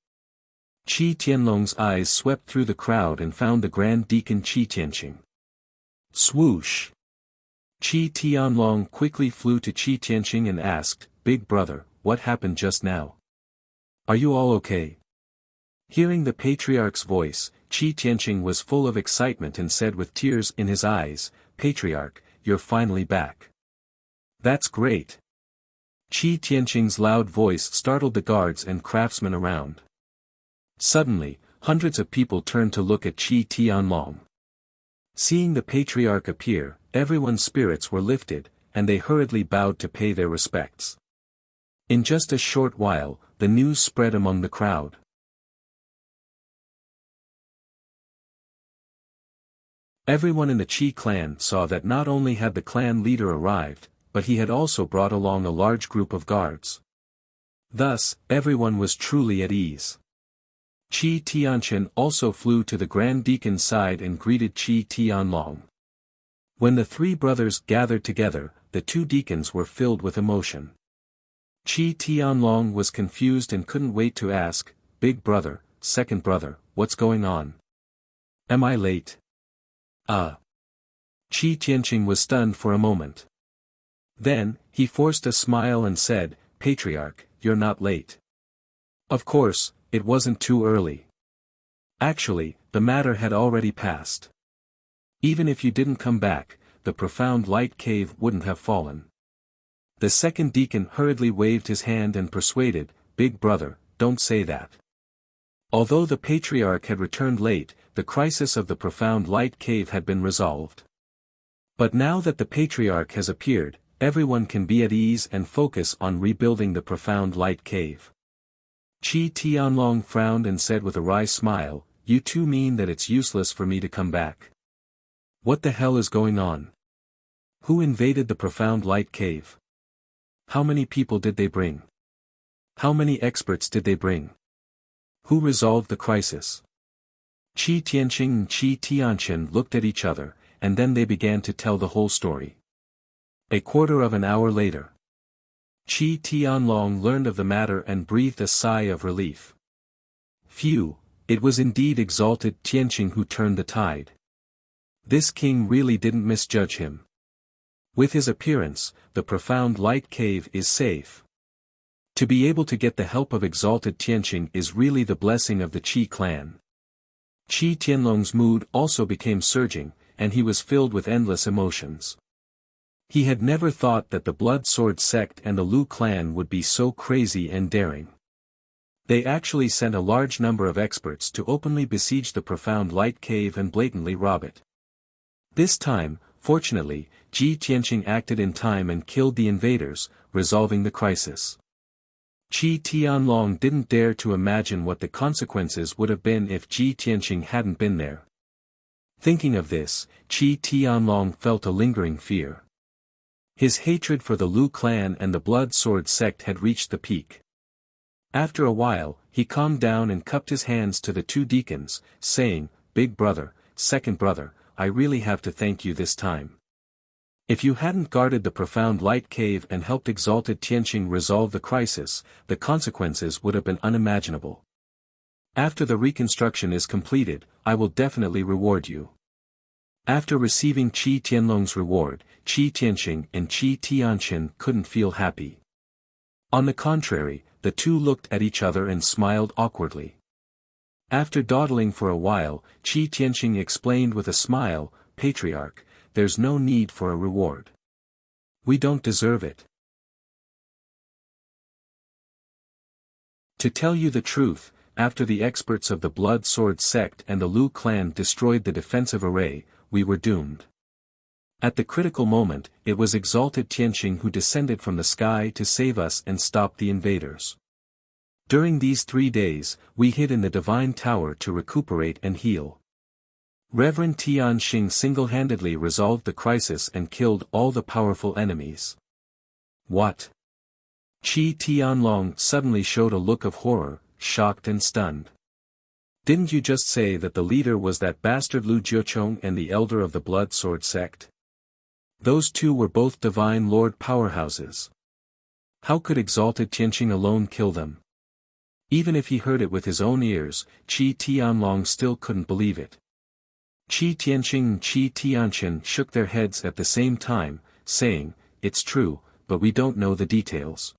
Qi Tianlong's eyes swept through the crowd and found the Grand Deacon Qi Tianqing. Swoosh! Qi Tianlong quickly flew to Qi Tianqing and asked, "Big brother, what happened just now? Are you all okay?" Hearing the patriarch's voice, Qi Tianqing was full of excitement and said with tears in his eyes, "Patriarch, you're finally back. That's great." Qi Tianqing's loud voice startled the guards and craftsmen around. Suddenly, hundreds of people turned to look at Qi Tianlong. Seeing the patriarch appear, everyone's spirits were lifted, and they hurriedly bowed to pay their respects. In just a short while, the news spread among the crowd. Everyone in the Qi clan saw that not only had the clan leader arrived, but he had also brought along a large group of guards. Thus, everyone was truly at ease. Qi Tianqing also flew to the Grand Deacon's side and greeted Qi Tianlong. When the three brothers gathered together, the two deacons were filled with emotion. Qi Tianlong was confused and couldn't wait to ask, "Big brother, second brother, what's going on? Am I late?" Qi Tianqing was stunned for a moment. Then, he forced a smile and said, "Patriarch, you're not late. Of course, it wasn't too early. Actually, the matter had already passed. Even if you didn't come back, the profound light cave wouldn't have fallen." The second deacon hurriedly waved his hand and persuaded, "Big brother, don't say that." Although the patriarch had returned late, the crisis of the profound light cave had been resolved. But now that the patriarch has appeared, everyone can be at ease and focus on rebuilding the profound light cave. Qi Tianlong frowned and said with a wry smile, "You two mean that it's useless for me to come back? What the hell is going on? Who invaded the profound light cave? How many people did they bring? How many experts did they bring? Who resolved the crisis?" Qi Tianqing and Qi Tianqing looked at each other, and then they began to tell the whole story. A quarter of an hour later, Qi Tianlong learned of the matter and breathed a sigh of relief. Phew, it was indeed exalted Tianqing who turned the tide. This king really didn't misjudge him. With his appearance, the profound light cave is safe. To be able to get the help of exalted Tianqing is really the blessing of the Qi clan. Qi Tianlong's mood also became surging, and he was filled with endless emotions. He had never thought that the Blood Sword sect and the Lu clan would be so crazy and daring. They actually sent a large number of experts to openly besiege the profound light cave and blatantly rob it. This time, fortunately, Qi Tianqing acted in time and killed the invaders, resolving the crisis. Qi Tianlong didn't dare to imagine what the consequences would have been if Qi Tianqing hadn't been there. Thinking of this, Qi Tianlong felt a lingering fear. His hatred for the Lu clan and the Blood Sword sect had reached the peak. After a while, he calmed down and cupped his hands to the two deacons, saying, "Big brother, second brother, I really have to thank you this time. If you hadn't guarded the profound light cave and helped exalted Tianqing resolve the crisis, the consequences would have been unimaginable. After the reconstruction is completed, I will definitely reward you." After receiving Qi Tianlong's reward, Qi Tianqing and Qi Tianqin couldn't feel happy. On the contrary, the two looked at each other and smiled awkwardly. After dawdling for a while, Qi Tianqing explained with a smile, "Patriarch, there's no need for a reward. We don't deserve it. To tell you the truth, after the experts of the Blood Sword sect and the Lu clan destroyed the defensive array, we were doomed. At the critical moment, it was exalted Tianqing who descended from the sky to save us and stop the invaders. During these 3 days, we hid in the divine tower to recuperate and heal. Reverend Tianqing single-handedly resolved the crisis and killed all the powerful enemies." "What?" Qi Tianlong suddenly showed a look of horror, shocked and stunned. "Didn't you just say that the leader was that bastard Lu Jiuchong and the elder of the Blood Sword sect? Those two were both divine lord powerhouses. How could exalted Tianqing alone kill them?" Even if he heard it with his own ears, Qi Tianlong still couldn't believe it. Qi Tianqing and Qi Tianqin shook their heads at the same time, saying, "It's true, but we don't know the details.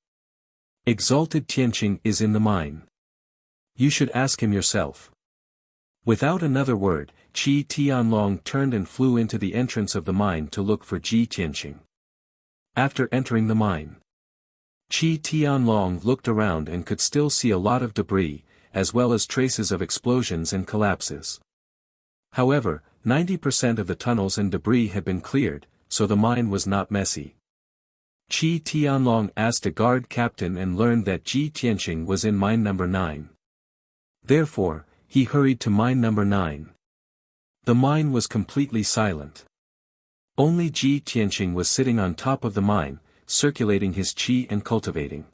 Exalted Tianqing is in the mine. You should ask him yourself." Without another word, Qi Tianlong turned and flew into the entrance of the mine to look for Qi Tianqing. After entering the mine, Qi Tianlong looked around and could still see a lot of debris, as well as traces of explosions and collapses. However, 90% of the tunnels and debris had been cleared, so the mine was not messy. Qi Tianlong asked a guard captain and learned that Qi Tianqing was in mine number 9. Therefore, he hurried to mine number 9. The mine was completely silent. Only Qi Tianqing was sitting on top of the mine, circulating his qi and cultivating.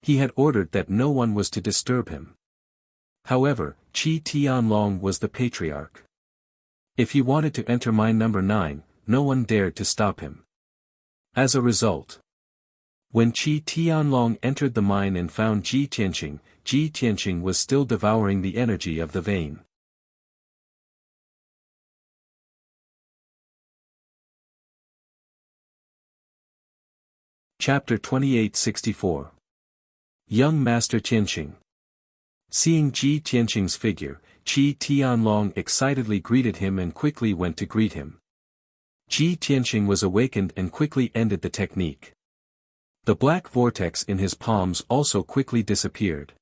He had ordered that no one was to disturb him. However, Qi Tianlong was the patriarch. If he wanted to enter mine number 9, no one dared to stop him. As a result, when Qi Tianlong entered the mine and found Qi Tianqing was still devouring the energy of the vein. Chapter 2864. Young Master Tianqing. Seeing Qi Tianqing's figure, Qi Tianlong excitedly greeted him and quickly went to greet him. Qi Tianqing was awakened and quickly ended the technique. The black vortex in his palms also quickly disappeared.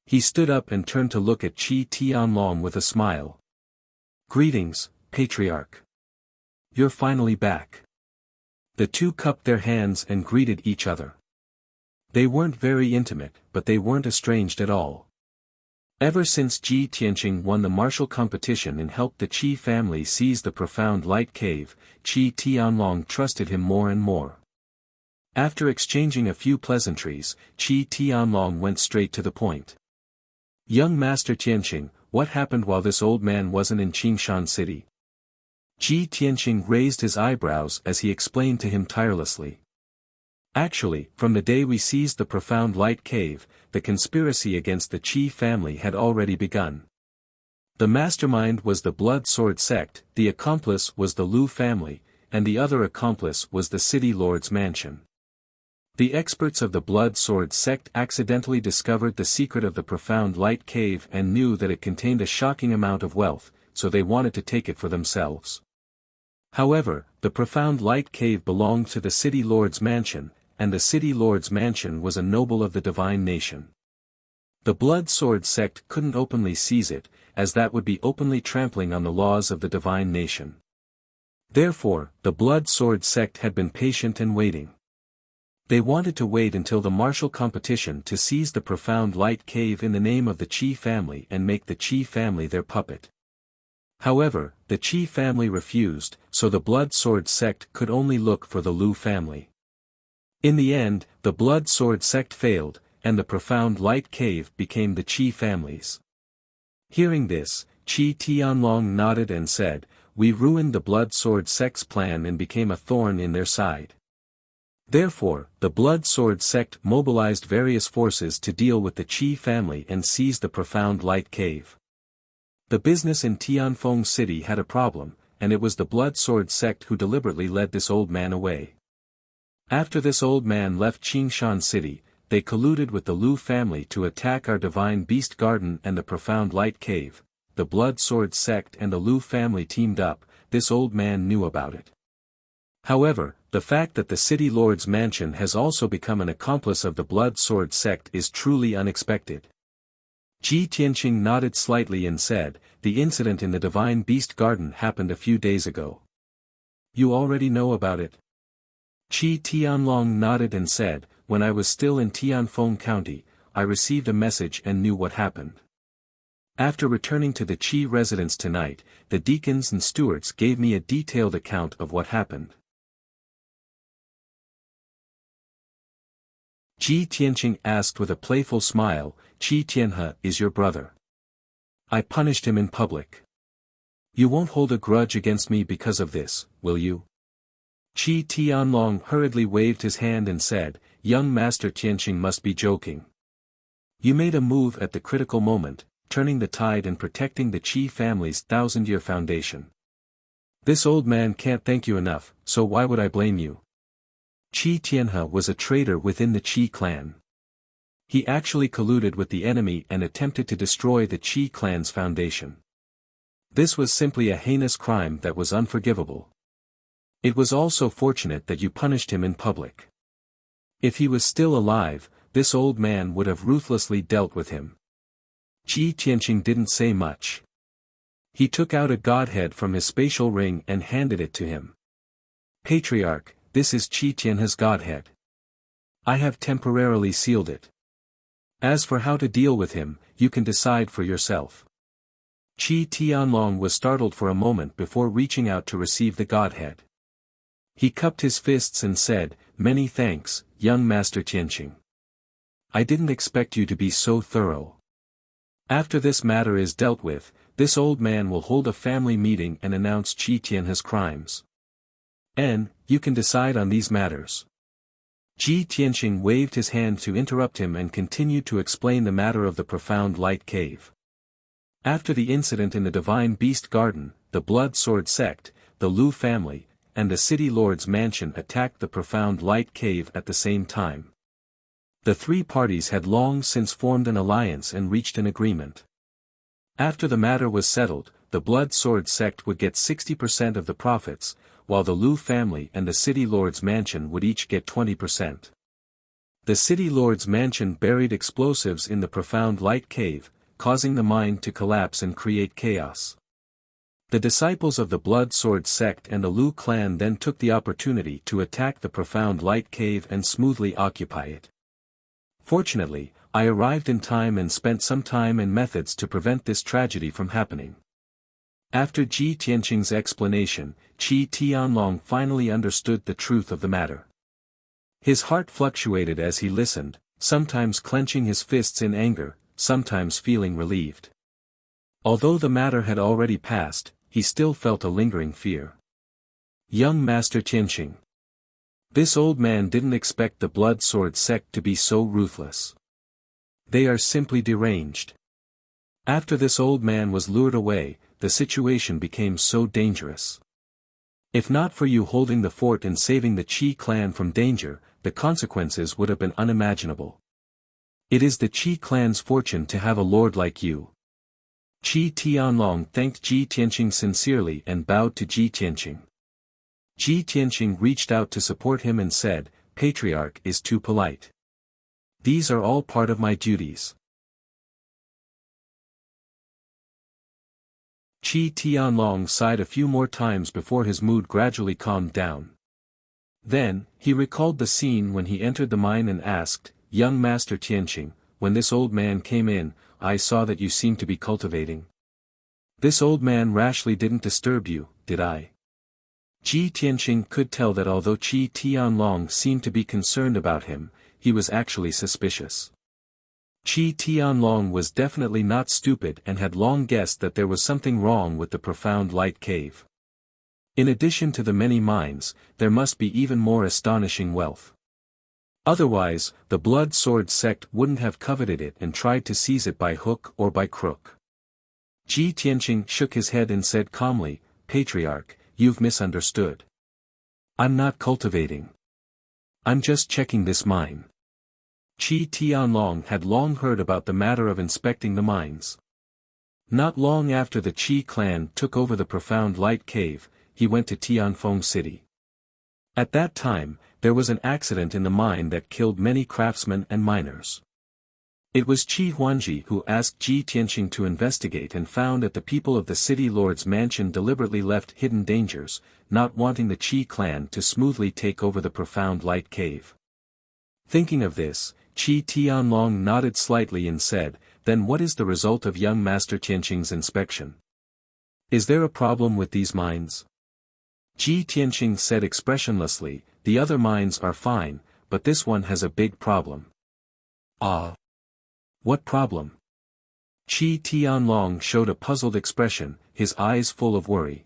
He stood up and turned to look at Qi Tianlong with a smile. "Greetings, Patriarch. You're finally back." The two cupped their hands and greeted each other. They weren't very intimate, but they weren't estranged at all. Ever since Qi Tianqing won the martial competition and helped the Qi family seize the profound light cave, Qi Tianlong trusted him more and more. After exchanging a few pleasantries, Qi Tianlong went straight to the point. "Young Master Tianqing, what happened while this old man wasn't in Qingshan City?" Qi Tianqing raised his eyebrows as he explained to him tirelessly. "Actually, from the day we seized the profound light cave, the conspiracy against the Qi family had already begun. The mastermind was the Blood Sword sect, the accomplice was the Lu family, and the other accomplice was the city lord's mansion. The experts of the Blood Sword sect accidentally discovered the secret of the profound light cave and knew that it contained a shocking amount of wealth, so they wanted to take it for themselves. However, the profound light cave belonged to the city lord's mansion, and the city lord's mansion was a noble of the divine nation. The Blood Sword sect couldn't openly seize it, as that would be openly trampling on the laws of the divine nation. Therefore, the Blood Sword sect had been patient and waiting. They wanted to wait until the martial competition to seize the profound light cave in the name of the Qi family and make the Qi family their puppet. However, the Qi family refused, so the Blood Sword sect could only look for the Lu family. In the end, the Blood Sword sect failed, and the Profound Light Cave became the Qi families. Hearing this, Qi Tianlong nodded and said, "We ruined the Blood Sword sect's plan and became a thorn in their side." Therefore, the Blood Sword sect mobilized various forces to deal with the Qi family and seize the Profound Light Cave. The business in Tianfeng City had a problem, and it was the Blood Sword sect who deliberately led this old man away. After this old man left Qingshan City, they colluded with the Lu family to attack our Divine Beast Garden and the Profound Light Cave. The Blood Sword sect and the Lu family teamed up. This old man knew about it. However, the fact that the City Lord's mansion has also become an accomplice of the Blood Sword sect is truly unexpected. Ji Tianqing nodded slightly and said, "The incident in the Divine Beast Garden happened a few days ago. You already know about it?" Qi Tianlong nodded and said, "When I was still in Tianfeng County, I received a message and knew what happened. After returning to the Qi residence tonight, the deacons and stewards gave me a detailed account of what happened." Ji Tianqing asked with a playful smile, "Qi Tianhe is your brother. I punished him in public. You won't hold a grudge against me because of this, will you?" Qi Tianlong hurriedly waved his hand and said, "Young Master Tianqing must be joking. You made a move at the critical moment, turning the tide and protecting the Qi family's thousand-year foundation. This old man can't thank you enough, so why would I blame you?" Qi Tianhe was a traitor within the Qi clan. He actually colluded with the enemy and attempted to destroy the Qi clan's foundation. This was simply a heinous crime that was unforgivable. It was also fortunate that you punished him in public. If he was still alive, this old man would have ruthlessly dealt with him. Ji Tianqing didn't say much. He took out a godhead from his spatial ring and handed it to him. "Patriarch, this is Qi Tianhe's godhead. I have temporarily sealed it. As for how to deal with him, you can decide for yourself." Qi Tianlong was startled for a moment before reaching out to receive the godhead. He cupped his fists and said, "Many thanks, young Master Tianqing. I didn't expect you to be so thorough. After this matter is dealt with, this old man will hold a family meeting and announce Qi Tianhe's crimes. You can decide on these matters." Ji Tianqing waved his hand to interrupt him and continued to explain the matter of the Profound Light Cave. After the incident in the Divine Beast Garden, the Blood Sword sect, the Lu family, and the City Lord's mansion attacked the Profound Light Cave at the same time. The three parties had long since formed an alliance and reached an agreement. After the matter was settled, the Blood Sword sect would get 60% of the profits, while the Lu family and the City Lord's mansion would each get 20%. The City Lord's mansion buried explosives in the Profound Light Cave, causing the mine to collapse and create chaos. The disciples of the Blood Sword sect and the Lu clan then took the opportunity to attack the Profound Light Cave and smoothly occupy it. Fortunately, I arrived in time and spent some time and methods to prevent this tragedy from happening. After Ji Tianqing's explanation, Qi Tianlong finally understood the truth of the matter. His heart fluctuated as he listened, sometimes clenching his fists in anger, sometimes feeling relieved. Although the matter had already passed, he still felt a lingering fear. Young Master Tianqing. This old man didn't expect the Blood Sword sect to be so ruthless. They are simply deranged. After this old man was lured away, the situation became so dangerous. If not for you holding the fort and saving the Qi clan from danger, the consequences would have been unimaginable. It is the Qi clan's fortune to have a lord like you." Qi Tianlong thanked Ji Tianqing sincerely and bowed to Ji Tianqing. Ji Tianqing reached out to support him and said, "Patriarch is too polite. These are all part of my duties." Qi Tianlong sighed a few more times before his mood gradually calmed down. Then, he recalled the scene when he entered the mine and asked, "Young Master Tianqing, when this old man came in, I saw that you seemed to be cultivating. This old man rashly didn't disturb you, did I?" Ji Tianqing could tell that although Qi Tianlong seemed to be concerned about him, he was actually suspicious. Qi Tianlong was definitely not stupid and had long guessed that there was something wrong with the profound light cave. In addition to the many mines, there must be even more astonishing wealth. Otherwise, the Blood Sword sect wouldn't have coveted it and tried to seize it by hook or by crook. Ji Tianqing shook his head and said calmly, "Patriarch, you've misunderstood. I'm not cultivating. I'm just checking this mine." Qi Tianlong had long heard about the matter of inspecting the mines. Not long after the Qi clan took over the profound light cave, he went to Tianfeng City. At that time, there was an accident in the mine that killed many craftsmen and miners. It was Qi Huanji who asked Ji Tianqing to investigate and found that the people of the city lord's mansion deliberately left hidden dangers, not wanting the Qi clan to smoothly take over the profound light cave. Thinking of this, Qi Tianlong nodded slightly and said, "Then what is the result of young Master Tianqing's inspection? Is there a problem with these mines?" Ji Tianqing said expressionlessly, "The other mines are fine, but this one has a big problem." "Ah. What problem?" Qi Tianlong showed a puzzled expression, his eyes full of worry.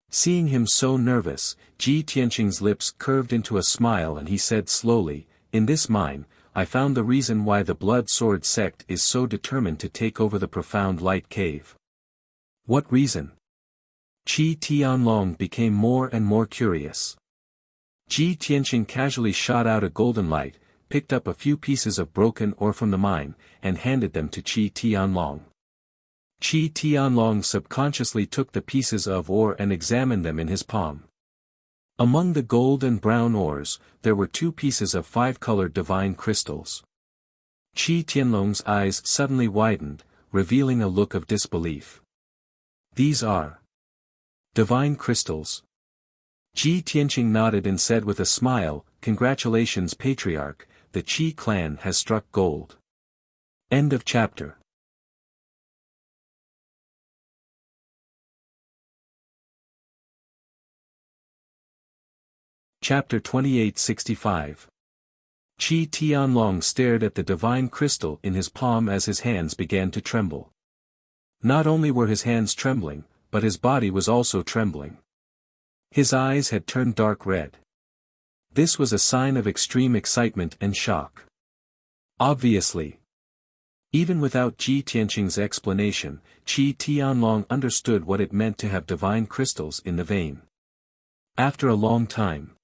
Seeing him so nervous, Ji Tianqing's lips curved into a smile and he said slowly, "In this mine, I found the reason why the Blood Sword sect is so determined to take over the profound light cave." "What reason?" Qi Tianlong became more and more curious. Ji Tianqing casually shot out a golden light, picked up a few pieces of broken ore from the mine, and handed them to Qi Tianlong. Qi Tianlong subconsciously took the pieces of ore and examined them in his palm. Among the gold and brown ores, there were 2 pieces of 5-colored divine crystals. Qi Tianlong's eyes suddenly widened, revealing a look of disbelief. "These are divine crystals?" Ji Tianqing nodded and said with a smile, "Congratulations Patriarch, the Qi clan has struck gold." End of chapter. Chapter 2865. Qi Tianlong stared at the divine crystal in his palm as his hands began to tremble. Not only were his hands trembling, but his body was also trembling. His eyes had turned dark red. This was a sign of extreme excitement and shock. Obviously. Even without Ji Tianqing's explanation, Qi Tianlong understood what it meant to have divine crystals in the vein. After a long time,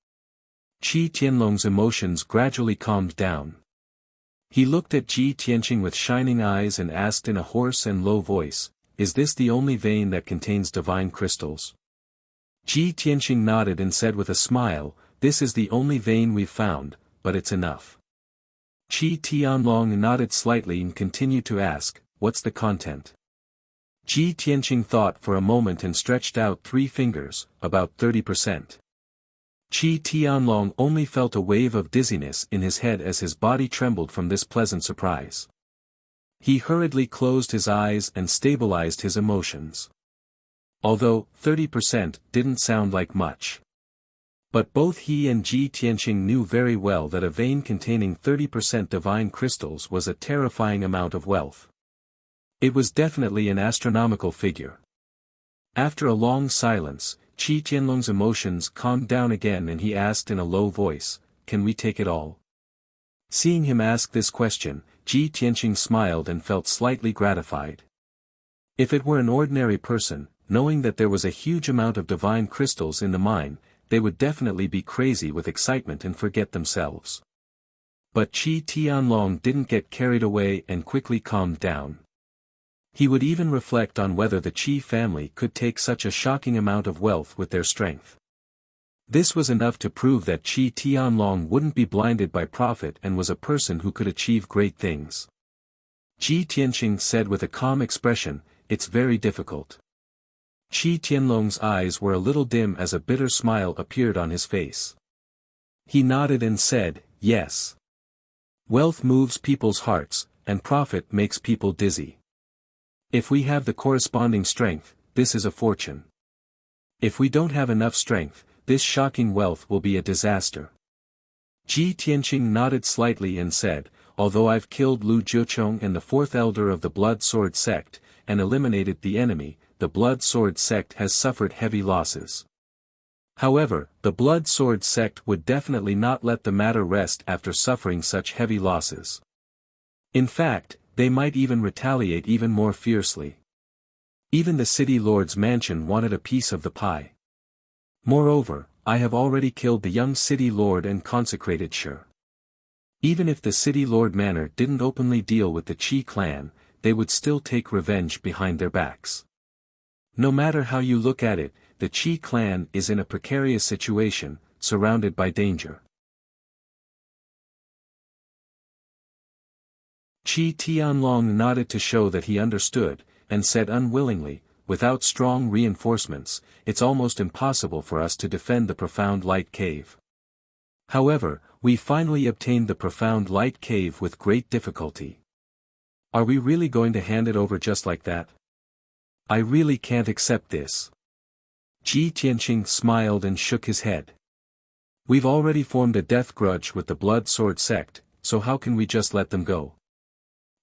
Qi Tianlong's emotions gradually calmed down. He looked at Ji Tianqing with shining eyes and asked in a hoarse and low voice, "Is this the only vein that contains divine crystals?" Ji Tianqing nodded and said with a smile, "This is the only vein we've found, but it's enough." Qi Tianlong nodded slightly and continued to ask, "What's the content?" Ji Tianqing thought for a moment and stretched out 3 fingers, about 30%. Qi Tianlong only felt a wave of dizziness in his head as his body trembled from this pleasant surprise. He hurriedly closed his eyes and stabilized his emotions. Although 30% didn't sound like much. But both he and Ji Tianqing knew very well that a vein containing 30% divine crystals was a terrifying amount of wealth. It was definitely an astronomical figure. After a long silence, Qi Tianlong's emotions calmed down again and he asked in a low voice, "Can we take it all?" Seeing him ask this question, Ji Tianqing smiled and felt slightly gratified. If it were an ordinary person, knowing that there was a huge amount of divine crystals in the mine, they would definitely be crazy with excitement and forget themselves. But Qi Tianlong didn't get carried away and quickly calmed down. He would even reflect on whether the Qi family could take such a shocking amount of wealth with their strength. This was enough to prove that Qi Tianlong wouldn't be blinded by profit and was a person who could achieve great things. Ji Tianqing said with a calm expression, "It's very difficult." Qi Tianlong's eyes were a little dim as a bitter smile appeared on his face. He nodded and said, "Yes. Wealth moves people's hearts, and profit makes people dizzy. If we have the corresponding strength, this is a fortune. If we don't have enough strength, this shocking wealth will be a disaster." Ji Tianqing nodded slightly and said, although I've killed Lu Jiuchong and the fourth elder of the Blood Sword sect, and eliminated the enemy, the Blood Sword sect has suffered heavy losses. However, the Blood Sword sect would definitely not let the matter rest after suffering such heavy losses. In fact, they might even retaliate even more fiercely. Even the city lord's mansion wanted a piece of the pie. Moreover, I have already killed the young city lord and consecrated Shi. Even if the city lord manor didn't openly deal with the Qi clan, they would still take revenge behind their backs. No matter how you look at it, the Qi clan is in a precarious situation, surrounded by danger. Qi Tianlong nodded to show that he understood, and said unwillingly, without strong reinforcements, it's almost impossible for us to defend the Profound Light Cave. However, we finally obtained the Profound Light Cave with great difficulty. Are we really going to hand it over just like that? I really can't accept this. Ji Tianqing smiled and shook his head. We've already formed a death grudge with the Blood Sword sect, so how can we just let them go?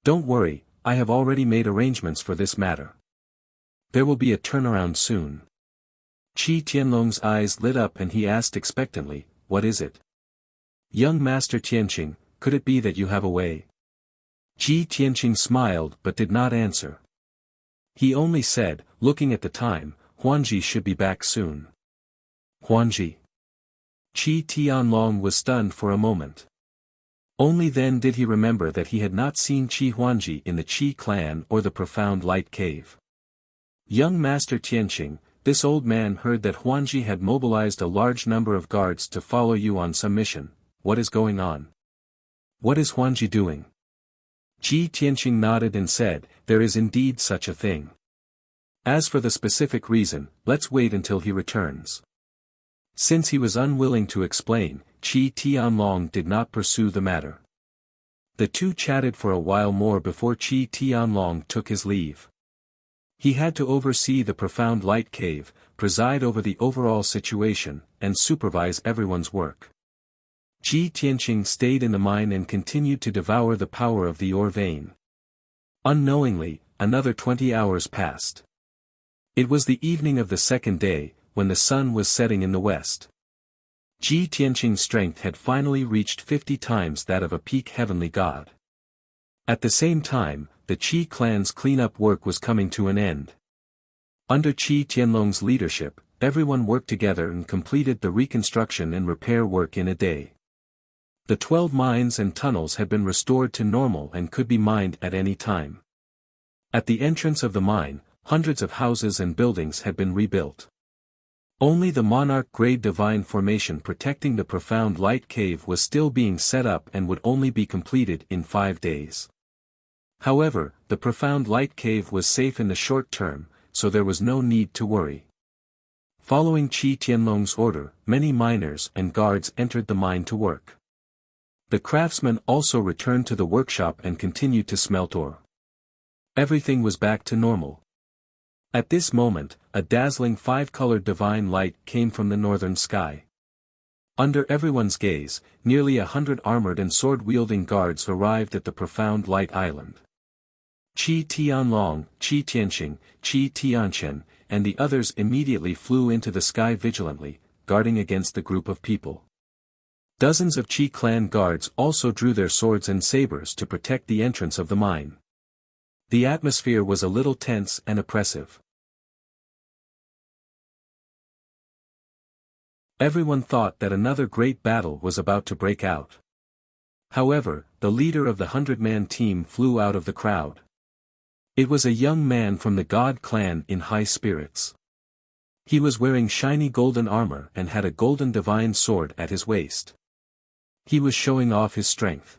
Don't worry, I have already made arrangements for this matter. There will be a turnaround soon. Qi Tianlong's eyes lit up and he asked expectantly, what is it? Young Master Tianqing, could it be that you have a way? Ji Tianqing smiled but did not answer. He only said, looking at the time, Huanji should be back soon. Huanji. Qi Tianlong was stunned for a moment. Only then did he remember that he had not seen Qi Huanji in the Qi clan or the Profound Light Cave. Young Master Tianqing, this old man heard that Huanji had mobilized a large number of guards to follow you on some mission. What is going on? What is Huanji doing? Ji Tianqing nodded and said, there is indeed such a thing. As for the specific reason, let's wait until he returns. Since he was unwilling to explain, Qi Tianlong did not pursue the matter. The two chatted for a while more before Qi Tianlong took his leave. He had to oversee the Profound Light Cave, preside over the overall situation, and supervise everyone's work. Ji Tianqing stayed in the mine and continued to devour the power of the ore vein. Unknowingly, another 20 hours passed. It was the evening of the second day, when the sun was setting in the west. Ji Tianqing's strength had finally reached 50 times that of a peak heavenly god. At the same time, the Qi clan's cleanup work was coming to an end. Under Qi Tianlong's leadership, everyone worked together and completed the reconstruction and repair work in a day. The 12 mines and tunnels had been restored to normal and could be mined at any time. At the entrance of the mine, hundreds of houses and buildings had been rebuilt. Only the monarch-grade divine formation protecting the Profound Light Cave was still being set up and would only be completed in 5 days. However, the Profound Light Cave was safe in the short term, so there was no need to worry. Following Qi Tianlong's order, many miners and guards entered the mine to work. The craftsmen also returned to the workshop and continued to smelt ore. Everything was back to normal. At this moment, a dazzling 5-colored divine light came from the northern sky. Under everyone's gaze, nearly 100 armored and sword-wielding guards arrived at the Profound Light Island. Qi Tianlong, Qi Tianqing, Qi Tianchen, and the others immediately flew into the sky vigilantly, guarding against the group of people. Dozens of Qi clan guards also drew their swords and sabers to protect the entrance of the mine. The atmosphere was a little tense and oppressive. Everyone thought that another great battle was about to break out. However, the leader of the 100-man team flew out of the crowd. It was a young man from the God clan in high spirits. He was wearing shiny golden armor and had a golden divine sword at his waist. He was showing off his strength.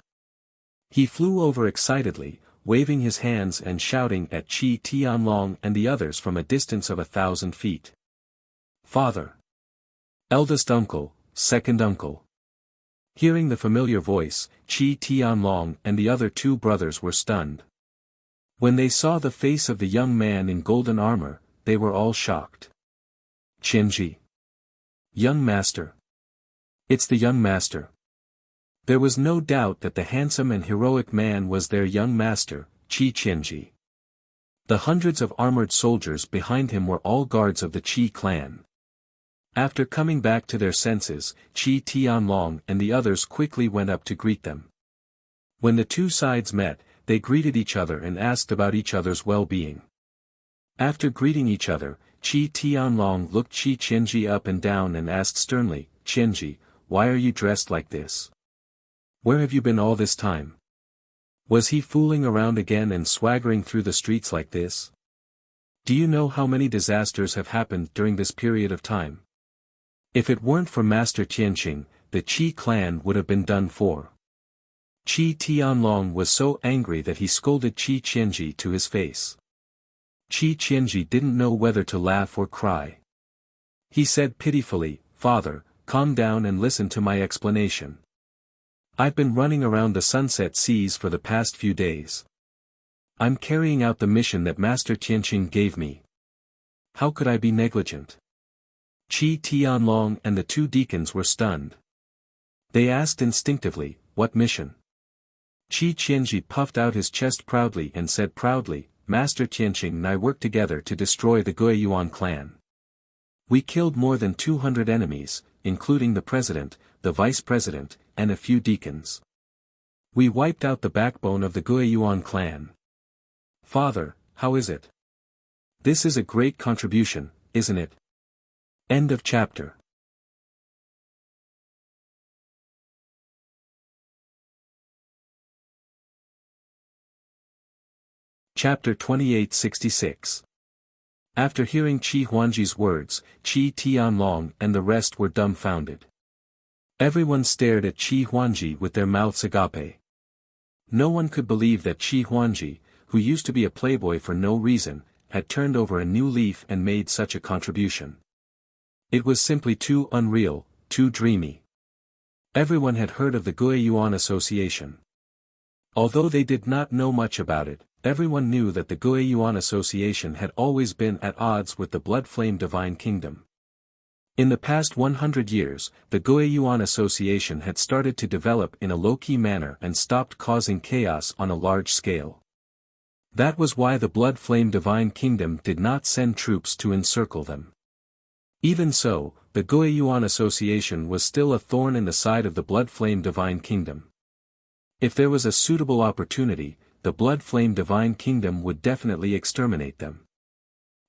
He flew over excitedly, waving his hands and shouting at Qi Tianlong and the others from a distance of 1,000 feet. Father! Eldest uncle, second uncle. Hearing the familiar voice, Qi Tianlong and the other 2 brothers were stunned. When they saw the face of the young man in golden armor, they were all shocked. Qianji. Young master. It's the young master. There was no doubt that the handsome and heroic man was their young master, Qi Qianji. The hundreds of armored soldiers behind him were all guards of the Qi clan. After coming back to their senses, Qi Tianlong and the others quickly went up to greet them. When the two sides met, they greeted each other and asked about each other's well-being. After greeting each other, Qi Tianlong looked Qi Qianji up and down and asked sternly, "Qianji, why are you dressed like this? Where have you been all this time? Was he fooling around again and swaggering through the streets like this? Do you know how many disasters have happened during this period of time? If it weren't for Master Tianqing, the Qi clan would have been done for." Qi Tianlong was so angry that he scolded Qi Qianji to his face. Qi Qianji didn't know whether to laugh or cry. He said pitifully, "Father, calm down and listen to my explanation. I've been running around the Sunset Seas for the past few days. I'm carrying out the mission that Master Tianqing gave me. How could I be negligent?" Qi Tianlong and the two deacons were stunned. They asked instinctively, "What mission?" Qi Qianji puffed out his chest proudly and said proudly, "Master Tianqing and I worked together to destroy the Guiyuan clan. We killed more than 200 enemies, including the president, the vice president, and a few deacons. We wiped out the backbone of the Guiyuan clan. Father, how is it? This is a great contribution, isn't it?" End of chapter. Chapter 2866. After hearing Qi Huangji's words, Qi Tianlong and the rest were dumbfounded. Everyone stared at Qi Huangji with their mouths agape. No one could believe that Qi Huangji, who used to be a playboy for no reason, had turned over a new leaf and made such a contribution. It was simply too unreal, too dreamy. Everyone had heard of the Guiyuan Association. Although they did not know much about it, everyone knew that the Guiyuan Association had always been at odds with the Blood-Flame Divine Kingdom. In the past 100 years, the Guiyuan Association had started to develop in a low-key manner and stopped causing chaos on a large scale. That was why the Blood-Flame Divine Kingdom did not send troops to encircle them. Even so, the Guiyuan Association was still a thorn in the side of the Blood-Flame Divine Kingdom. If there was a suitable opportunity, the Blood-Flame Divine Kingdom would definitely exterminate them.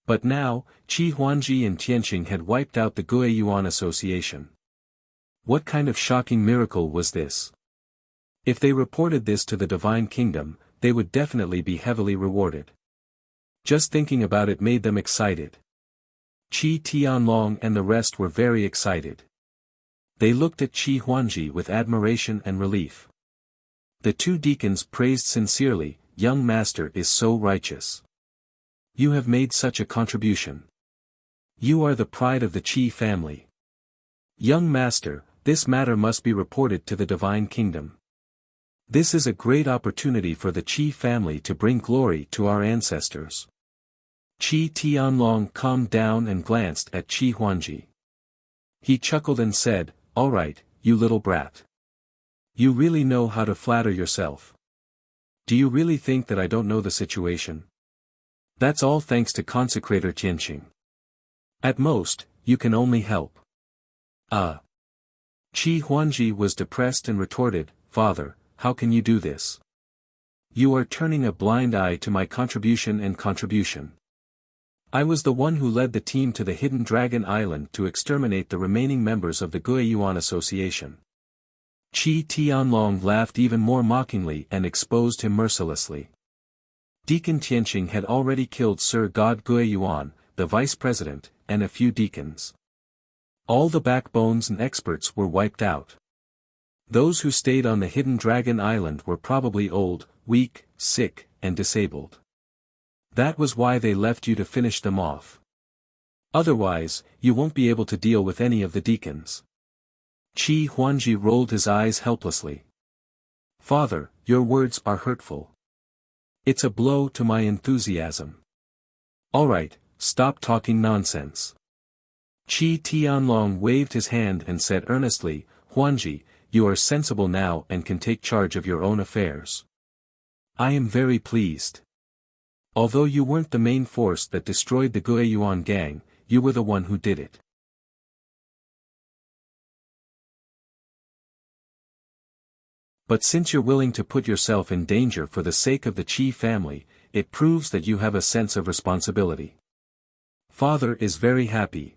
But now, Qi Huangji and Tianqing had wiped out the Guiyuan Association. What kind of shocking miracle was this? If they reported this to the Divine Kingdom, they would definitely be heavily rewarded. Just thinking about it made them excited. Qi Tianlong and the rest were very excited. They looked at Qi Huangji with admiration and relief. The two deacons praised sincerely, "Young master is so righteous. You have made such a contribution. You are the pride of the Qi family. Young master, this matter must be reported to the Divine Kingdom. This is a great opportunity for the Qi family to bring glory to our ancestors." Qi Tianlong calmed down and glanced at Qi Huangji. He chuckled and said, "All right, you little brat. You really know how to flatter yourself. Do you really think that I don't know the situation? That's all thanks to Consecrator Tianqing. At most, you can only help." Qi Huangji was depressed and retorted, "Father, how can you do this? You are turning a blind eye to my contribution. I was the one who led the team to the Hidden Dragon Island to exterminate the remaining members of the Guiyuan Association." Qi Tianlong laughed even more mockingly and exposed him mercilessly. Deacon Tianqing had already killed Sir God Guiyuan, the vice president, and a few deacons. All the backbones and experts were wiped out. Those who stayed on the Hidden Dragon Island were probably old, weak, sick, and disabled. That was why they left you to finish them off. Otherwise, you won't be able to deal with any of the deacons. Qi Huangji rolled his eyes helplessly. "Father, your words are hurtful. It's a blow to my enthusiasm. All right, stop talking nonsense." Qi Tianlong waved his hand and said earnestly, "Huangji, you are sensible now and can take charge of your own affairs. I am very pleased. Although you weren't the main force that destroyed the Guiyuan gang, you were the one who did it. But since you're willing to put yourself in danger for the sake of the Qi family, it proves that you have a sense of responsibility. Father is very happy.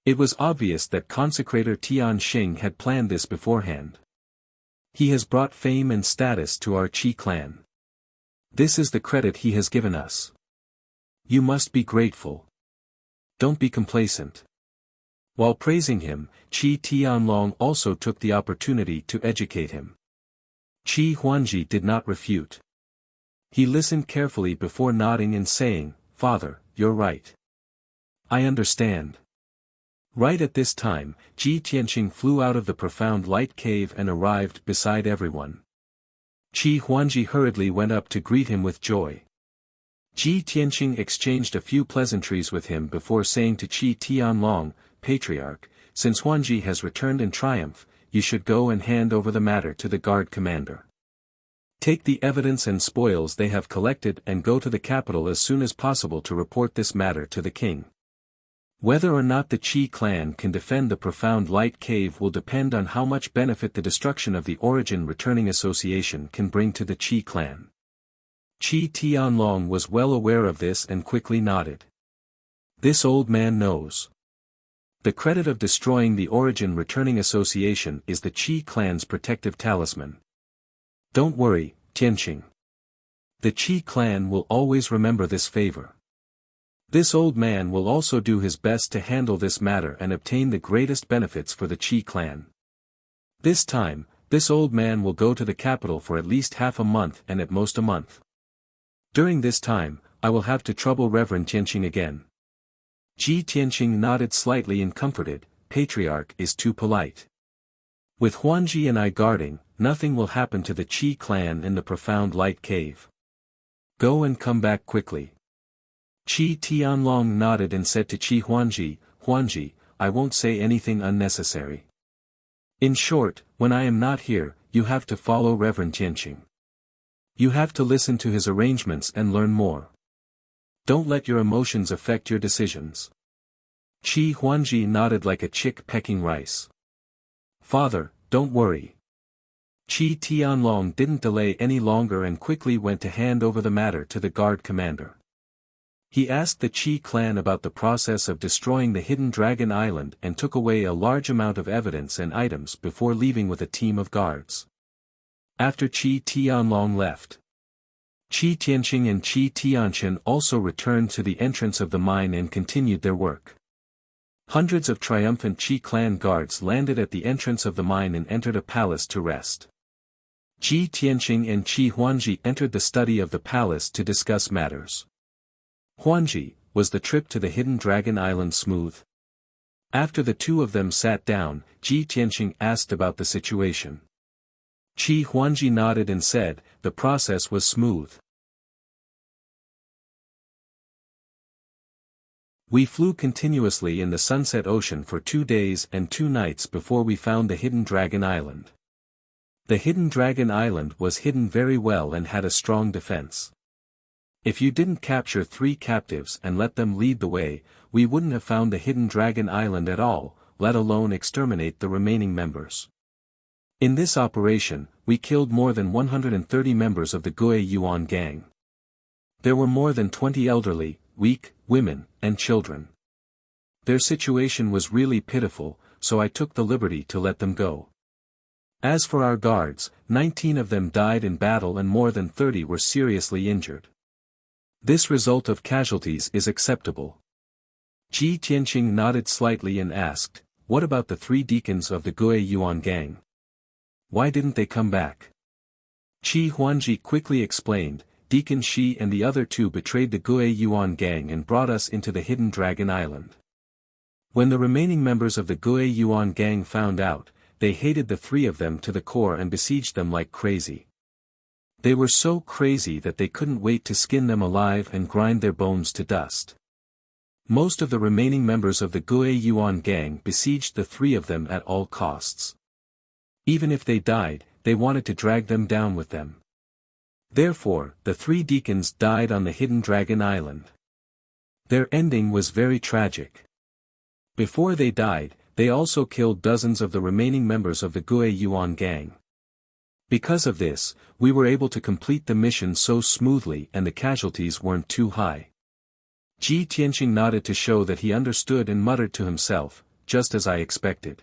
It was obvious that Consecrator Tian Xing had planned this beforehand. He has brought fame and status to our Qi clan. This is the credit he has given us. You must be grateful. Don't be complacent. While praising him, Qi Tianlong also took the opportunity to educate him. Qi Huanji did not refute. He listened carefully before nodding and saying, "Father, you're right. I understand." Right at this time, Ji Tianqing flew out of the profound light cave and arrived beside everyone. Qi Huanji hurriedly went up to greet him with joy. Ji Tianqing exchanged a few pleasantries with him before saying to Qi Tianlong, "Patriarch, since Huanji has returned in triumph, you should go and hand over the matter to the guard commander. Take the evidence and spoils they have collected and go to the capital as soon as possible to report this matter to the king. Whether or not the Qi clan can defend the profound light cave will depend on how much benefit the destruction of the Origin Returning Association can bring to the Qi clan." Qi Tianlong was well aware of this and quickly nodded. This old man knows. The credit of destroying the Origin Returning Association is the Qi clan's protective talisman. Don't worry, Tianqing. The Qi clan will always remember this favor. This old man will also do his best to handle this matter and obtain the greatest benefits for the Qi clan. This time, this old man will go to the capital for at least half a month and at most a month. During this time, I will have to trouble Reverend Tianqing again. Ji Tianqing nodded slightly and comforted, "Patriarch is too polite. With Huanji and I guarding, nothing will happen to the Qi clan in the profound light cave. Go and come back quickly." Qi Tianlong nodded and said to Qi Huanji, "Huanji, I won't say anything unnecessary. In short, when I am not here, you have to follow Reverend Tianqing. You have to listen to his arrangements and learn more. Don't let your emotions affect your decisions." Qi Huanji nodded like a chick pecking rice. "Father, don't worry." Qi Tianlong didn't delay any longer and quickly went to hand over the matter to the guard commander. He asked the Qi clan about the process of destroying the hidden Dragon Island and took away a large amount of evidence and items before leaving with a team of guards. After Qi Tianlong left, Qi Tianqing and Qi Tianqian also returned to the entrance of the mine and continued their work. Hundreds of triumphant Qi clan guards landed at the entrance of the mine and entered a palace to rest. Qi Tianqing and Qi Huanji entered the study of the palace to discuss matters. "Huanji, was the trip to the hidden Dragon Island smooth?" After the two of them sat down, Ji Tianqing asked about the situation. Qi Huanji nodded and said, "The process was smooth. We flew continuously in the Sunset Ocean for 2 days and 2 nights before we found the hidden Dragon Island. The hidden Dragon Island was hidden very well and had a strong defense. If you didn't capture 3 captives and let them lead the way, we wouldn't have found the hidden Dragon Island at all, let alone exterminate the remaining members. In this operation, we killed more than 130 members of the Guiyuan gang. There were more than 20 elderly, weak, women, and children. Their situation was really pitiful, so I took the liberty to let them go. As for our guards, 19 of them died in battle and more than 30 were seriously injured. This result of casualties is acceptable." Ji Tianqing nodded slightly and asked, "What about the 3 deacons of the Guiyuan gang? Why didn't they come back?" Qi Huanji quickly explained, "Deacon Shi and the other 2 betrayed the Guiyuan gang and brought us into the hidden Dragon Island. When the remaining members of the Guiyuan gang found out, they hated the 3 of them to the core and besieged them like crazy. They were so crazy that they couldn't wait to skin them alive and grind their bones to dust. Most of the remaining members of the Guiyuan gang besieged the 3 of them at all costs. Even if they died, they wanted to drag them down with them. Therefore, the 3 deacons died on the Hidden Dragon Island. Their ending was very tragic. Before they died, they also killed dozens of the remaining members of the Gue Yuan gang. Because of this, we were able to complete the mission so smoothly and the casualties weren't too high. Ji Tianqing nodded to show that he understood and muttered to himself, just as I expected.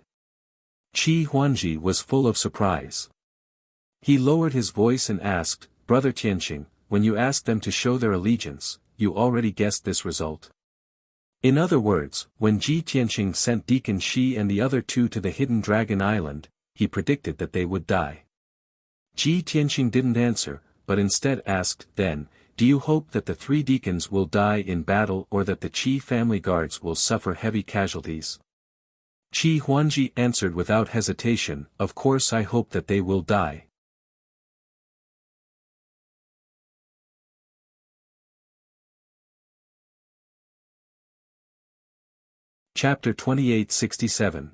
Qi Huanji was full of surprise. He lowered his voice and asked, Brother Tianqing, when you asked them to show their allegiance, you already guessed this result? In other words, when Ji Tianqing sent Deacon Shi and the other 2 to the Hidden Dragon Island, he predicted that they would die. Ji Tianqing didn't answer, but instead asked, then, do you hope that the 3 deacons will die in battle or that the Qi family guards will suffer heavy casualties? Qi Huanji answered without hesitation, of course I hope that they will die. Chapter 2867.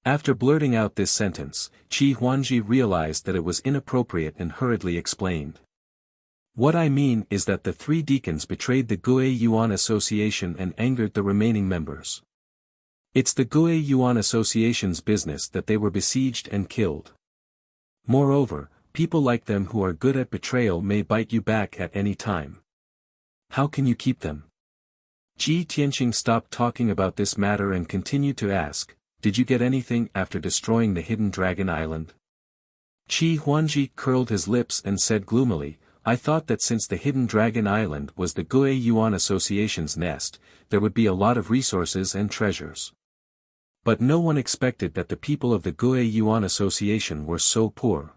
After blurting out this sentence, Qi Huanji realized that it was inappropriate and hurriedly explained. What I mean is that the 3 deacons betrayed the Gue Yuan Association and angered the remaining members. It's the Gue Yuan Association's business that they were besieged and killed. Moreover, people like them who are good at betrayal may bite you back at any time. How can you keep them? Ji Tianqing stopped talking about this matter and continued to ask, did you get anything after destroying the Hidden Dragon Island? Qi Huanji curled his lips and said gloomily, I thought that since the Hidden Dragon Island was the Gue Yuan Association's nest, there would be a lot of resources and treasures. But no one expected that the people of the Gue Yuan Association were so poor.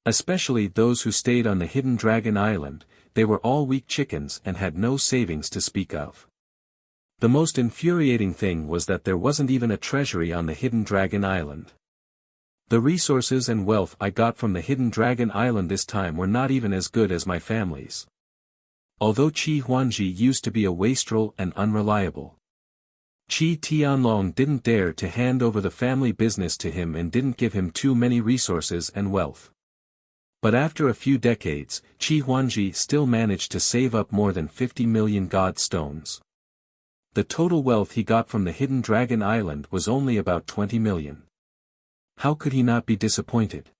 Especially those who stayed on the Hidden Dragon Island, they were all weak chickens and had no savings to speak of. The most infuriating thing was that there wasn't even a treasury on the Hidden Dragon Island. The resources and wealth I got from the Hidden Dragon Island this time were not even as good as my family's. Although Qi Huanji used to be a wastrel and unreliable, Qi Tianlong didn't dare to hand over the family business to him and didn't give him too many resources and wealth. But after a few decades, Qi Huanji still managed to save up more than 50 million god stones. The total wealth he got from the Hidden Dragon Island was only about 20 million. How could he not be disappointed?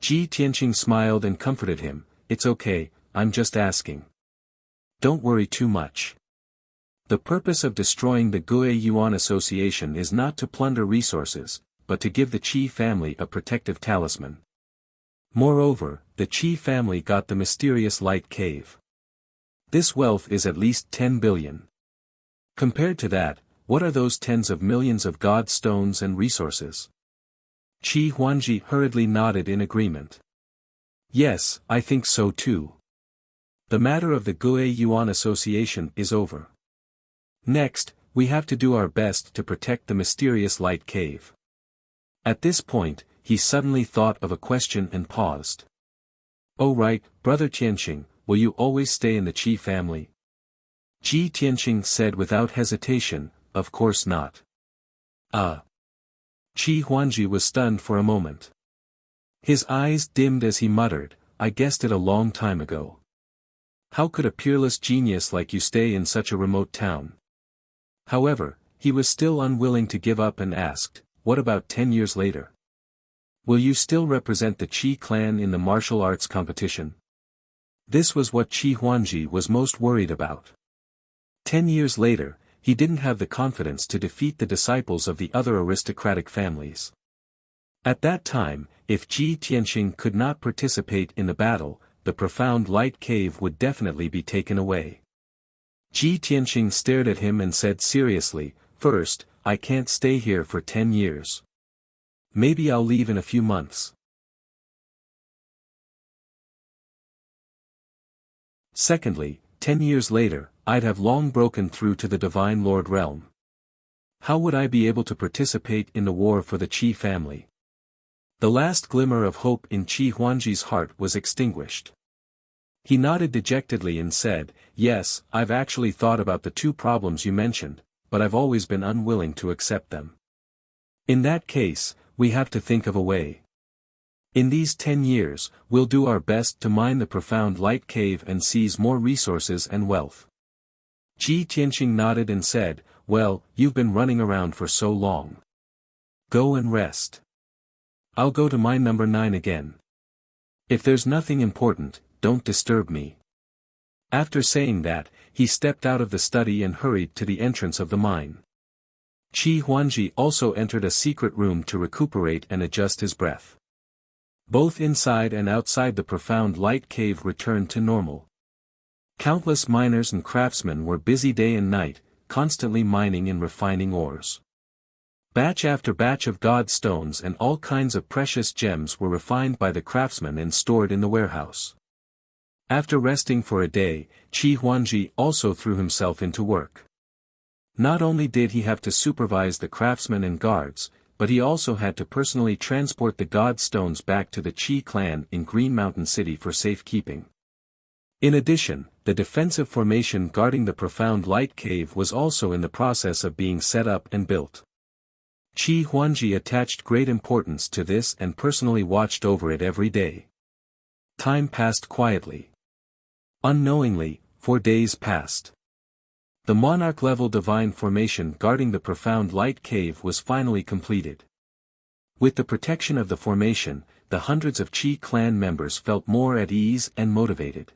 Ji Tianqing smiled and comforted him, it's okay, I'm just asking. Don't worry too much. The purpose of destroying the Gue Yuan Association is not to plunder resources, but to give the Qi family a protective talisman. Moreover, the Qi family got the mysterious light cave. This wealth is at least 10 billion. Compared to that, what are those tens of millions of god stones and resources? Qi Huanji hurriedly nodded in agreement. Yes, I think so too. The matter of the Gue Yuan Association is over. Next, we have to do our best to protect the mysterious light cave. At this point, he suddenly thought of a question and paused. Oh right, Brother Tianqing, will you always stay in the Qi family? Ji Tianqing said without hesitation, of course not. Qi Huanji was stunned for a moment. His eyes dimmed as he muttered, I guessed it a long time ago. How could a peerless genius like you stay in such a remote town? However, he was still unwilling to give up and asked, what about 10 years later? Will you still represent the Qi clan in the martial arts competition? This was what Qi Huanji was most worried about. 10 years later, he didn't have the confidence to defeat the disciples of the other aristocratic families. At that time, if Ji Tianqing could not participate in the battle, the profound light cave would definitely be taken away. Ji Tianqing stared at him and said seriously, first, I can't stay here for 10 years. Maybe I'll leave in a few months. Secondly, 10 years later, I'd have long broken through to the Divine Lord realm. How would I be able to participate in the war for the Qi family? The last glimmer of hope in Qi Huanji's heart was extinguished. He nodded dejectedly and said, yes, I've actually thought about the 2 problems you mentioned, but I've always been unwilling to accept them. In that case, we have to think of a way. In these 10 years, we'll do our best to mine the profound light cave and seize more resources and wealth. Ji Tianqing nodded and said, well, you've been running around for so long. Go and rest. I'll go to mine number 9 again. If there's nothing important, don't disturb me. After saying that, he stepped out of the study and hurried to the entrance of the mine. Qi Huangji also entered a secret room to recuperate and adjust his breath. Both inside and outside the profound light cave returned to normal. Countless miners and craftsmen were busy day and night, constantly mining and refining ores. Batch after batch of god stones and all kinds of precious gems were refined by the craftsmen and stored in the warehouse. After resting for a day, Qi Huangji also threw himself into work. Not only did he have to supervise the craftsmen and guards, but he also had to personally transport the god stones back to the Qi clan in Green Mountain City for safekeeping. In addition, the defensive formation guarding the profound light cave was also in the process of being set up and built. Qi Huangji attached great importance to this and personally watched over it every day. Time passed quietly. Unknowingly, 4 days passed. The monarch-level divine formation guarding the profound light cave was finally completed. With the protection of the formation, the hundreds of Qi clan members felt more at ease and motivated.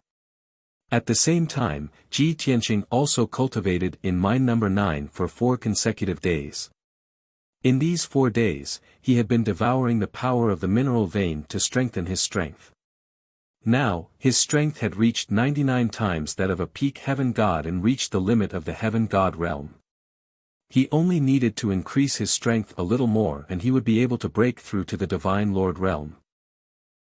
At the same time, Ji Tianqing also cultivated in mine number 9 for 4 consecutive days. In these 4 days, he had been devouring the power of the mineral vein to strengthen his strength. Now, his strength had reached 99 times that of a peak heaven god and reached the limit of the heaven god realm. He only needed to increase his strength a little more and he would be able to break through to the divine lord realm.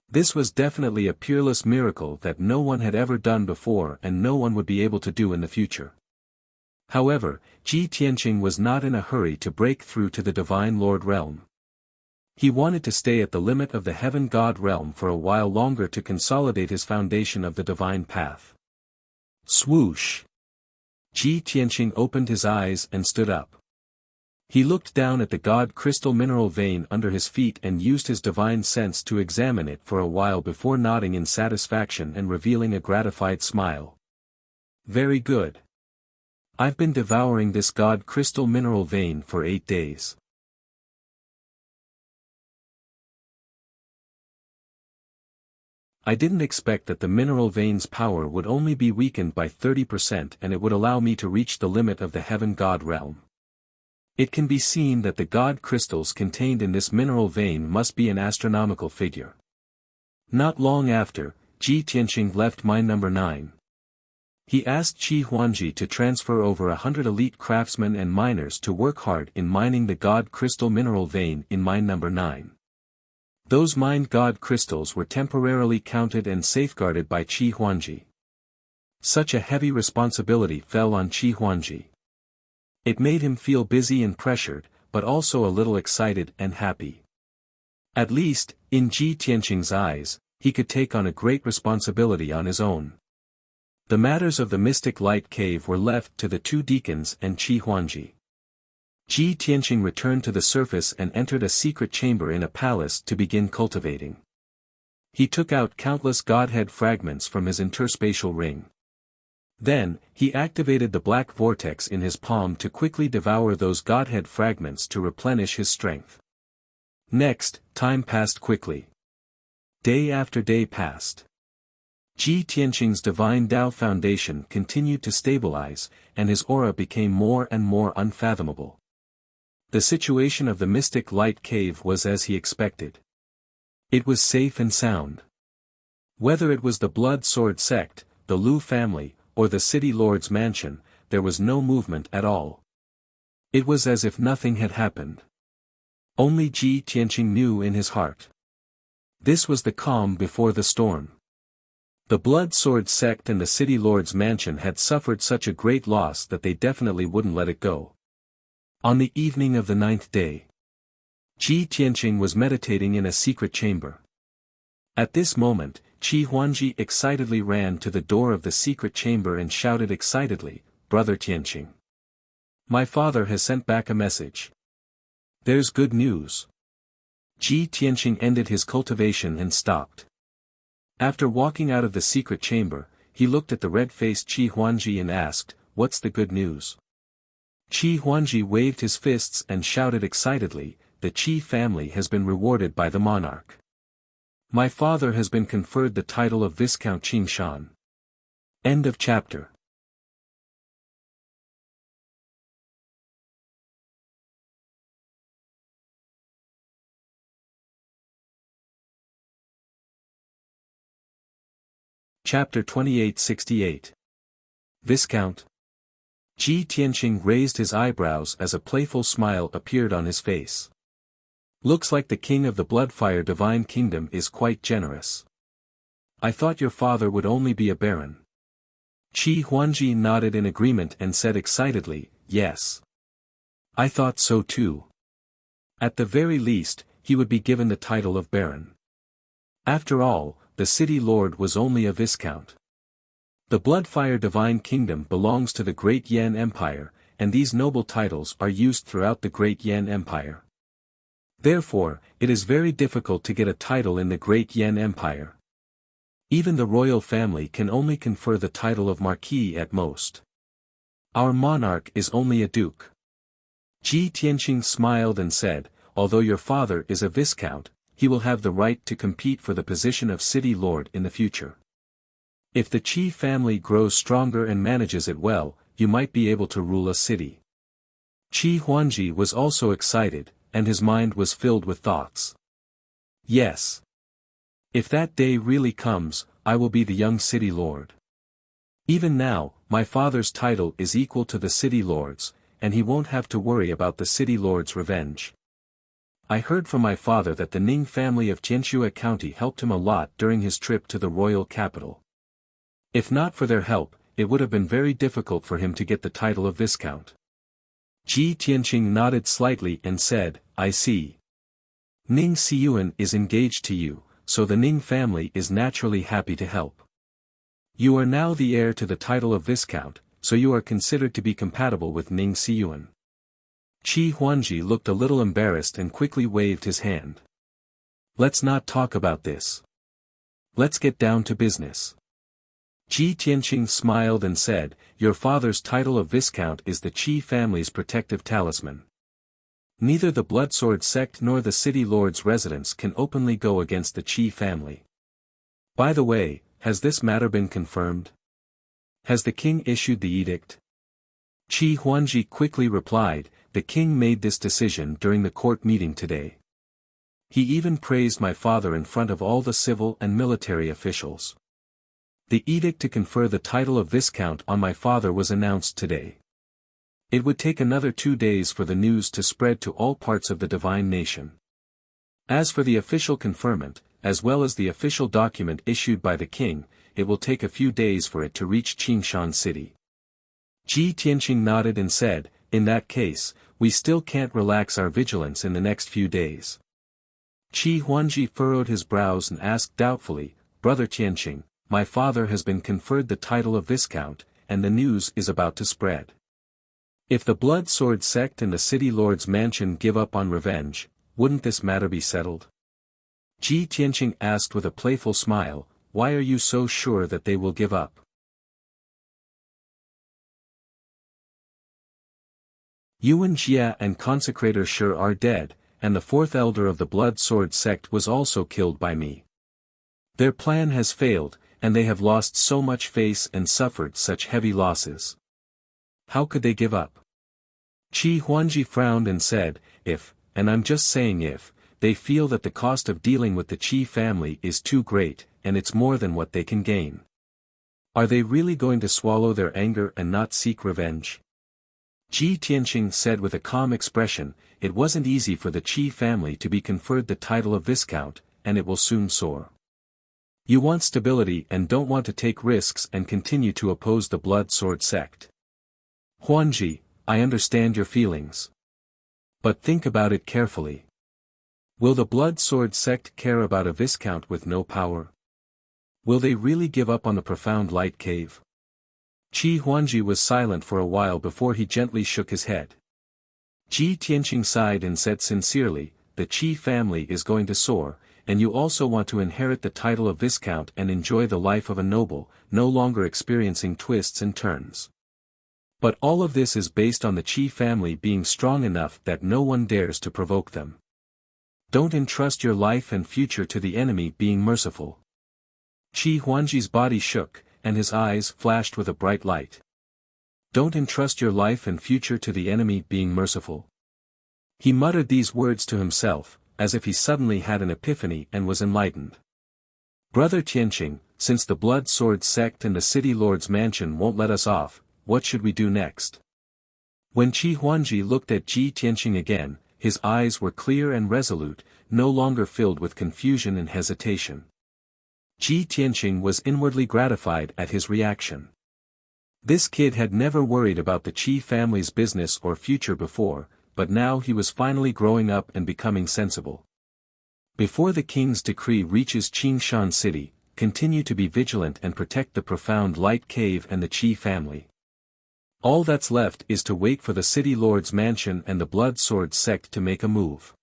This was definitely a peerless miracle that no one had ever done before and no one would be able to do in the future. However, Ji Tianqing was not in a hurry to break through to the divine lord realm. He wanted to stay at the limit of the heaven god realm for a while longer to consolidate his foundation of the divine path. Swoosh! Ji Tianqing opened his eyes and stood up. He looked down at the god crystal mineral vein under his feet and used his divine sense to examine it for a while before nodding in satisfaction and revealing a gratified smile. Very good. I've been devouring this god crystal mineral vein for 8 days. I didn't expect that the mineral vein's power would only be weakened by 30% and it would allow me to reach the limit of the heaven god realm. It can be seen that the god crystals contained in this mineral vein must be an astronomical figure. Not long after, Ji Tianqing left mine number 9. He asked Qi Huangji to transfer over 100 elite craftsmen and miners to work hard in mining the god crystal mineral vein in mine number 9. Those mined god crystals were temporarily counted and safeguarded by Qi Huangji. Such a heavy responsibility fell on Qi Huangji. It made him feel busy and pressured, but also a little excited and happy. At least, in Ji Tianqing's eyes, he could take on a great responsibility on his own. The matters of the mystic light cave were left to the 2 deacons and Qi Huangji. Ji Tianqing returned to the surface and entered a secret chamber in a palace to begin cultivating. He took out countless godhead fragments from his interspatial ring. Then, he activated the black vortex in his palm to quickly devour those godhead fragments to replenish his strength. Next, time passed quickly. Day after day passed. Ji Tianqing's divine Tao foundation continued to stabilize, and his aura became more and more unfathomable. The situation of the mystic light cave was as he expected. It was safe and sound. Whether it was the blood sword sect, the Lu family, or the city lord's mansion, there was no movement at all. It was as if nothing had happened. Only Ji Tianqing knew in his heart. This was the calm before the storm. The blood sword sect and the city lord's mansion had suffered such a great loss that they definitely wouldn't let it go. On the evening of the 9th day, Ji Tianqing was meditating in a secret chamber. At this moment, Qi Huangji excitedly ran to the door of the secret chamber and shouted excitedly, "Brother Tianqing! My father has sent back a message. There's good news." Ji Tianqing ended his cultivation and stopped. After walking out of the secret chamber, he looked at the red-faced Qi Huangji and asked, "What's the good news?" Qi Huangji waved his fists and shouted excitedly, "The Qi family has been rewarded by the monarch. My father has been conferred the title of Viscount Qingshan." End of chapter. Chapter 2868. Viscount. Ji Tianqing raised his eyebrows as a playful smile appeared on his face. "Looks like the king of the Bloodfire Divine Kingdom is quite generous. I thought your father would only be a baron." Qi Huangji nodded in agreement and said excitedly, "Yes. I thought so too. At the very least, he would be given the title of baron. After all, the city lord was only a viscount. The Bloodfire Divine Kingdom belongs to the Great Yan Empire, and these noble titles are used throughout the Great Yan Empire. Therefore, it is very difficult to get a title in the Great Yan Empire. Even the royal family can only confer the title of Marquis at most. Our monarch is only a duke." Ji Tianqing smiled and said, "Although your father is a viscount, he will have the right to compete for the position of city lord in the future. If the Qi family grows stronger and manages it well, you might be able to rule a city." Qi Huangji was also excited, and his mind was filled with thoughts. "Yes. If that day really comes, I will be the young city lord. Even now, my father's title is equal to the city lord's, and he won't have to worry about the city lord's revenge. I heard from my father that the Ning family of Jianxue County helped him a lot during his trip to the royal capital. If not for their help, it would have been very difficult for him to get the title of viscount." Ji Tianqing nodded slightly and said, "I see. Ning Xiyuan is engaged to you, so the Ning family is naturally happy to help. You are now the heir to the title of viscount, so you are considered to be compatible with Ning Xiyuan." Qi Huangji looked a little embarrassed and quickly waved his hand. "Let's not talk about this. Let's get down to business." Ji Tianqing smiled and said, "Your father's title of viscount is the Qi family's protective talisman. Neither the Bloodsword sect nor the city lord's residence can openly go against the Qi family. By the way, has this matter been confirmed? Has the king issued the edict?" Qi Huangji quickly replied, "The king made this decision during the court meeting today. He even praised my father in front of all the civil and military officials. The edict to confer the title of viscount on my father was announced today. It would take another 2 days for the news to spread to all parts of the divine nation. As for the official conferment, as well as the official document issued by the king, it will take a few days for it to reach Qingshan City." Ji Tianqing nodded and said, "In that case, we still can't relax our vigilance in the next few days." Qi Huangji furrowed his brows and asked doubtfully, "Brother Tianqing, my father has been conferred the title of viscount, and the news is about to spread. If the Blood Sword sect and the city lord's mansion give up on revenge, wouldn't this matter be settled?" Ji Tianqing asked with a playful smile, "Why are you so sure that they will give up?" Yuan Jia and Consecrator Shi are dead, and the fourth elder of the Blood Sword sect was also killed by me. Their plan has failed, and they have lost so much face and suffered such heavy losses. How could they give up? Qi Huangji frowned and said, "If, and I'm just saying if, they feel that the cost of dealing with the Qi family is too great, and it's more than what they can gain. Are they really going to swallow their anger and not seek revenge?" Ji Tianqing said with a calm expression, "It wasn't easy for the Qi family to be conferred the title of viscount, and it will soon soar. You want stability and don't want to take risks and continue to oppose the Blood Sword sect. Huangji, I understand your feelings. But think about it carefully. Will the Blood Sword sect care about a viscount with no power? Will they really give up on the profound light cave?" Qi Huangji was silent for a while before he gently shook his head. Ji Tianqing sighed and said sincerely, the Qi family is going to soar, and you also want to inherit the title of Viscount and enjoy the life of a noble, no longer experiencing twists and turns. But all of this is based on the Qi family being strong enough that no one dares to provoke them. Don't entrust your life and future to the enemy being merciful. Qi Huangji's body shook, and his eyes flashed with a bright light. Don't entrust your life and future to the enemy being merciful. He muttered these words to himself, as if he suddenly had an epiphany and was enlightened. Brother Tianqing, since the Blood Sword sect and the City Lord's mansion won't let us off, what should we do next? When Qi Huangji looked at Ji Tianqing again, his eyes were clear and resolute, no longer filled with confusion and hesitation. Ji Tianqing was inwardly gratified at his reaction. This kid had never worried about the Qi family's business or future before, but now he was finally growing up and becoming sensible. Before the king's decree reaches Qingshan City, continue to be vigilant and protect the Profound Light Cave and the Qi family. All that's left is to wait for the City Lord's mansion and the Blood Sword sect to make a move.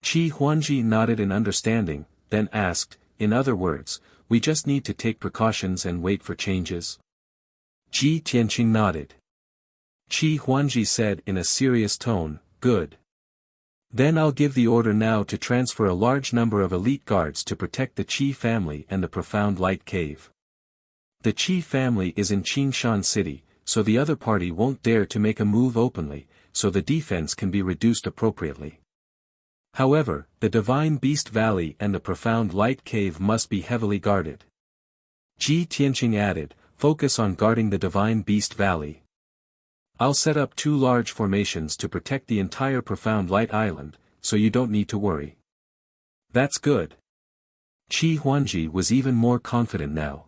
Qi Huangji nodded in understanding, then asked, in other words, we just need to take precautions and wait for changes? Ji Tianqing nodded. Qi Huangji said in a serious tone, good. Then I'll give the order now to transfer a large number of elite guards to protect the Qi family and the Profound Light Cave. The Qi family is in Qingshan City, so the other party won't dare to make a move openly, so the defense can be reduced appropriately. However, the Divine Beast Valley and the Profound Light Cave must be heavily guarded. Ji Tianqing added, focus on guarding the Divine Beast Valley. I'll set up 2 large formations to protect the entire Profound Light Island, so you don't need to worry. That's good. Qi Huangji was even more confident now.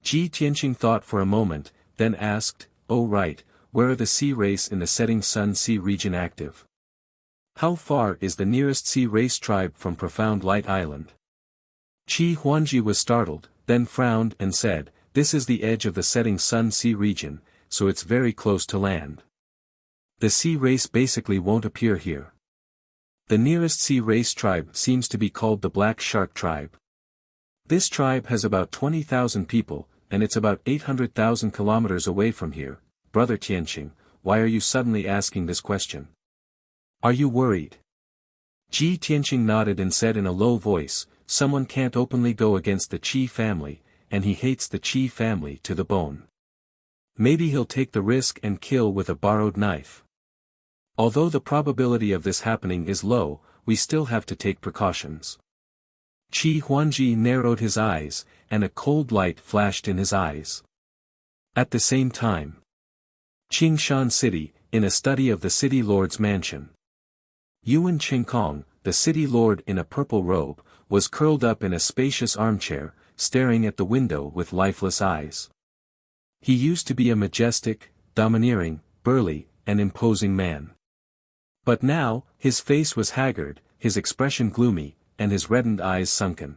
Ji Tianqing thought for a moment, then asked, oh right, where are the sea race in the setting sun sea region active? How far is the nearest sea race tribe from Profound Light Island? Qi Huangji was startled, then frowned and said, this is the edge of the setting sun sea region, so it's very close to land. The sea race basically won't appear here. The nearest sea race tribe seems to be called the Black Shark tribe. This tribe has about 20,000 people, and it's about 800,000 kilometers away from here. Brother Tianqing, why are you suddenly asking this question? Are you worried? Ji Tianqing nodded and said in a low voice, someone can't openly go against the Qi family, and he hates the Qi family to the bone. Maybe he'll take the risk and kill with a borrowed knife. Although the probability of this happening is low, we still have to take precautions. Qi Huangji narrowed his eyes, and a cold light flashed in his eyes. At the same time, Qingshan City, in a study of the City Lord's mansion. Yuan Qingkong, the City Lord in a purple robe, was curled up in a spacious armchair, staring at the window with lifeless eyes. He used to be a majestic, domineering, burly, and imposing man. But now, his face was haggard, his expression gloomy, and his reddened eyes sunken.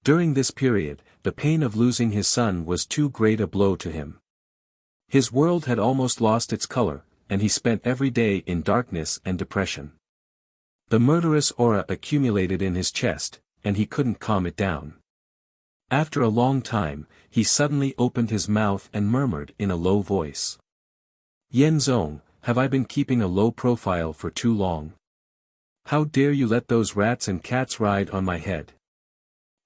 During this period, the pain of losing his son was too great a blow to him. His world had almost lost its color, and he spent every day in darkness and depression. The murderous aura accumulated in his chest, and he couldn't calm it down. After a long time, he suddenly opened his mouth and murmured in a low voice. Yan Zong, have I been keeping a low profile for too long? How dare you let those rats and cats ride on my head?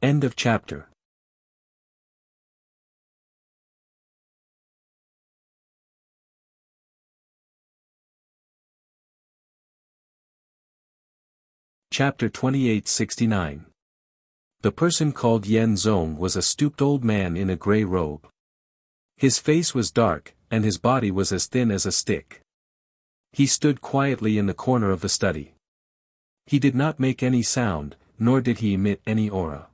End of chapter. Chapter 2869. The person called Yan Zong was a stooped old man in a grey robe. His face was dark, and his body was as thin as a stick. He stood quietly in the corner of the study. He did not make any sound, nor did he emit any aura.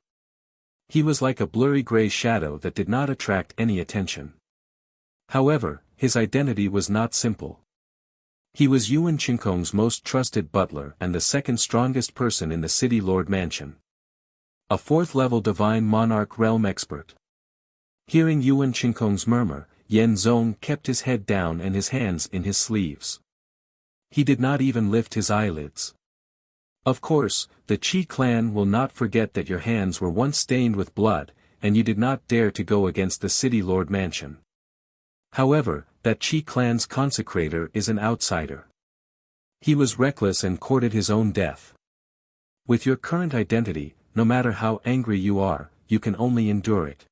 He was like a blurry grey shadow that did not attract any attention. However, his identity was not simple. He was Yuan Qingkong's most trusted butler and the second strongest person in the City Lord mansion. A 4th-level divine monarch realm expert. Hearing Yuan Qingkong's murmur, Yen Zong kept his head down and his hands in his sleeves. He did not even lift his eyelids. Of course, the Qi clan will not forget that your hands were once stained with blood, and you did not dare to go against the city lord mansion. However, that Qi clan's consecrator is an outsider. He was reckless and courted his own death. With your current identity, no matter how angry you are, you can only endure it.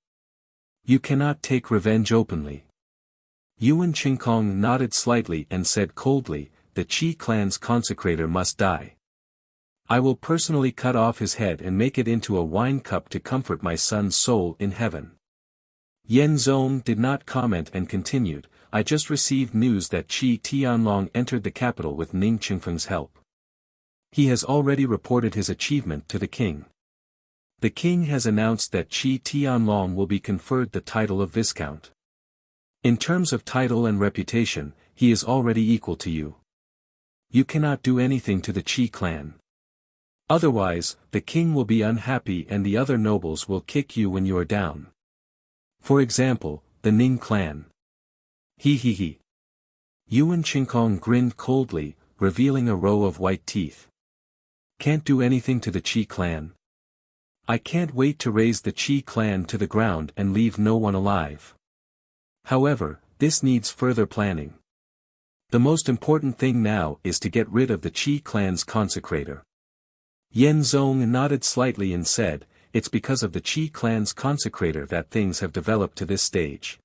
You cannot take revenge openly. Yuan Qingkong nodded slightly and said coldly, the Qi clan's consecrator must die. I will personally cut off his head and make it into a wine cup to comfort my son's soul in heaven. Yen Zong did not comment and continued, I just received news that Qi Tianlong entered the capital with Ning Qingfeng's help. He has already reported his achievement to the king. The king has announced that Qi Tianlong will be conferred the title of Viscount. In terms of title and reputation, he is already equal to you. You cannot do anything to the Qi clan. Otherwise, the king will be unhappy and the other nobles will kick you when you are down. For example, the Ning clan. He. Yuan Qingkong grinned coldly, revealing a row of white teeth. Can't do anything to the Qi clan. I can't wait to raise the Qi clan to the ground and leave no one alive. However, this needs further planning. The most important thing now is to get rid of the Qi clan's consecrator. Yen Zong nodded slightly and said, it's because of the Qi clan's consecrator that things have developed to this stage.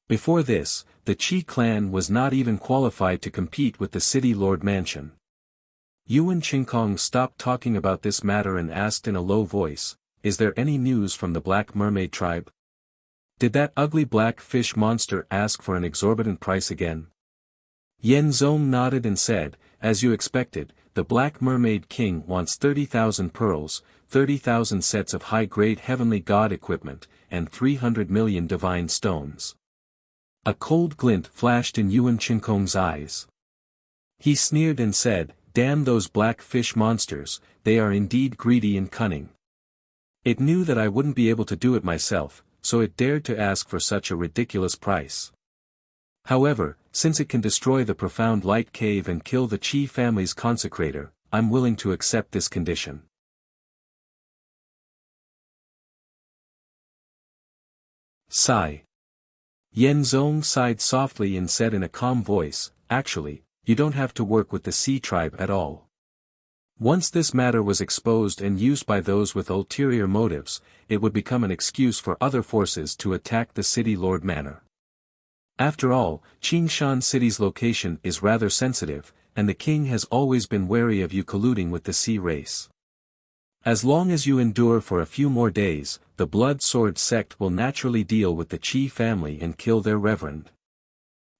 Before this, the Qi clan was not even qualified to compete with the city lord mansion. Yuan Qingkong stopped talking about this matter and asked in a low voice, is there any news from the Black Mermaid tribe? Did that ugly black fish monster ask for an exorbitant price again? Yen Zong nodded and said, as you expected, the Black Mermaid King wants 30,000 pearls, 30,000 sets of high-grade heavenly god equipment, and 300 million divine stones. A cold glint flashed in Yuan Qingkong's eyes. He sneered and said, damn those black fish monsters, they are indeed greedy and cunning. It knew that I wouldn't be able to do it myself, so it dared to ask for such a ridiculous price. However, since it can destroy the profound light cave and kill the Qi family's consecrator, I'm willing to accept this condition. Sigh. Yen Zong sighed softly and said in a calm voice, actually, you don't have to work with the Sea tribe at all. Once this matter was exposed and used by those with ulterior motives, it would become an excuse for other forces to attack the city lord manor. After all, Qingshan City's location is rather sensitive, and the king has always been wary of you colluding with the Sea race. As long as you endure for a few more days, the Blood Sword sect will naturally deal with the Qi family and kill their reverend.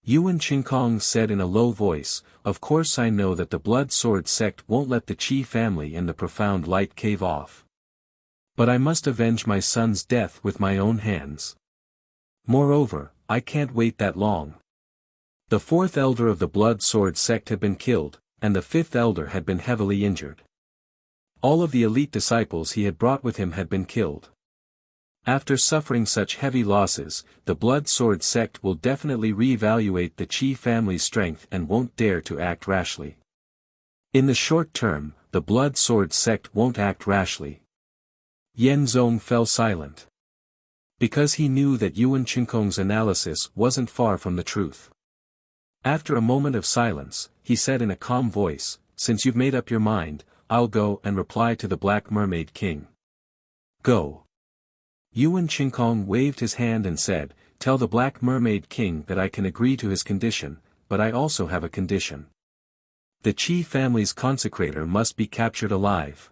Yuan Qingkong said in a low voice, of course I know that the Blood Sword sect won't let the Qi family and the profound light cave off. But I must avenge my son's death with my own hands. Moreover, I can't wait that long. The fourth elder of the Blood Sword sect had been killed, and the fifth elder had been heavily injured. All of the elite disciples he had brought with him had been killed. After suffering such heavy losses, the Blood Sword sect will definitely re-evaluate the Qi family's strength and won't dare to act rashly. In the short term, the Blood Sword sect won't act rashly. Yen Zong fell silent. Because he knew that Yuan Qingkong's analysis wasn't far from the truth. After a moment of silence, he said in a calm voice, since you've made up your mind, I'll go and reply to the Black Mermaid King. Go. Yuan Qingkong waved his hand and said, tell the Black Mermaid King that I can agree to his condition, but I also have a condition. The Qi family's consecrator must be captured alive.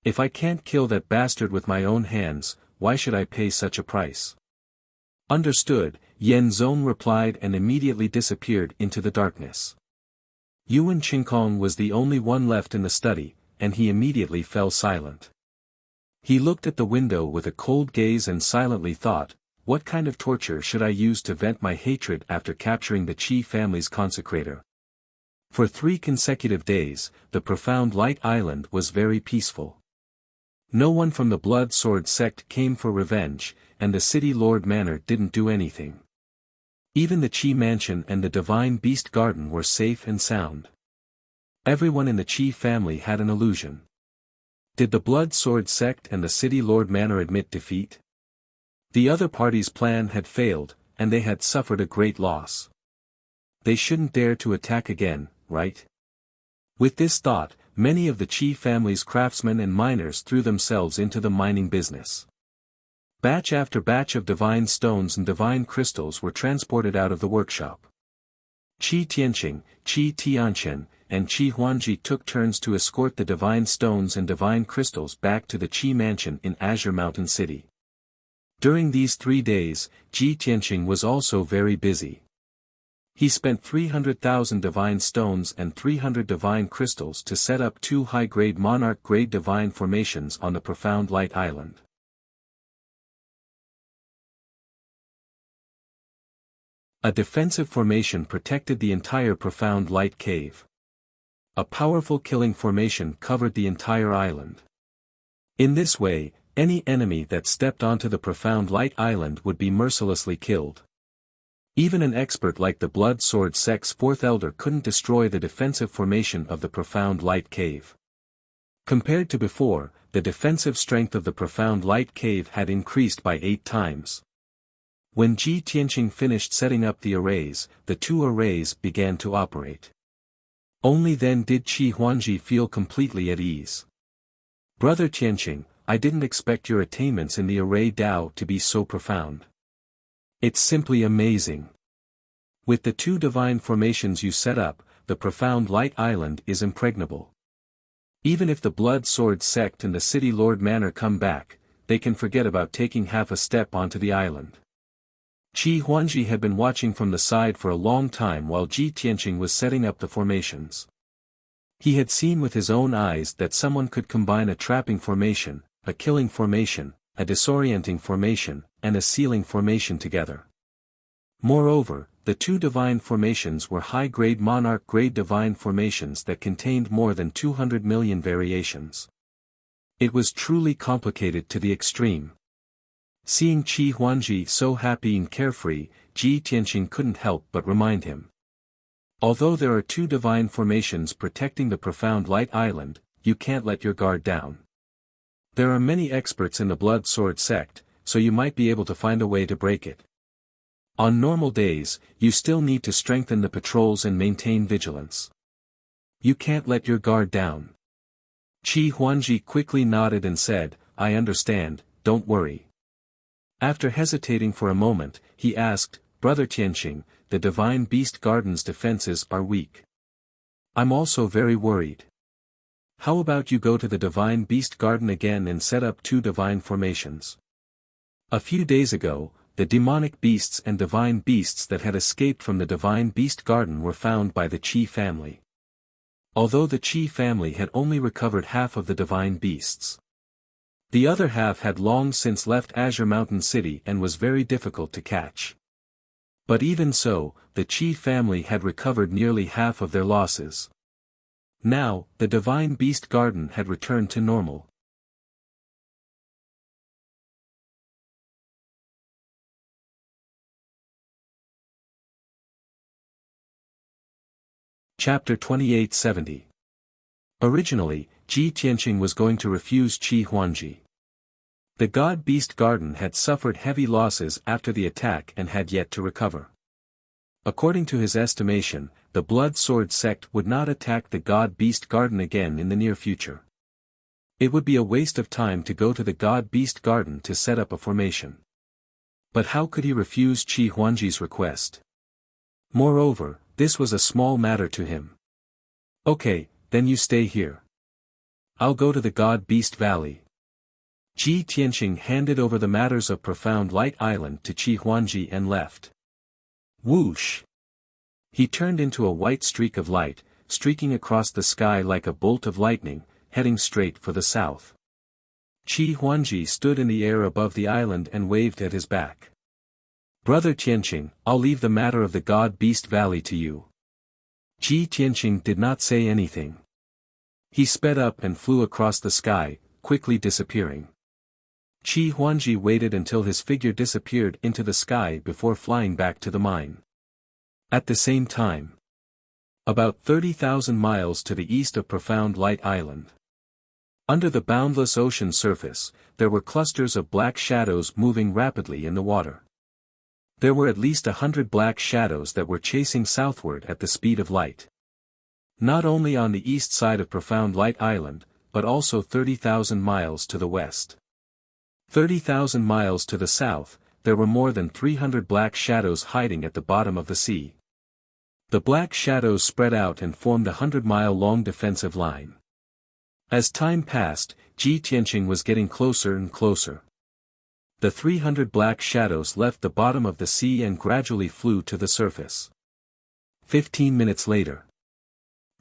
If I can't kill that bastard with my own hands, why should I pay such a price? Understood, Yen Zong replied and immediately disappeared into the darkness. Yuan Qingkong was the only one left in the study, and he immediately fell silent. He looked at the window with a cold gaze and silently thought, what kind of torture should I use to vent my hatred after capturing the Qi family's consecrator? For 3 consecutive days, the profound light island was very peaceful. No one from the Blood Sword sect came for revenge, and the city lord manor didn't do anything. Even the Qi mansion and the divine beast garden were safe and sound. Everyone in the Qi family had an illusion. Did the Blood Sword sect and the City Lord Manor admit defeat? The other party's plan had failed, and they had suffered a great loss. They shouldn't dare to attack again, right? With this thought, many of the Qi family's craftsmen and miners threw themselves into the mining business. Batch after batch of divine stones and divine crystals were transported out of the workshop. Qi Tianqing, Qi Tianqian, and Qi Huanji took turns to escort the divine stones and divine crystals back to the Qi mansion in Azure Mountain City. During these 3 days, Qi Tianqing was also very busy. He spent 300,000 divine stones and 300 divine crystals to set up 2 high-grade monarch-grade divine formations on the Profound Light Island. A defensive formation protected the entire Profound Light Cave. A powerful killing formation covered the entire island. In this way, any enemy that stepped onto the Profound Light Island would be mercilessly killed. Even an expert like the Blood Sword sect's 4th elder couldn't destroy the defensive formation of the Profound Light Cave. Compared to before, the defensive strength of the Profound Light Cave had increased by 8 times. When Qi Tianqing finished setting up the arrays, the 2 arrays began to operate. Only then did Qi Huanji feel completely at ease. Brother Tianqing, I didn't expect your attainments in the array Dao to be so profound. It's simply amazing. With the 2 divine formations you set up, the Profound Light Island is impregnable. Even if the Blood Sword sect and the City Lord Manor come back, they can forget about taking half a step onto the island. Qi Huanji had been watching from the side for a long time while Qi Tianqing was setting up the formations. He had seen with his own eyes that someone could combine a trapping formation, a killing formation, a disorienting formation, and a sealing formation together. Moreover, the 2 divine formations were high-grade monarch-grade divine formations that contained more than 200 million variations. It was truly complicated to the extreme. Seeing Qi Huanji so happy and carefree, Qi Tianqing couldn't help but remind him. Although there are 2 divine formations protecting the Profound Light Island, you can't let your guard down. There are many experts in the Blood Sword sect, so you might be able to find a way to break it. On normal days, you still need to strengthen the patrols and maintain vigilance. You can't let your guard down. Qi Huanji quickly nodded and said, I understand, don't worry. After hesitating for a moment, he asked, Brother Tianqing, the Divine Beast Garden's defenses are weak. I'm also very worried. How about you go to the Divine Beast Garden again and set up 2 divine formations? A few days ago, the demonic beasts and divine beasts that had escaped from the Divine Beast Garden were found by the Qi family. Although the Qi family had only recovered half of the divine beasts. The other half had long since left Azure Mountain City and was very difficult to catch. But even so, the Qi family had recovered nearly half of their losses. Now, the Divine Beast Garden had returned to normal. Chapter 2870. Originally, Qi Tianqing was going to refuse Qi Huanji. The God Beast Garden had suffered heavy losses after the attack and had yet to recover. According to his estimation, the Blood Sword sect would not attack the God Beast Garden again in the near future. It would be a waste of time to go to the God Beast Garden to set up a formation. But how could he refuse Qi Huanji's request? Moreover, this was a small matter to him. Okay, then you stay here. I'll go to the God Beast Valley. Qi Tianqing handed over the matters of Profound Light Island to Qi Huanji and left. Whoosh! He turned into a white streak of light, streaking across the sky like a bolt of lightning, heading straight for the south. Qi Huanji stood in the air above the island and waved at his back. Brother Tianqing, I'll leave the matter of the God Beast Valley to you. Qi Tianqing did not say anything. He sped up and flew across the sky, quickly disappearing. Qi Huanji waited until his figure disappeared into the sky before flying back to the mine. At the same time, about 30,000 miles to the east of Profound Light Island, under the boundless ocean surface, there were clusters of black shadows moving rapidly in the water. There were at least 100 black shadows that were chasing southward at the speed of light. Not only on the east side of Profound Light Island, but also 30,000 miles to the west. 30,000 miles to the south, there were more than 300 black shadows hiding at the bottom of the sea. The black shadows spread out and formed a 100-mile-long defensive line. As time passed, Ji Tianqing was getting closer and closer. The 300 black shadows left the bottom of the sea and gradually flew to the surface. 15 minutes later,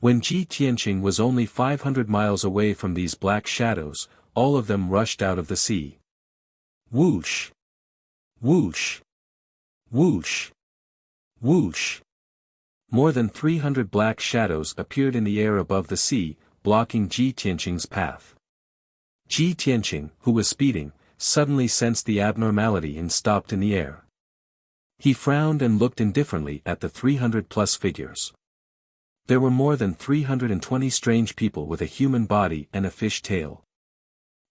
when Ji Tianqing was only 500 miles away from these black shadows, all of them rushed out of the sea. Whoosh! Whoosh! Whoosh! Whoosh! More than 300 black shadows appeared in the air above the sea, blocking Ji Tianqing's path. Ji Tianqing, who was speeding, suddenly sensed the abnormality and stopped in the air. He frowned and looked indifferently at the 300-plus figures. There were more than 320 strange people with a human body and a fish tail.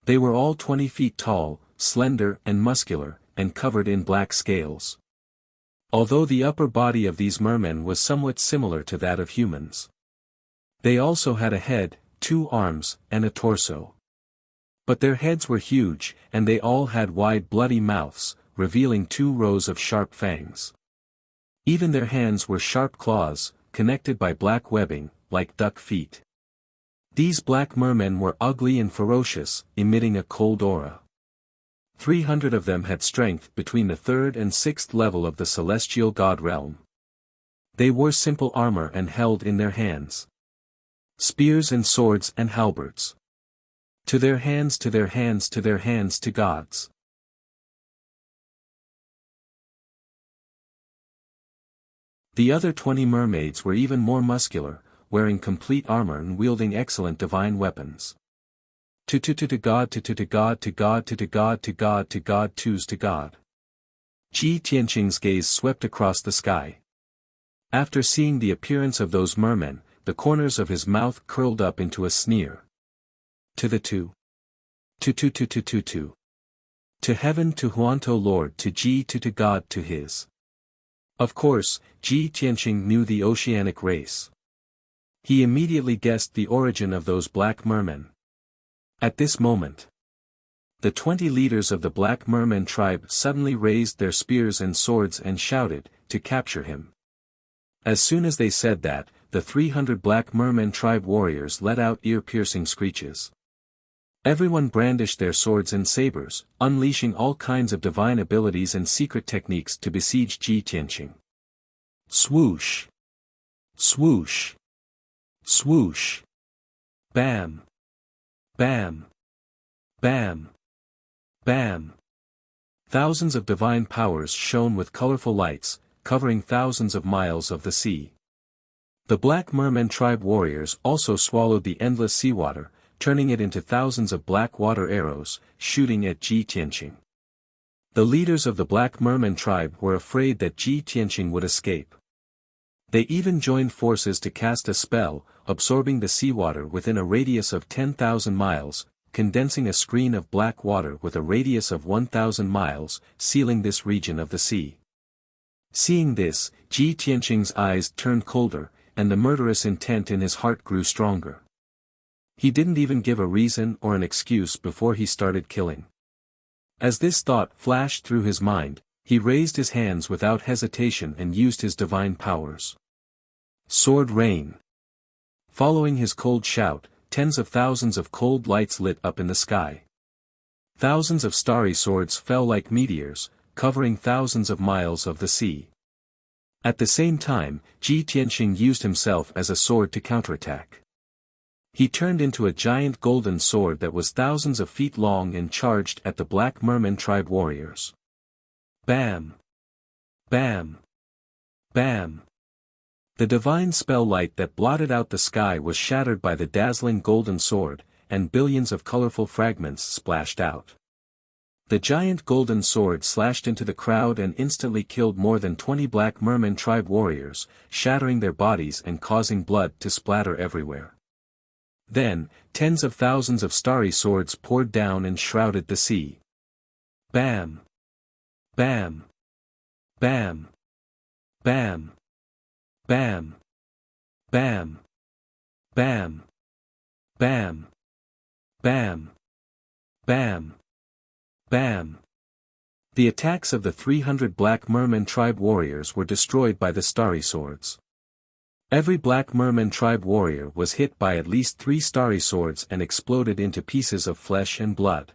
They were all 20 feet tall, slender and muscular, and covered in black scales. Although the upper body of these mermen was somewhat similar to that of humans. They also had a head, 2 arms, and a torso. But their heads were huge, and they all had wide bloody mouths, revealing 2 rows of sharp fangs. Even their hands were sharp claws, connected by black webbing, like duck feet. These black mermen were ugly and ferocious, emitting a cold aura. 300 of them had strength between the 3rd and 6th level of the celestial god realm. They wore simple armor and held in their hands spears and swords and halberds. To their hands, to their hands, to their hands, to gods. The other 20 mermaids were even more muscular, wearing complete armor and wielding excellent divine weapons. To God, to God, to God, to God, to God, to God, to God. Ji Tianqing's gaze swept across the sky. After seeing the appearance of those mermen, the corners of his mouth curled up into a sneer. To the two. To heaven, to Huantou Lord, to Ji, to God, to his. Of course, Ji Tianqing knew the oceanic race. He immediately guessed the origin of those black mermen. At this moment, the 20 leaders of the Black Merman tribe suddenly raised their spears and swords and shouted, to capture him. As soon as they said that, the 300 Black Merman tribe warriors let out ear-piercing screeches. Everyone brandished their swords and sabers, unleashing all kinds of divine abilities and secret techniques to besiege Ji Tianqing. Swoosh! Swoosh! Swoosh! Bam! Bam! Bam! Bam! Thousands of divine powers shone with colorful lights, covering thousands of miles of the sea. The Black Merman tribe warriors also swallowed the endless seawater, turning it into thousands of black water arrows, shooting at Ji Tianqing. The leaders of the Black Merman tribe were afraid that Ji Tianqing would escape. They even joined forces to cast a spell, absorbing the seawater within a radius of 10,000 miles, condensing a screen of black water with a radius of 1,000 miles, sealing this region of the sea. Seeing this, Ji Tianqing's eyes turned colder, and the murderous intent in his heart grew stronger. He didn't even give a reason or an excuse before he started killing. As this thought flashed through his mind, he raised his hands without hesitation and used his divine powers. Sword rain. Following his cold shout, tens of thousands of cold lights lit up in the sky. Thousands of starry swords fell like meteors, covering thousands of miles of the sea. At the same time, Ji Tianqing used himself as a sword to counterattack. He turned into a giant golden sword that was thousands of feet long and charged at the Black Merman tribe warriors. Bam! Bam! Bam! The divine spell light that blotted out the sky was shattered by the dazzling golden sword, and billions of colorful fragments splashed out. The giant golden sword slashed into the crowd and instantly killed more than 20 Black Merman tribe warriors, shattering their bodies and causing blood to splatter everywhere. Then, tens of thousands of starry swords poured down and shrouded the sea. Bam! Bam! Bam! Bam! Bam! Bam! Bam! Bam! Bam! Bam! Bam! The attacks of the 300 Black Merman tribe warriors were destroyed by the starry swords. Every Black Merman tribe warrior was hit by at least 3 starry swords and exploded into pieces of flesh and blood.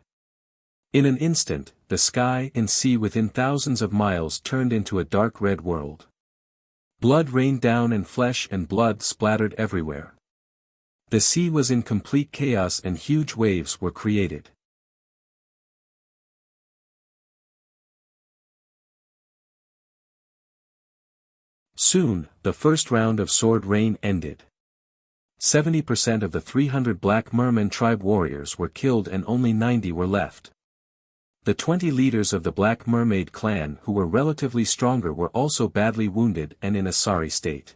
In an instant, the sky and sea within thousands of miles turned into a dark red world. Blood rained down and flesh and blood splattered everywhere. The sea was in complete chaos and huge waves were created. Soon, the first round of sword rain ended. 70% of the 300 Black Merman tribe warriors were killed and only 90 were left. The 20 leaders of the Black Mermaid clan who were relatively stronger were also badly wounded and in a sorry state.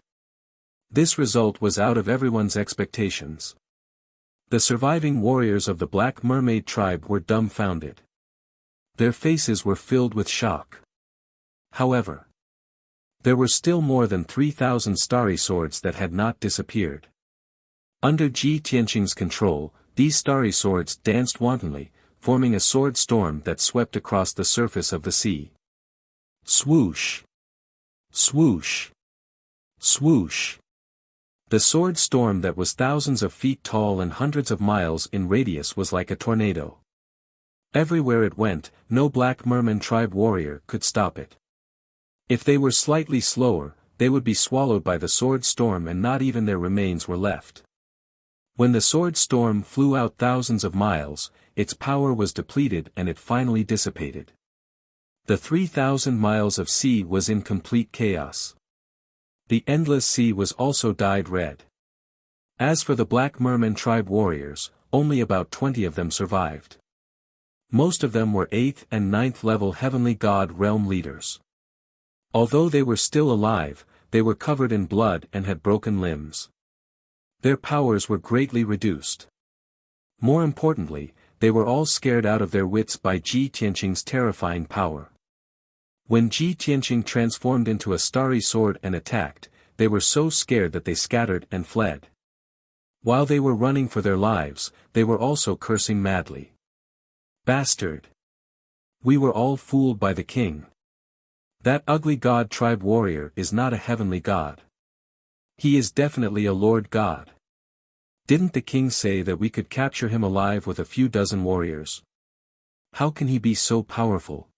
This result was out of everyone's expectations. The surviving warriors of the Black Mermaid tribe were dumbfounded. Their faces were filled with shock. However, there were still more than 3,000 starry swords that had not disappeared. Under Ji Tianqing's control, these starry swords danced wantonly, forming a sword storm that swept across the surface of the sea. Swoosh! Swoosh! Swoosh! The sword storm that was thousands of feet tall and hundreds of miles in radius was like a tornado. Everywhere it went, no Black Merman tribe warrior could stop it. If they were slightly slower, they would be swallowed by the sword storm and not even their remains were left. When the sword storm flew out thousands of miles, its power was depleted and it finally dissipated. The 3,000 miles of sea was in complete chaos. The endless sea was also dyed red. As for the Black Merman tribe warriors, only about 20 of them survived. Most of them were 8th and 9th level heavenly god realm leaders. Although they were still alive, they were covered in blood and had broken limbs. Their powers were greatly reduced. More importantly, they were all scared out of their wits by Ji Tianqing's terrifying power. When Ji Tianqing transformed into a starry sword and attacked, they were so scared that they scattered and fled. While they were running for their lives, they were also cursing madly. Bastard! We were all fooled by the king. That ugly god tribe warrior is not a heavenly god. He is definitely a lord god. Didn't the king say that we could capture him alive with a few dozen warriors? How can he be so powerful?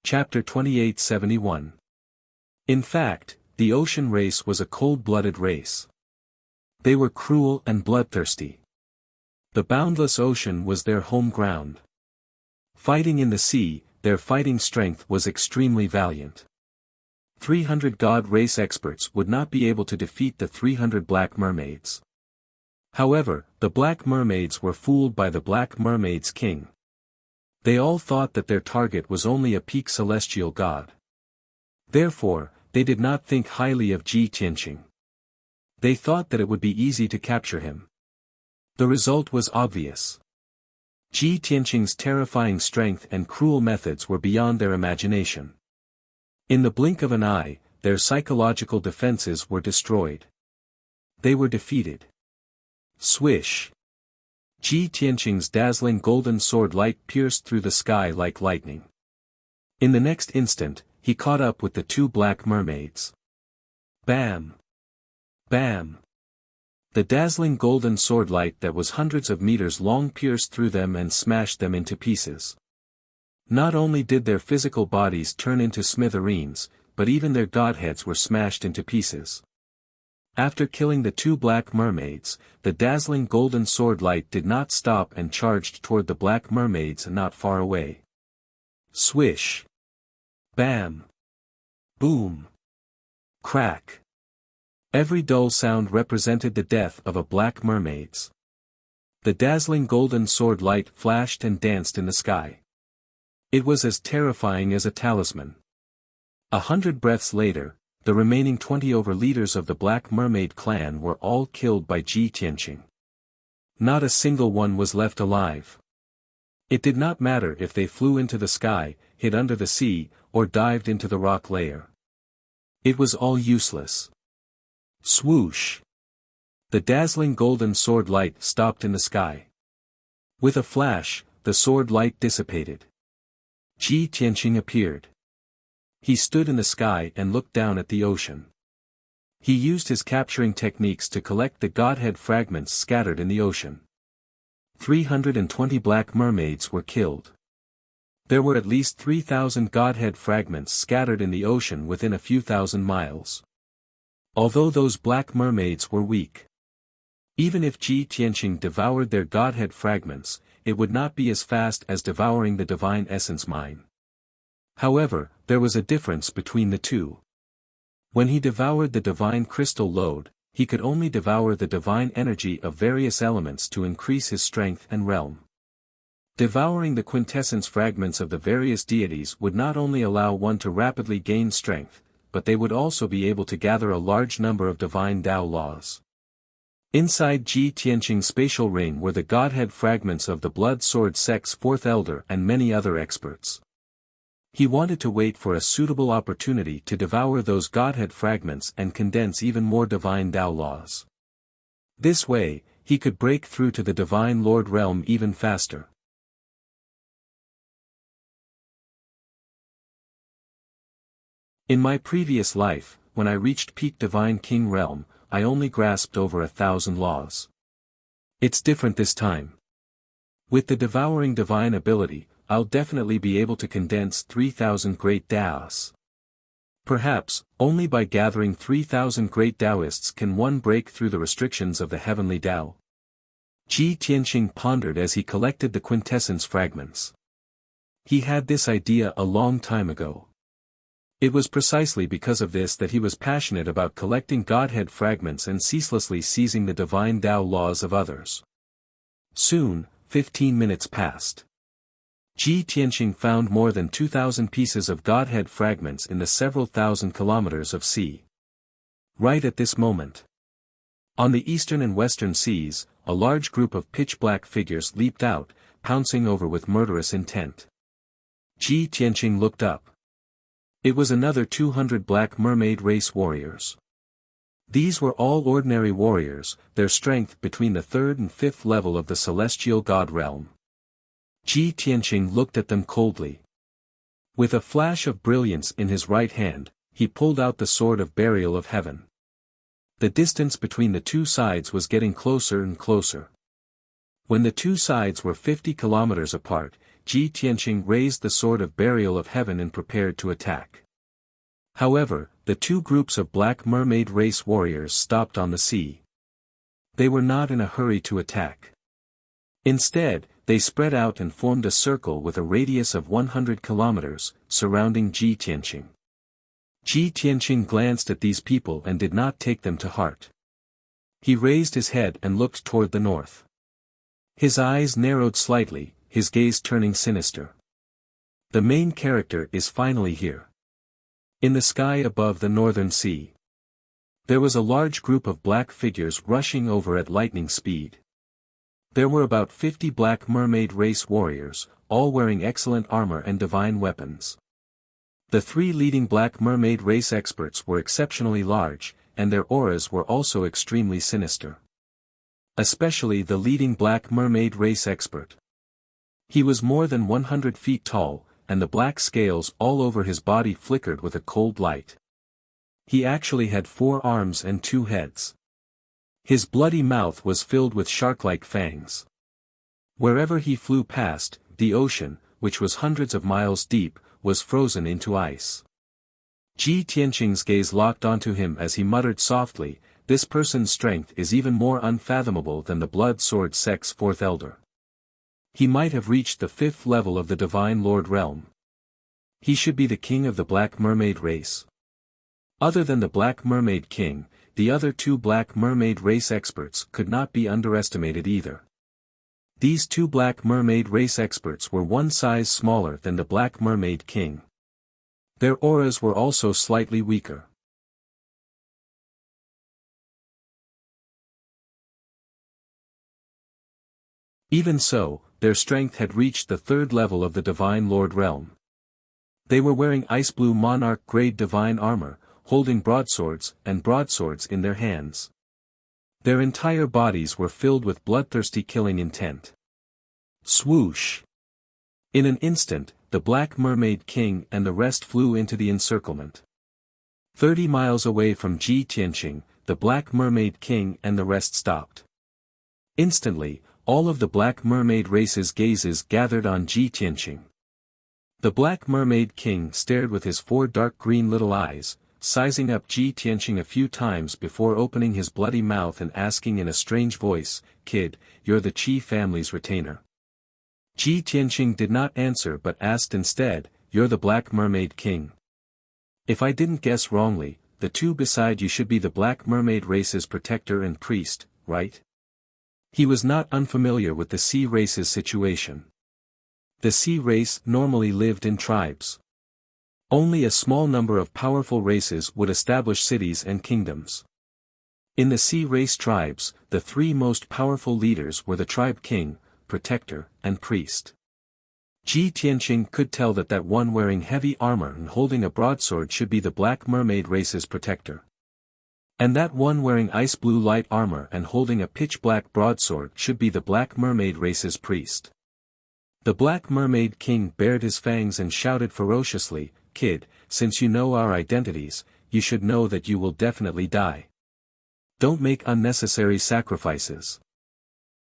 Chapter 2871. In fact, the ocean race was a cold-blooded race. They were cruel and bloodthirsty. The boundless ocean was their home ground. Fighting in the sea, their fighting strength was extremely valiant. 300 god race experts would not be able to defeat the 300 Black Mermaids. However, the Black Mermaids were fooled by the Black Mermaids' king. They all thought that their target was only a peak celestial god. Therefore, they did not think highly of Ji Tianqing. They thought that it would be easy to capture him. The result was obvious. Ji Tianqing's terrifying strength and cruel methods were beyond their imagination. In the blink of an eye, their psychological defenses were destroyed. They were defeated. Swish! Ji Tianqing's dazzling golden sword light pierced through the sky like lightning. In the next instant, he caught up with the 2 Black Mermaids. Bam! Bam! The dazzling golden sword light that was hundreds of meters long pierced through them and smashed them into pieces. Not only did their physical bodies turn into smithereens, but even their godheads were smashed into pieces. After killing the 2 Black Mermaids, the dazzling golden sword light did not stop and charged toward the Black Mermaids not far away. Swish! Bam! Boom! Crack. Every dull sound represented the death of a black mermaid's. The dazzling golden sword light flashed and danced in the sky. It was as terrifying as a talisman. 100 breaths later, the remaining 20 overleaders of the Black Mermaid clan were all killed by Ji Tianqing. Not a single one was left alive. It did not matter if they flew into the sky, hid under the sea, or dived into the rock layer. It was all useless. Swoosh! The dazzling golden sword light stopped in the sky. With a flash, the sword light dissipated. Ji Tianqing appeared. He stood in the sky and looked down at the ocean. He used his capturing techniques to collect the godhead fragments scattered in the ocean. 320 black mermaids were killed. There were at least 3,000 godhead fragments scattered in the ocean within a few thousand miles. Although those black mermaids were weak. Even if Ji Tianqing devoured their godhead fragments, it would not be as fast as devouring the divine essence mine. However, there was a difference between the two. When he devoured the divine crystal lode, he could only devour the divine energy of various elements to increase his strength and realm. Devouring the quintessence fragments of the various deities would not only allow one to rapidly gain strength, but they would also be able to gather a large number of divine Tao laws. Inside Ji Tianqing's spatial ring were the godhead fragments of the Blood Sword Sect's fourth elder and many other experts. He wanted to wait for a suitable opportunity to devour those godhead fragments and condense even more divine Tao laws. This way, he could break through to the Divine Lord realm even faster. In my previous life, when I reached peak Divine King realm, I only grasped over 1,000 laws. It's different this time. With the devouring divine ability, I'll definitely be able to condense 3,000 great Taoists. Perhaps, only by gathering 3,000 great Taoists can one break through the restrictions of the heavenly Tao. Ji Tianqing pondered as he collected the quintessence fragments. He had this idea a long time ago. It was precisely because of this that he was passionate about collecting godhead fragments and ceaselessly seizing the divine Tao laws of others. Soon, 15 minutes passed. Ji Tianqing found more than 2,000 pieces of godhead fragments in the several thousand kilometers of sea. Right at this moment. On the eastern and western seas, a large group of pitch-black figures leaped out, pouncing over with murderous intent. Ji Tianqing looked up. It was another 200 black mermaid race warriors. These were all ordinary warriors, their strength between the 3rd and 5th level of the celestial god realm. Ji Tianqing looked at them coldly. With a flash of brilliance in his right hand, he pulled out the sword of burial of heaven. The distance between the two sides was getting closer and closer. When the two sides were 50 kilometers apart, Ji Tianqing raised the sword of burial of heaven and prepared to attack. However, the two groups of black mermaid race warriors stopped on the sea. They were not in a hurry to attack. Instead, they spread out and formed a circle with a radius of 100 kilometers, surrounding Ji Tianqing. Ji Tianqing glanced at these people and did not take them to heart. He raised his head and looked toward the north. His eyes narrowed slightly, his gaze turning sinister. The main character is finally here. In the sky above the northern sea. There was a large group of black figures rushing over at lightning speed. There were about 50 black mermaid race warriors, all wearing excellent armor and divine weapons. The 3 leading black mermaid race experts were exceptionally large, and their auras were also extremely sinister. Especially the leading black mermaid race expert. He was more than 100 feet tall, and the black scales all over his body flickered with a cold light. He actually had 4 arms and 2 heads. His bloody mouth was filled with shark-like fangs. Wherever he flew past, the ocean, which was hundreds of miles deep, was frozen into ice. Ji Tianqing's gaze locked onto him as he muttered softly, "This person's strength is even more unfathomable than the Blood Sword Sect's 4th elder. He might have reached the 5th level of the Divine Lord realm. He should be the king of the Black Mermaid race." Other than the Black Mermaid King, the other two Black Mermaid race experts could not be underestimated either. These two Black Mermaid race experts were one size smaller than the Black Mermaid King. Their auras were also slightly weaker. Even so, their strength had reached the third level of the Divine Lord realm. They were wearing ice blue monarch-grade divine armor, holding broadswords in their hands. Their entire bodies were filled with bloodthirsty killing intent. Swoosh! In an instant, the Black Mermaid King and the rest flew into the encirclement. 30 miles away from Ji Tianqing, the Black Mermaid King and the rest stopped. Instantly, all of the Black Mermaid race's gazes gathered on Ji Tianqing. The Black Mermaid King stared with his 4 dark green little eyes, sizing up Ji Tianqing a few times before opening his bloody mouth and asking in a strange voice, "Kid, you're the Qi family's retainer." Ji Tianqing did not answer but asked instead, "You're the Black Mermaid King. If I didn't guess wrongly, the two beside you should be the Black Mermaid race's protector and priest, right?" He was not unfamiliar with the sea race's situation. The sea race normally lived in tribes. Only a small number of powerful races would establish cities and kingdoms. In the sea race tribes, the 3 most powerful leaders were the tribe king, protector, and priest. Ji Tianqing could tell that one wearing heavy armor and holding a broadsword should be the Black Mermaid race's protector. And that one wearing ice blue light armor and holding a pitch-black broadsword should be the Black Mermaid race's priest. The Black Mermaid King bared his fangs and shouted ferociously, "Kid, since you know our identities, you should know that you will definitely die. Don't make unnecessary sacrifices.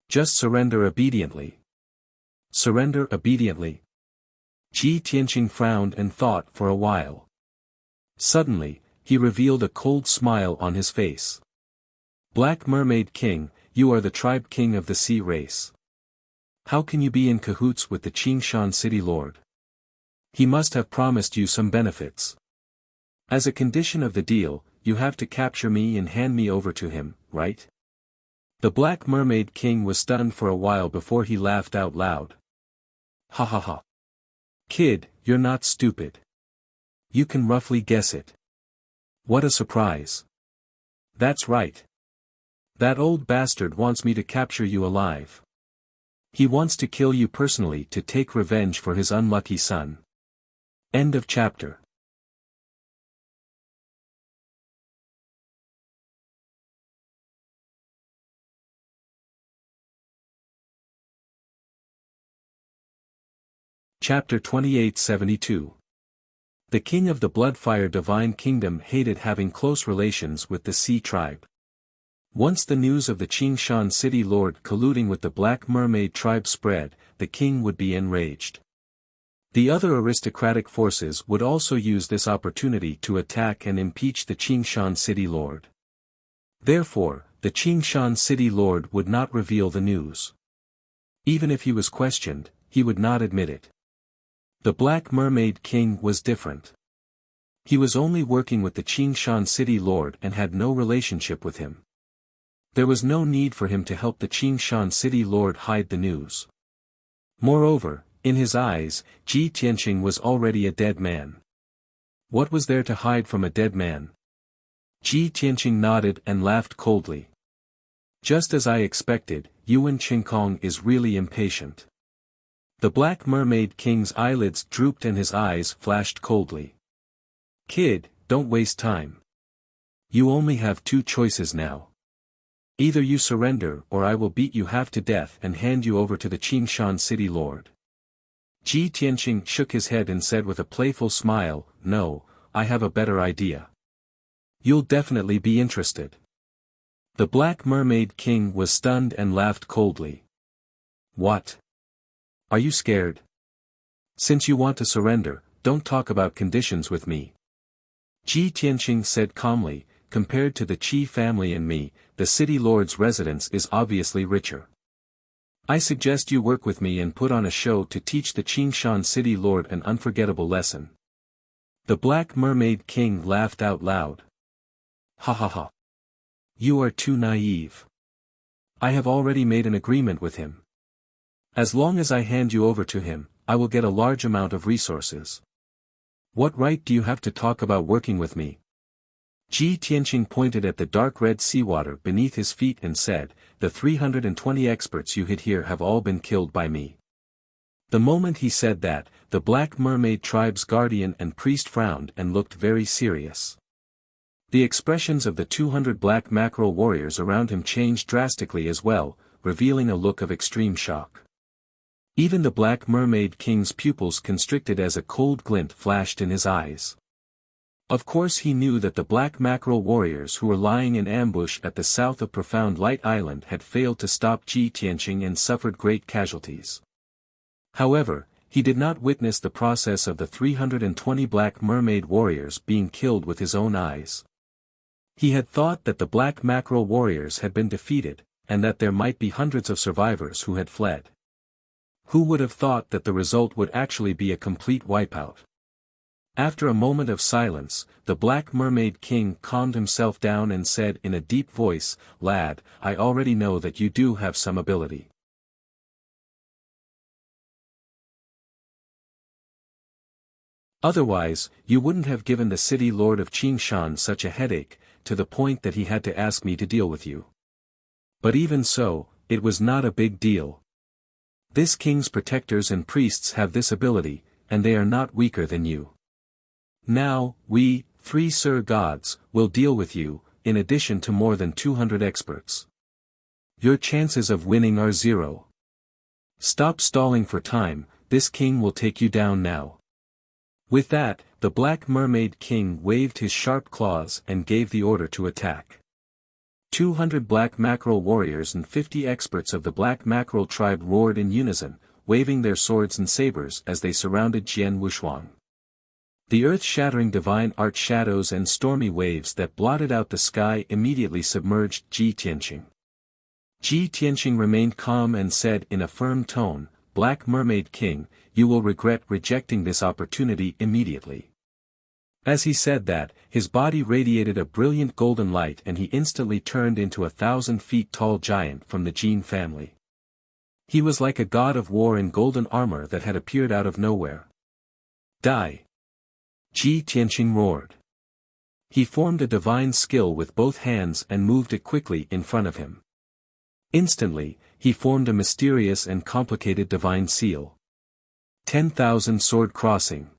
Just surrender obediently." Surrender obediently? Ji Tianqing frowned and thought for a while. Suddenly, he revealed a cold smile on his face. "Black Mermaid King, you are the tribe king of the sea race. How can you be in cahoots with the Qingshan City Lord? He must have promised you some benefits. As a condition of the deal, you have to capture me and hand me over to him, right?" The Black Mermaid King was stunned for a while before he laughed out loud. "Ha ha ha. Kid, you're not stupid. You can roughly guess it. What a surprise. That's right. That old bastard wants me to capture you alive. He wants to kill you personally to take revenge for his unlucky son." End of chapter. Chapter 2872. The king of the Bloodfire Divine Kingdom hated having close relations with the Sea tribe. Once the news of the Qingshan City Lord colluding with the Black Mermaid tribe spread, the king would be enraged. The other aristocratic forces would also use this opportunity to attack and impeach the Qingshan City Lord. Therefore, the Qingshan City Lord would not reveal the news. Even if he was questioned, he would not admit it. The Black Mermaid King was different. He was only working with the Qingshan City Lord and had no relationship with him. There was no need for him to help the Qingshan City Lord hide the news. Moreover, in his eyes, Ji Tianqing was already a dead man. What was there to hide from a dead man? Ji Tianqing nodded and laughed coldly. "Just as I expected, Yuan Qingkong is really impatient." The Black Mermaid King's eyelids drooped and his eyes flashed coldly. "Kid, don't waste time. You only have 2 choices now. Either you surrender or I will beat you half to death and hand you over to the Qingshan City Lord." Ji Tianqing shook his head and said with a playful smile, "No, I have a better idea. You'll definitely be interested." The Black Mermaid King was stunned and laughed coldly. "What? Are you scared? Since you want to surrender, don't talk about conditions with me." Ji Tianqing said calmly, "Compared to the Qi family and me, the City Lord's residence is obviously richer. I suggest you work with me and put on a show to teach the Qingshan City Lord an unforgettable lesson." The Black Mermaid King laughed out loud. Ha ha ha. You are too naive. I have already made an agreement with him. As long as I hand you over to him, I will get a large amount of resources. What right do you have to talk about working with me? Ji Tianqing pointed at the dark red seawater beneath his feet and said, the 320 experts you hid here have all been killed by me. The moment he said that, the Black Mermaid tribe's guardian and priest frowned and looked very serious. The expressions of the 200 black mackerel warriors around him changed drastically as well, revealing a look of extreme shock. Even the Black Mermaid King's pupils constricted as a cold glint flashed in his eyes. Of course he knew that the black mackerel warriors who were lying in ambush at the south of Profound Light Island had failed to stop Ji Tianqing and suffered great casualties. However, he did not witness the process of the 320 black mermaid warriors being killed with his own eyes. He had thought that the black mackerel warriors had been defeated, and that there might be hundreds of survivors who had fled. Who would have thought that the result would actually be a complete wipeout? After a moment of silence, the Black Mermaid King calmed himself down and said in a deep voice, "Lad, I already know that you do have some ability. Otherwise, you wouldn't have given the city lord of Qingshan such a headache, to the point that he had to ask me to deal with you. But even so, it was not a big deal. This king's protectors and priests have this ability, and they are not weaker than you. Now, we, 3 Sir Gods, will deal with you, in addition to more than 200 experts. Your chances of winning are 0. Stop stalling for time, this king will take you down now." With that, the Black Mermaid King waved his sharp claws and gave the order to attack. 200 black mackerel warriors and 50 experts of the black mackerel tribe roared in unison, waving their swords and sabers as they surrounded Jian Wushuang. The earth-shattering divine art shadows and stormy waves that blotted out the sky immediately submerged Ji Tianqing. Ji Tianqing remained calm and said in a firm tone, "Black Mermaid King, you will regret rejecting this opportunity immediately." As he said that, his body radiated a brilliant golden light and he instantly turned into a 1,000 feet tall giant from the Jin family. He was like a god of war in golden armor that had appeared out of nowhere. "Die!" Ji Tianqing roared. He formed a divine skill with both hands and moved it quickly in front of him. Instantly, he formed a mysterious and complicated divine seal. 10,000 sword crossing.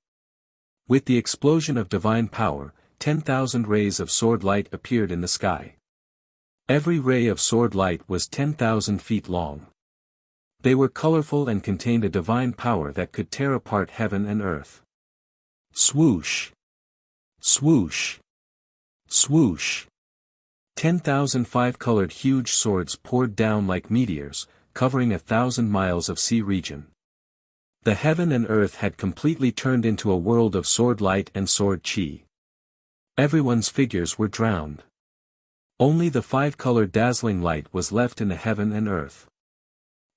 With the explosion of divine power, 10,000 rays of sword light appeared in the sky. Every ray of sword light was 10,000 feet long. They were colorful and contained a divine power that could tear apart heaven and earth. Swoosh! Swoosh! Swoosh! 10,000 five-colored huge swords poured down like meteors, covering 1,000 miles of sea region. The heaven and earth had completely turned into a world of sword light and sword chi. Everyone's figures were drowned. Only the five-colored dazzling light was left in the heaven and earth.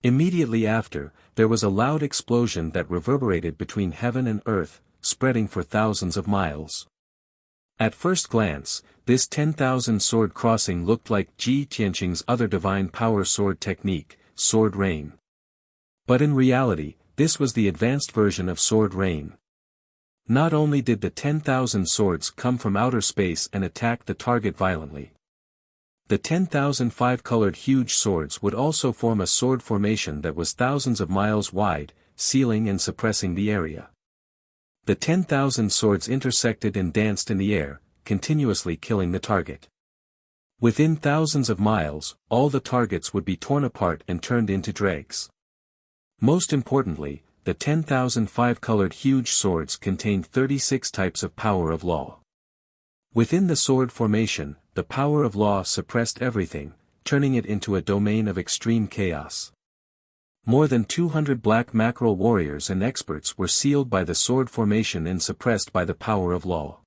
Immediately after, there was a loud explosion that reverberated between heaven and earth, spreading for thousands of miles. At first glance, this 10,000 sword crossing looked like Ji Tianqing's other divine power sword technique, Sword Rain. But in reality, this was the advanced version of Sword Rain. Not only did the 10,000 swords come from outer space and attack the target violently. The 10,000 five-colored huge swords would also form a sword formation that was thousands of miles wide, sealing and suppressing the area. The 10,000 swords intersected and danced in the air, continuously killing the target. Within thousands of miles, all the targets would be torn apart and turned into dregs. Most importantly, the 10,000 five-colored huge swords contained 36 types of power of law. Within the sword formation, the power of law suppressed everything, turning it into a domain of extreme chaos. More than 200 black mackerel warriors and experts were sealed by the sword formation and suppressed by the power of law.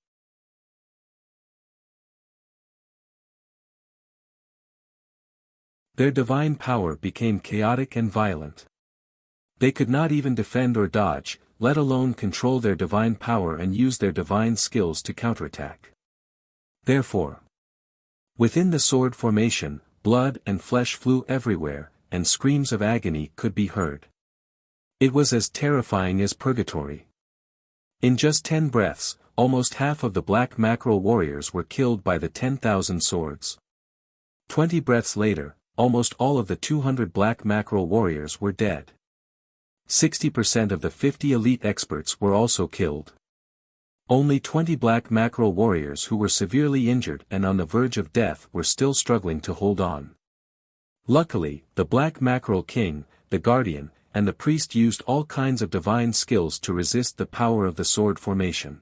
Their divine power became chaotic and violent. They could not even defend or dodge, let alone control their divine power and use their divine skills to counterattack. Therefore, Within the sword formation, blood and flesh flew everywhere, and screams of agony could be heard. It was as terrifying as purgatory. In just 10 breaths, almost half of the black mackerel warriors were killed by the 10,000 swords. 20 breaths later, almost all of the 200 black mackerel warriors were dead. 60% of the 50 elite experts were also killed. Only 20 black mackerel warriors who were severely injured and on the verge of death were still struggling to hold on. Luckily, the black mackerel king, the guardian, and the priest used all kinds of divine skills to resist the power of the sword formation.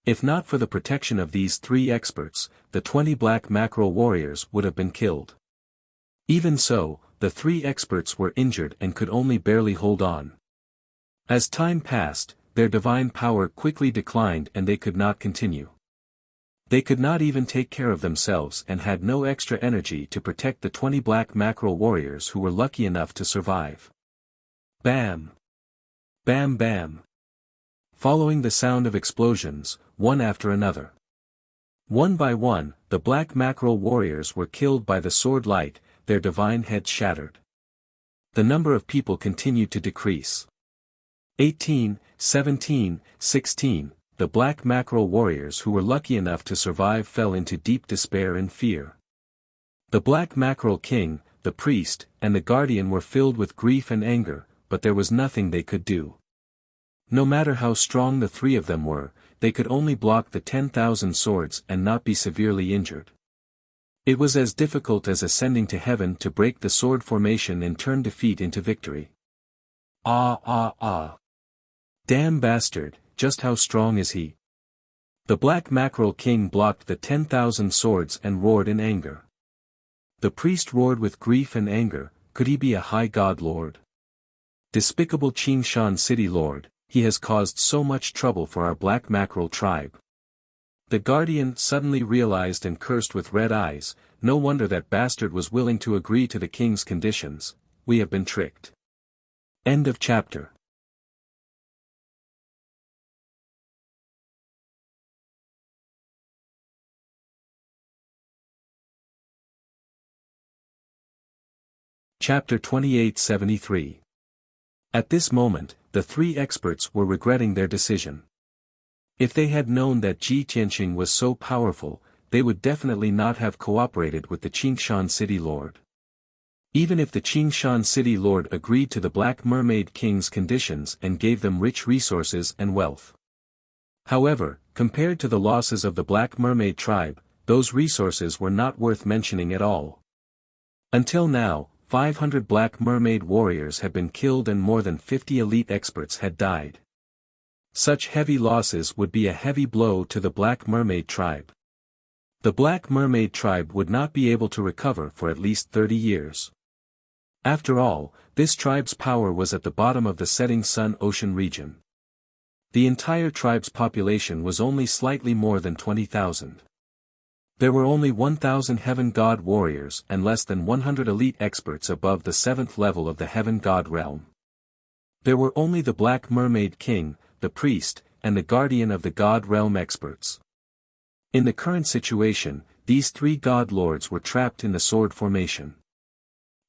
If not for the protection of these 3 experts, the 20 black mackerel warriors would have been killed. Even so, the 3 experts were injured and could only barely hold on. As time passed, their divine power quickly declined and they could not continue. They could not even take care of themselves and had no extra energy to protect the 20 black mackerel warriors who were lucky enough to survive. Bam! Bam bam! Following the sound of explosions, one after another. One by one, the black mackerel warriors were killed by the sword light, their divine heads shattered. The number of people continued to decrease. 18, 17, 16, the black mackerel warriors who were lucky enough to survive fell into deep despair and fear. The black mackerel king, the priest, and the guardian were filled with grief and anger, but there was nothing they could do. No matter how strong the 3 of them were, they could only block the 10,000 swords and not be severely injured. It was as difficult as ascending to heaven to break the sword formation and turn defeat into victory. Ah! Damn bastard, just how strong is he? The black mackerel king blocked the 10,000 swords and roared in anger. The priest roared with grief and anger, could he be a high god lord? Despicable Qingshan city lord, he has caused so much trouble for our black mackerel tribe. The guardian suddenly realized and cursed with red eyes, no wonder that bastard was willing to agree to the king's conditions, we have been tricked. End of chapter. Chapter 2873. At this moment, the 3 experts were regretting their decision. If they had known that Ji Tianqing was so powerful, they would definitely not have cooperated with the Qingshan city lord. Even if the Qingshan city lord agreed to the Black Mermaid King's conditions and gave them rich resources and wealth. However, compared to the losses of the Black Mermaid tribe, those resources were not worth mentioning at all. Until now, 500 Black Mermaid warriors had been killed and more than 50 elite experts had died. Such heavy losses would be a heavy blow to the Black Mermaid tribe. The Black Mermaid tribe would not be able to recover for at least 30 years. After all, this tribe's power was at the bottom of the setting sun ocean region. The entire tribe's population was only slightly more than 20,000. There were only 1,000 Heaven God warriors and less than 100 elite experts above the 7th level of the Heaven God realm. There were only the Black Mermaid King, the priest, and the guardian of the God realm experts. In the current situation, these 3 God lords were trapped in the sword formation.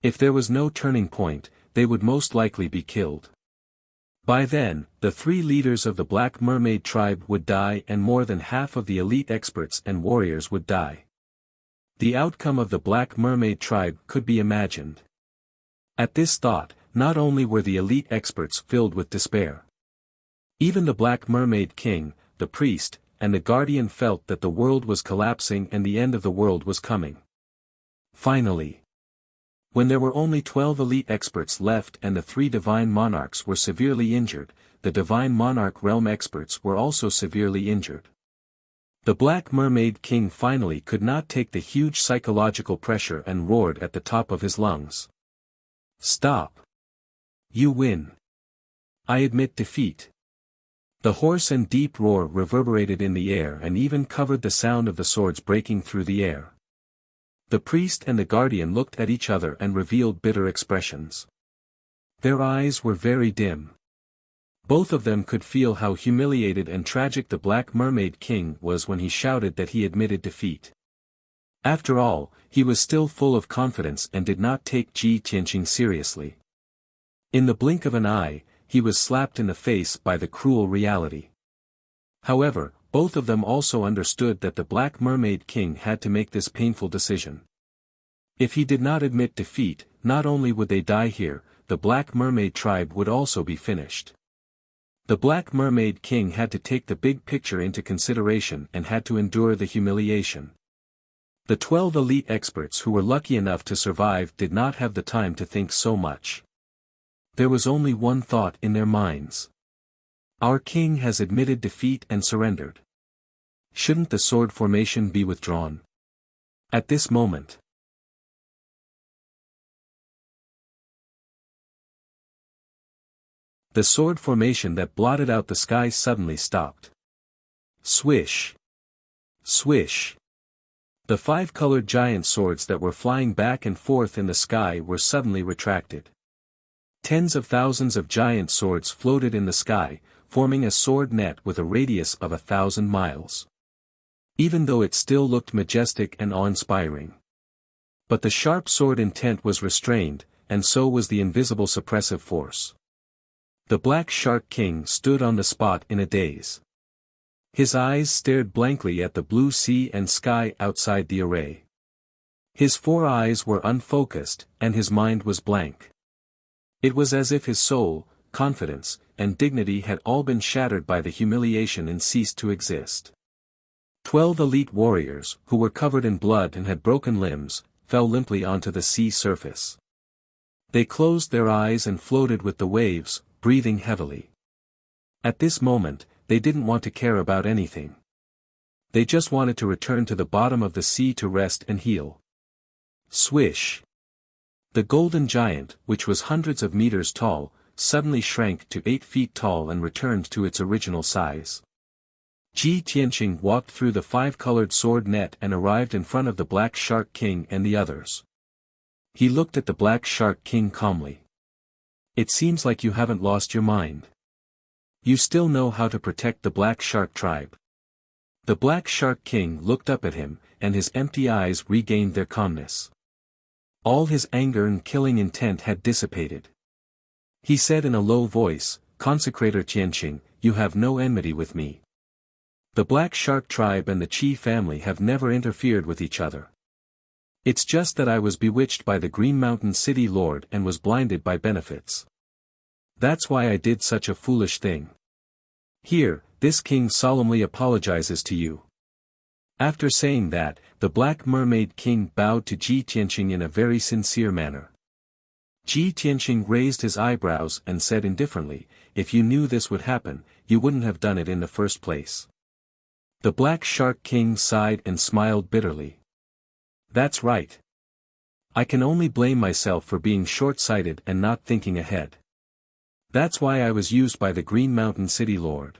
If there was no turning point, they would most likely be killed. By then, the 3 leaders of the Black Mermaid tribe would die and more than half of the elite experts and warriors would die. The outcome of the Black Mermaid tribe could be imagined. At this thought, not only were the elite experts filled with despair. Even the Black Mermaid King, the priest, and the guardian felt that the world was collapsing and the end of the world was coming. Finally, when there were only 12 elite experts left and the 3 divine monarchs were severely injured, the divine monarch realm experts were also severely injured. The Black Mermaid King finally could not take the huge psychological pressure and roared at the top of his lungs. Stop! You win! I admit defeat. The hoarse and deep roar reverberated in the air and even covered the sound of the swords breaking through the air. The priest and the guardian looked at each other and revealed bitter expressions. Their eyes were very dim. Both of them could feel how humiliated and tragic the Black Mermaid King was when he shouted that he admitted defeat. After all, he was still full of confidence and did not take Ji Tianqing seriously. In the blink of an eye, he was slapped in the face by the cruel reality. However, both of them also understood that the Black Mermaid King had to make this painful decision. If he did not admit defeat, not only would they die here, the Black Mermaid tribe would also be finished. The Black Mermaid King had to take the big picture into consideration and had to endure the humiliation. The 12 elite experts who were lucky enough to survive did not have the time to think so much. There was only one thought in their minds. Our king has admitted defeat and surrendered. Shouldn't the sword formation be withdrawn? At this moment, the sword formation that blotted out the sky suddenly stopped. Swish! Swish! The 5-colored giant swords that were flying back and forth in the sky were suddenly retracted. Tens of thousands of giant swords floated in the sky, forming a sword net with a radius of 1,000 miles. Even though it still looked majestic and awe-inspiring. But the sharp sword intent was restrained, and so was the invisible suppressive force. The Black Shark King stood on the spot in a daze. His eyes stared blankly at the blue sea and sky outside the array. His 4 eyes were unfocused, and his mind was blank. It was as if his soul, confidence, and dignity had all been shattered by the humiliation and ceased to exist. 12 elite warriors, who were covered in blood and had broken limbs, fell limply onto the sea surface. They closed their eyes and floated with the waves, breathing heavily. At this moment, they didn't want to care about anything. They just wanted to return to the bottom of the sea to rest and heal. Swish! The golden giant, which was hundreds of meters tall, suddenly shrank to 8 feet tall and returned to its original size. Ji Tianqing walked through the 5-colored sword net and arrived in front of the Black Shark King and the others. He looked at the Black Shark King calmly. It seems like you haven't lost your mind. You still know how to protect the Black Shark tribe. The Black Shark King looked up at him, and his empty eyes regained their calmness. All his anger and killing intent had dissipated. He said in a low voice, "Consecrator Tianqing, you have no enmity with me. The Black Shark tribe and the Qi family have never interfered with each other. It's just that I was bewitched by the Green Mountain City Lord and was blinded by benefits. That's why I did such a foolish thing. Here, this king solemnly apologizes to you." After saying that, the Black Mermaid King bowed to Ji Tianqing in a very sincere manner. Ji Tianqing raised his eyebrows and said indifferently, "If you knew this would happen, you wouldn't have done it in the first place." The Black Shark King sighed and smiled bitterly. "That's right. I can only blame myself for being short-sighted and not thinking ahead. That's why I was used by the Green Mountain City Lord.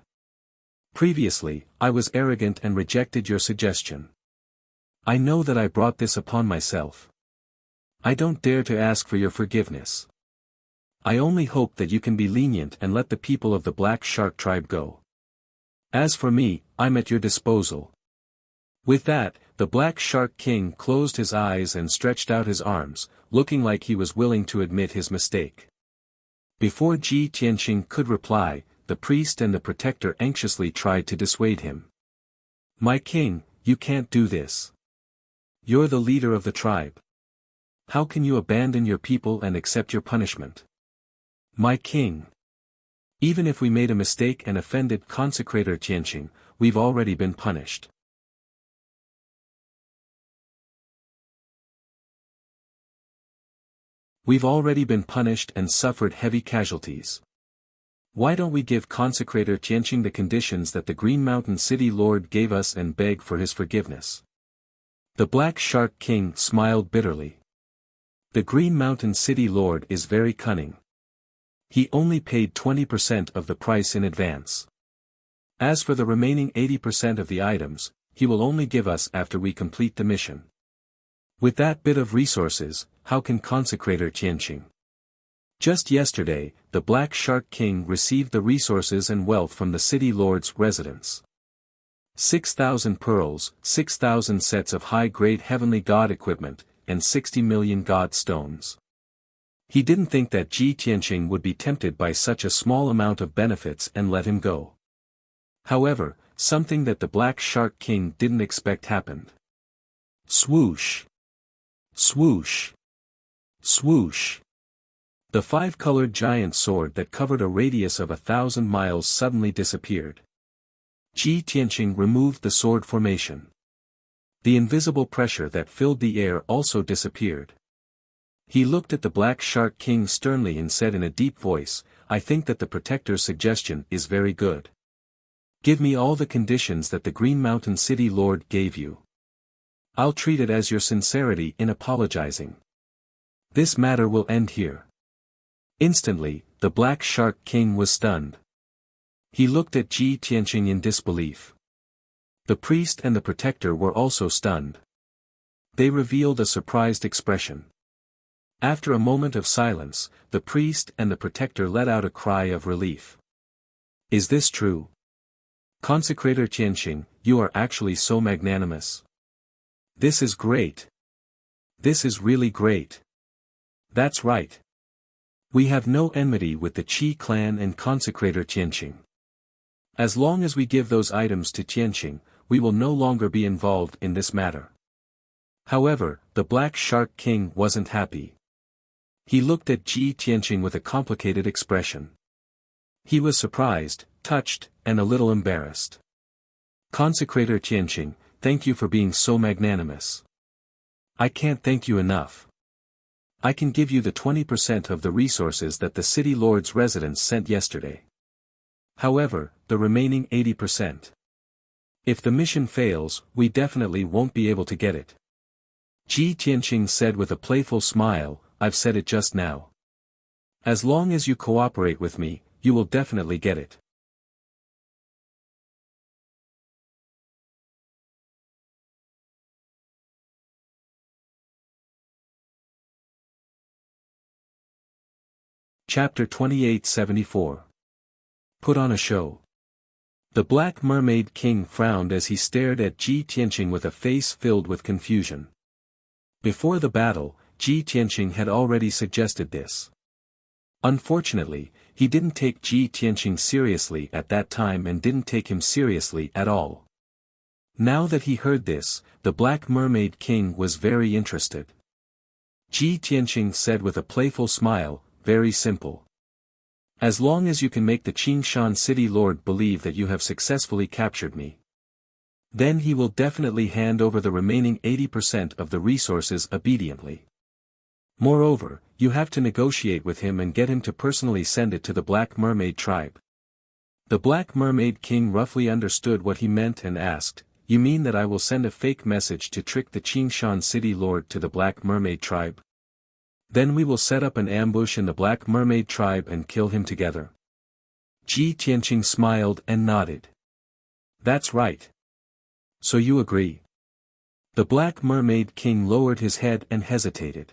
Previously, I was arrogant and rejected your suggestion. I know that I brought this upon myself. I don't dare to ask for your forgiveness. I only hope that you can be lenient and let the people of the Black Shark tribe go. As for me, I'm at your disposal." With that, the Black Shark King closed his eyes and stretched out his arms, looking like he was willing to admit his mistake. Before Ji Tianqing could reply, the priest and the protector anxiously tried to dissuade him. "My king, you can't do this. You're the leader of the tribe. How can you abandon your people and accept your punishment? My king. Even if we made a mistake and offended Consecrator Tianqing, we've already been punished. We've already been punished and suffered heavy casualties. Why don't we give Consecrator Tianqing the conditions that the Green Mountain City Lord gave us and beg for his forgiveness?" The Black Shark King smiled bitterly. "The Green Mountain City Lord is very cunning. He only paid 20% of the price in advance. As for the remaining 80% of the items, he will only give us after we complete the mission. With that bit of resources, how can Consecrator Tianqing?" Just yesterday, the Black Shark King received the resources and wealth from the City Lord's residence. 6,000 pearls, 6,000 sets of high-grade heavenly god equipment, and 60 million god stones. He didn't think that Ji Tianqing would be tempted by such a small amount of benefits and let him go. However, something that the Black Shark King didn't expect happened. Swoosh! Swoosh! Swoosh! The five-colored giant sword that covered a radius of 1,000 miles suddenly disappeared. Ji Tianqing removed the sword formation. The invisible pressure that filled the air also disappeared. He looked at the Black Shark King sternly and said in a deep voice, "I think that the Protector's suggestion is very good. Give me all the conditions that the Green Mountain City Lord gave you. I'll treat it as your sincerity in apologizing. This matter will end here." Instantly, the Black Shark King was stunned. He looked at Ji Tianqing in disbelief. The priest and the Protector were also stunned. They revealed a surprised expression. After a moment of silence, the priest and the Protector let out a cry of relief. "Is this true? Consecrator Tianqing, you are actually so magnanimous. This is great. This is really great. That's right. We have no enmity with the Qi clan and Consecrator Tianqing. As long as we give those items to Tianqing, we will no longer be involved in this matter." However, the Black Shark King wasn't happy. He looked at Ji Tianqing with a complicated expression. He was surprised, touched, and a little embarrassed. "Consecrator Tianqing, thank you for being so magnanimous. I can't thank you enough. I can give you the 20% of the resources that the City Lord's residents sent yesterday. However, the remaining 80%. If the mission fails, we definitely won't be able to get it." Ji Tianqing said with a playful smile, "I've said it just now. As long as you cooperate with me, you will definitely get it." Chapter 2874. Put on a show. The Black Mermaid King frowned as he stared at Ji Tianqing with a face filled with confusion. Before the battle, Ji Tianqing had already suggested this. Unfortunately, he didn't take Ji Tianqing seriously at that time and didn't take him seriously at all. Now that he heard this, the Black Mermaid King was very interested. Ji Tianqing said with a playful smile, "Very simple. As long as you can make the Qingshan City Lord believe that you have successfully captured me, then he will definitely hand over the remaining 80% of the resources obediently. Moreover, you have to negotiate with him and get him to personally send it to the Black Mermaid tribe." The Black Mermaid King roughly understood what he meant and asked, "You mean that I will send a fake message to trick the Qingshan City Lord to the Black Mermaid tribe? Then we will set up an ambush in the Black Mermaid tribe and kill him together?" Ji Tianqing smiled and nodded. "That's right. So you agree?" The Black Mermaid King lowered his head and hesitated.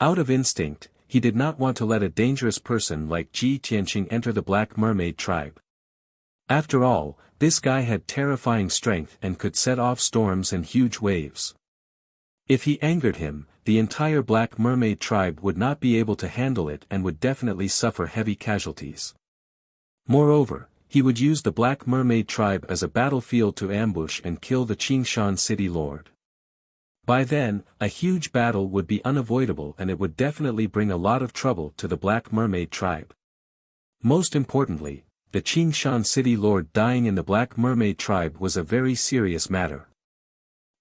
Out of instinct, he did not want to let a dangerous person like Ji Tianqing enter the Black Mermaid tribe. After all, this guy had terrifying strength and could set off storms and huge waves. If he angered him, the entire Black Mermaid tribe would not be able to handle it and would definitely suffer heavy casualties. Moreover, he would use the Black Mermaid tribe as a battlefield to ambush and kill the Qingshan City Lord. By then, a huge battle would be unavoidable and it would definitely bring a lot of trouble to the Black Mermaid tribe. Most importantly, the Qingshan City Lord dying in the Black Mermaid tribe was a very serious matter.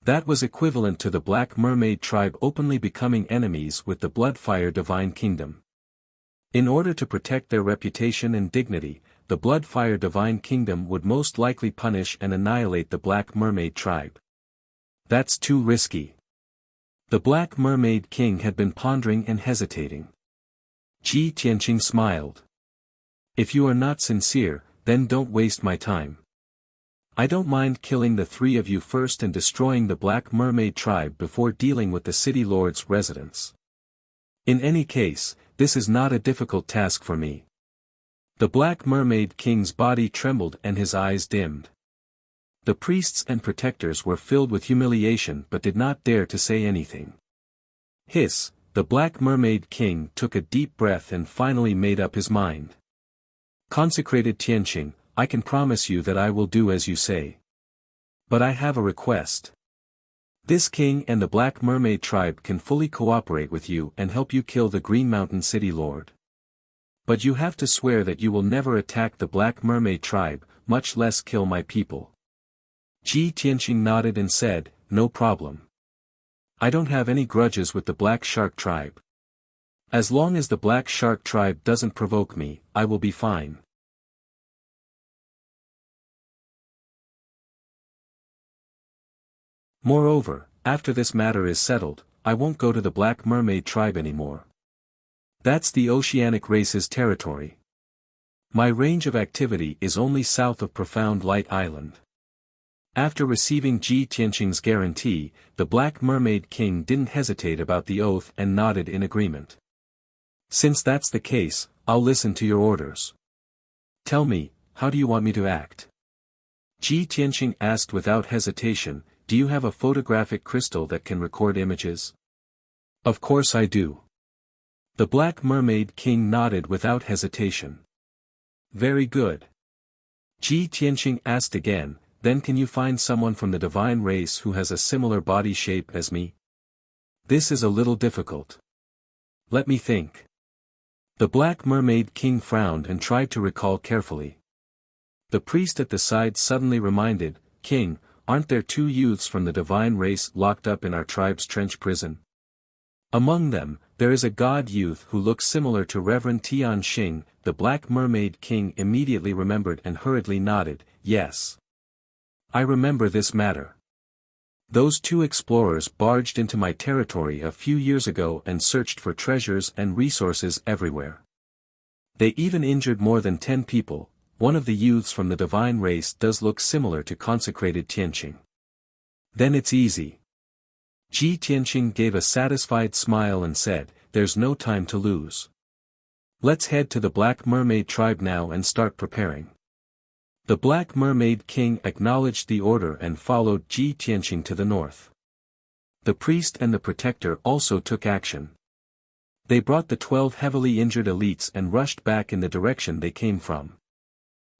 That was equivalent to the Black Mermaid tribe openly becoming enemies with the Bloodfire Divine Kingdom. In order to protect their reputation and dignity, the Bloodfire Divine Kingdom would most likely punish and annihilate the Black Mermaid tribe. That's too risky. The Black Mermaid King had been pondering and hesitating. Ji Tianqing smiled. "If you are not sincere, then don't waste my time. I don't mind killing the three of you first and destroying the Black Mermaid tribe before dealing with the City Lord's residents. In any case, this is not a difficult task for me." The Black Mermaid King's body trembled and his eyes dimmed. The priests and protectors were filled with humiliation but did not dare to say anything. Hiss, the Black Mermaid King took a deep breath and finally made up his mind. Consecrated Tianqing, I can promise you that I will do as you say. But I have a request. This king and the Black Mermaid tribe can fully cooperate with you and help you kill the Green Mountain City Lord. But you have to swear that you will never attack the Black Mermaid tribe, much less kill my people. Ji Tianqing nodded and said, no problem. I don't have any grudges with the Black Shark tribe. As long as the Black Shark tribe doesn't provoke me, I will be fine. Moreover, after this matter is settled, I won't go to the Black Mermaid tribe anymore. That's the oceanic race's territory. My range of activity is only south of Profound Light Island. After receiving Ji Tianqing's guarantee, the Black Mermaid King didn't hesitate about the oath and nodded in agreement. Since that's the case, I'll listen to your orders. Tell me, how do you want me to act? Ji Tianqing asked without hesitation, do you have a photographic crystal that can record images? Of course I do. The Black Mermaid King nodded without hesitation. Very good. Ji Tianqing asked again, then can you find someone from the divine race who has a similar body shape as me? This is a little difficult. Let me think. The Black Mermaid King frowned and tried to recall carefully. The priest at the side suddenly reminded, King, aren't there 2 youths from the divine race locked up in our tribe's trench prison? Among them, there is a god youth who looks similar to Reverend Tian Xing. The Black Mermaid King immediately remembered and hurriedly nodded, yes. I remember this matter. Those 2 explorers barged into my territory a few years ago and searched for treasures and resources everywhere. They even injured more than 10 people. One of the youths from the divine race does look similar to consecrated Tianqing. Then it's easy. Ji Tianqing gave a satisfied smile and said, there's no time to lose. Let's head to the Black Mermaid tribe now and start preparing. The Black Mermaid King acknowledged the order and followed Ji Tianqing to the north. The priest and the protector also took action. They brought the 12 heavily injured elites and rushed back in the direction they came from.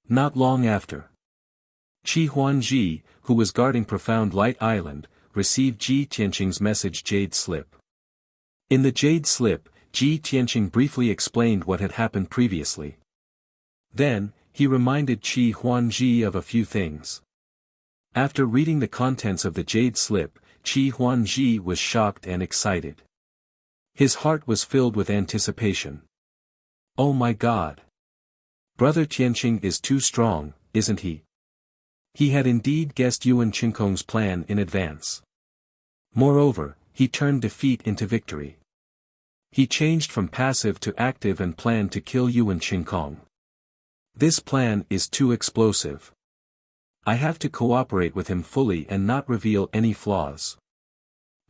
Not long after, Qi Huanji, who was guarding Profound Light Island, received Ji Tianqing's message Jade Slip. In the Jade Slip, Ji Tianqing briefly explained what had happened previously. Then, he reminded Qi Huanji of a few things. After reading the contents of the Jade Slip, Qi Huanji was shocked and excited. His heart was filled with anticipation. Oh my God! Brother Tianqing is too strong, isn't he? He had indeed guessed Yuan Qingkong's plan in advance. Moreover, he turned defeat into victory. He changed from passive to active and planned to kill Yuan Qingkong. This plan is too explosive. I have to cooperate with him fully and not reveal any flaws.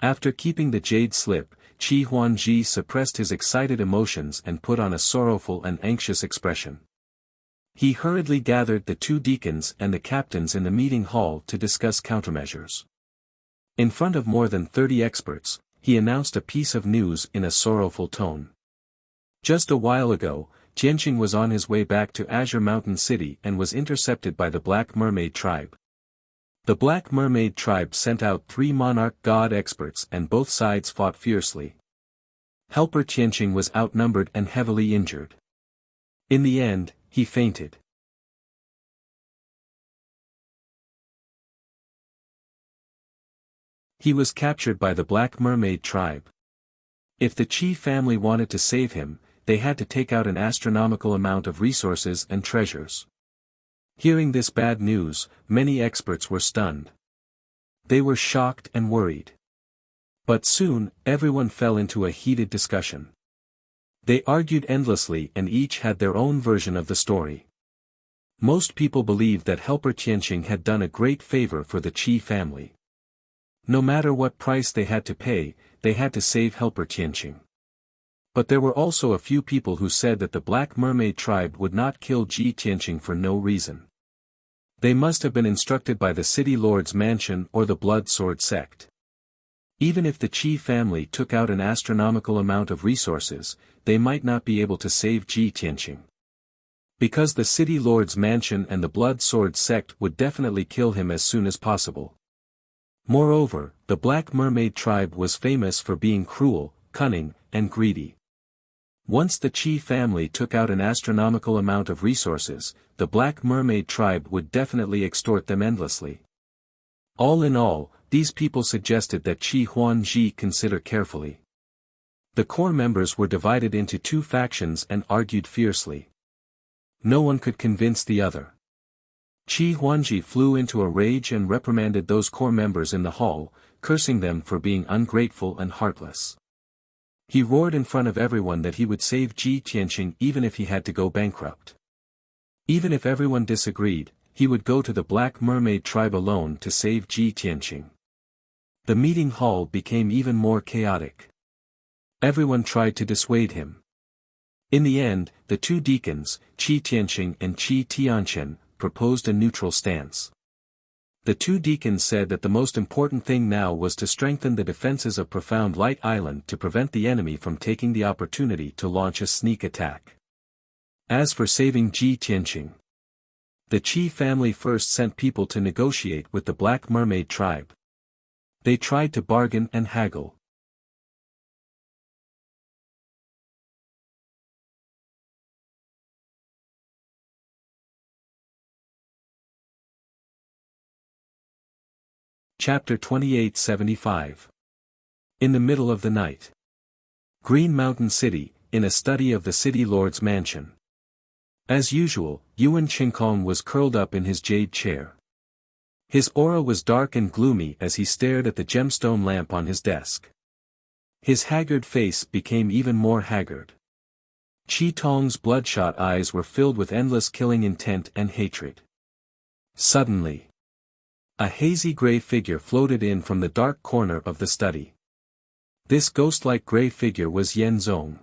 After keeping the Jade Slip, Qi Huanji suppressed his excited emotions and put on a sorrowful and anxious expression. He hurriedly gathered the 2 deacons and the captains in the meeting hall to discuss countermeasures. In front of more than 30 experts, he announced a piece of news in a sorrowful tone. Just a while ago, Tianqing was on his way back to Azure Mountain City and was intercepted by the Black Mermaid tribe. The Black Mermaid tribe sent out 3 monarch god experts and both sides fought fiercely. Helper Tianqing was outnumbered and heavily injured. In the end, he fainted. He was captured by the Black Mermaid tribe. If the Qi family wanted to save him, they had to take out an astronomical amount of resources and treasures. Hearing this bad news, many experts were stunned. They were shocked and worried. But soon, everyone fell into a heated discussion. They argued endlessly and each had their own version of the story. Most people believed that Helper Tianqing had done a great favor for the Qi family. No matter what price they had to save Helper Tianqing. But there were also a few people who said that the Black Mermaid tribe would not kill Ji Tianqing for no reason. They must have been instructed by the city lord's mansion or the blood sword sect. Even if the Qi family took out an astronomical amount of resources, they might not be able to save Ji Tianqing. Because the city lord's mansion and the blood sword sect would definitely kill him as soon as possible. Moreover, the Black Mermaid tribe was famous for being cruel, cunning, and greedy. Once the Qi family took out an astronomical amount of resources, the Black Mermaid tribe would definitely extort them endlessly. All in all, these people suggested that Qi Huanji consider carefully. The core members were divided into two factions and argued fiercely. No one could convince the other. Qi Huanji flew into a rage and reprimanded those core members in the hall, cursing them for being ungrateful and heartless. He roared in front of everyone that he would save Ji Tianqing even if he had to go bankrupt. Even if everyone disagreed, he would go to the Black Mermaid tribe alone to save Ji Tianqing. The meeting hall became even more chaotic. Everyone tried to dissuade him. In the end, the two deacons, Qi Tianqing and Qi Tianqian, proposed a neutral stance. The two deacons said that the most important thing now was to strengthen the defenses of Profound Light Island to prevent the enemy from taking the opportunity to launch a sneak attack. As for saving Ji Tianqing, the Qi family first sent people to negotiate with the Black Mermaid tribe. They tried to bargain and haggle. Chapter 2875. In the middle of the night. Green Mountain City, in a study of the city lord's mansion. As usual, Yuan Qingkong was curled up in his jade chair. His aura was dark and gloomy as he stared at the gemstone lamp on his desk. His haggard face became even more haggard. Qi Tong's bloodshot eyes were filled with endless killing intent and hatred. Suddenly, a hazy gray figure floated in from the dark corner of the study. This ghost-like gray figure was Yan Zong.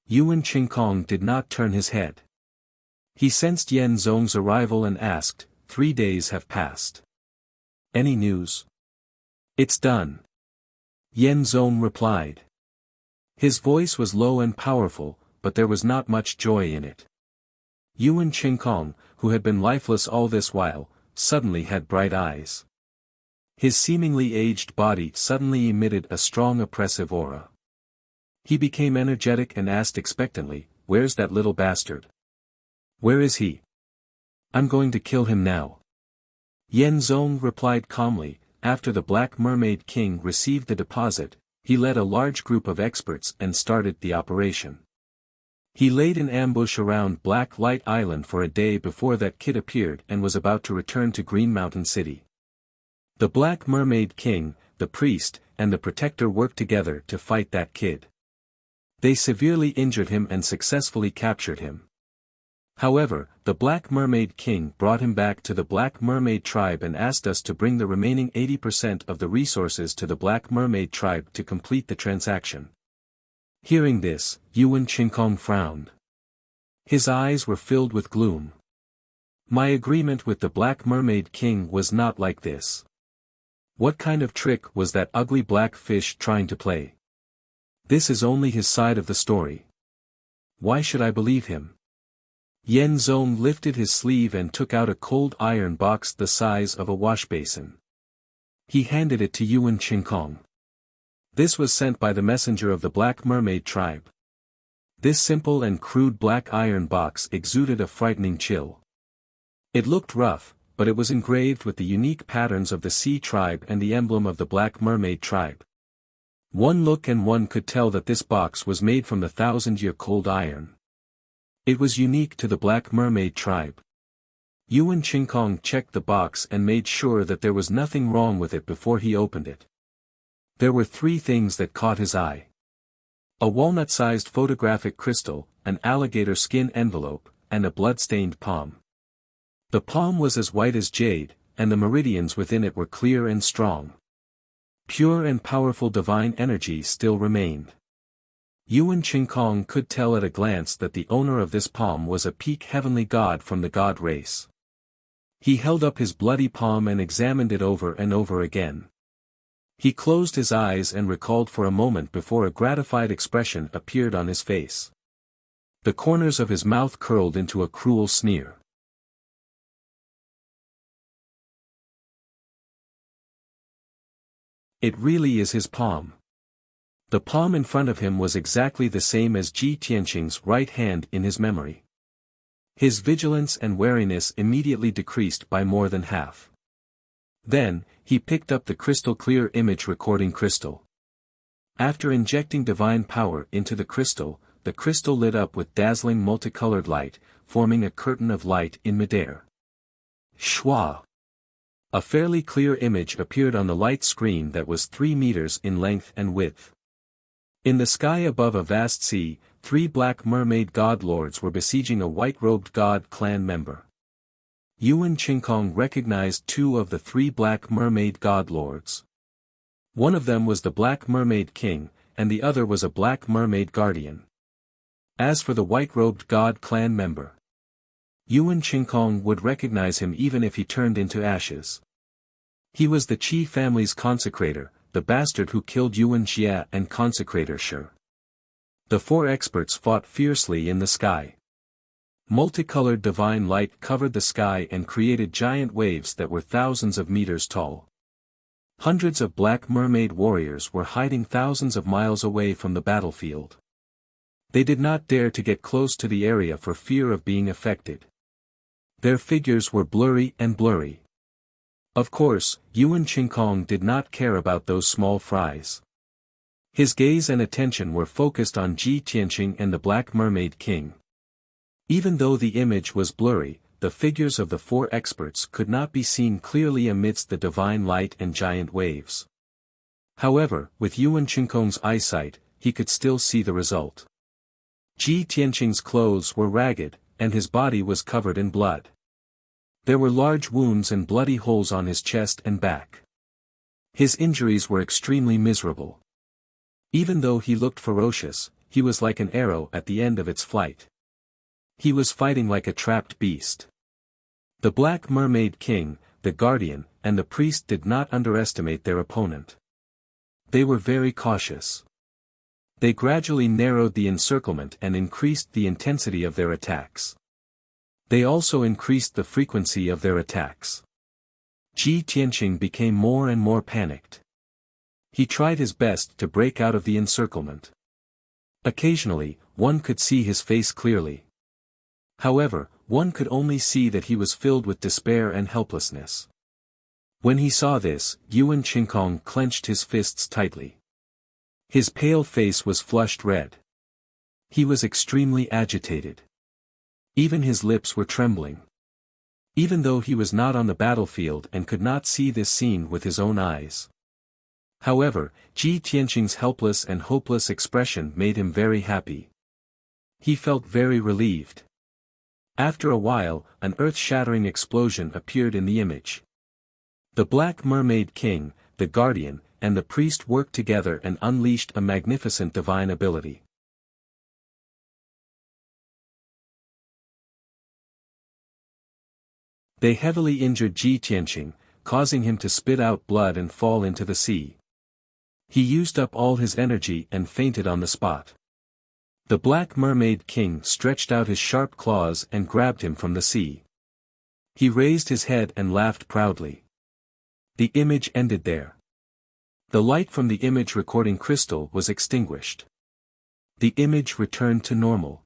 Yuan Qingkong did not turn his head. He sensed Yan Zong's arrival and asked, 3 days have passed. Any news? It's done. Yan Zong replied. His voice was low and powerful, but there was not much joy in it. Yuan Qingkong, who had been lifeless all this while, suddenly had bright eyes. His seemingly aged body suddenly emitted a strong oppressive aura. He became energetic and asked expectantly, "Where's that little bastard? Where is he? I'm going to kill him now." Yan Zong replied calmly, after the Black Mermaid King received the deposit, he led a large group of experts and started the operation. He laid an ambush around Black Light Island for a day before that kid appeared and was about to return to Green Mountain City. The Black Mermaid King, the priest, and the protector worked together to fight that kid. They severely injured him and successfully captured him. However, the Black Mermaid King brought him back to the Black Mermaid tribe and asked us to bring the remaining 80% of the resources to the Black Mermaid tribe to complete the transaction. Hearing this, Yuan Qingkong frowned. His eyes were filled with gloom. My agreement with the Black Mermaid King was not like this. What kind of trick was that ugly black fish trying to play? This is only his side of the story. Why should I believe him? Yan Zong lifted his sleeve and took out a cold iron box the size of a washbasin. He handed it to Yuan Qingkong. This was sent by the messenger of the Black Mermaid tribe. This simple and crude black iron box exuded a frightening chill. It looked rough, but it was engraved with the unique patterns of the Sea tribe and the emblem of the Black Mermaid tribe. One look and one could tell that this box was made from the 1,000-year cold iron. It was unique to the Black Mermaid tribe. Yuan Qingkong checked the box and made sure that there was nothing wrong with it before he opened it. There were 3 things that caught his eye. A walnut-sized photographic crystal, an alligator skin envelope, and a blood-stained palm. The palm was as white as jade, and the meridians within it were clear and strong. Pure and powerful divine energy still remained. Yuan Qingkong could tell at a glance that the owner of this palm was a peak heavenly god from the god race. He held up his bloody palm and examined it over and over again. He closed his eyes and recalled for a moment before a gratified expression appeared on his face. The corners of his mouth curled into a cruel sneer. It really is his palm. The palm in front of him was exactly the same as Ji Tianqing's right hand in his memory. His vigilance and wariness immediately decreased by more than half. Then, he picked up the crystal-clear image recording crystal. After injecting divine power into the crystal lit up with dazzling multicolored light, forming a curtain of light in midair. Shwa! A fairly clear image appeared on the light screen that was 3 meters in length and width. In the sky above a vast sea, 3 black mermaid god lords were besieging a white-robed god clan member. Yuan Qingkong recognized 2 of the 3 black mermaid god lords. One of them was the Black Mermaid King, and the other was a Black Mermaid Guardian. As for the white-robed god clan member, Yuan Qingkong would recognize him even if he turned into ashes. He was the Qi family's consecrator, the bastard who killed Yuan Xia and consecrator Shi. The 4 experts fought fiercely in the sky. Multicolored divine light covered the sky and created giant waves that were thousands of meters tall. Hundreds of black mermaid warriors were hiding thousands of miles away from the battlefield. They did not dare to get close to the area for fear of being affected. Their figures were blurry. Of course, Yuan Qingkong did not care about those small fries. His gaze and attention were focused on Ji Tianqing and the Black Mermaid King. Even though the image was blurry, the figures of the 4 experts could not be seen clearly amidst the divine light and giant waves. However, with Yuan Qingkong's eyesight, he could still see the result. Ji Tianqing's clothes were ragged, and his body was covered in blood. There were large wounds and bloody holes on his chest and back. His injuries were extremely miserable. Even though he looked ferocious, he was like an arrow at the end of its flight. He was fighting like a trapped beast. The Black Mermaid King, the Guardian, and the priest did not underestimate their opponent. They were very cautious. They gradually narrowed the encirclement and increased the intensity of their attacks. They also increased the frequency of their attacks. Ji Tianqing became more and more panicked. He tried his best to break out of the encirclement. Occasionally, one could see his face clearly. However, one could only see that he was filled with despair and helplessness. When he saw this, Yuan Qingkong clenched his fists tightly. His pale face was flushed red. He was extremely agitated. Even his lips were trembling. Even though he was not on the battlefield and could not see this scene with his own eyes. However, Ji Tianqing's helpless and hopeless expression made him very happy. He felt very relieved. After a while, an earth-shattering explosion appeared in the image. The Black Mermaid King, the Guardian, and the priest worked together and unleashed a magnificent divine ability. They heavily injured Ji Tianqing, causing him to spit out blood and fall into the sea. He used up all his energy and fainted on the spot. The Black Mermaid King stretched out his sharp claws and grabbed him from the sea. He raised his head and laughed proudly. The image ended there. The light from the image recording crystal was extinguished. The image returned to normal.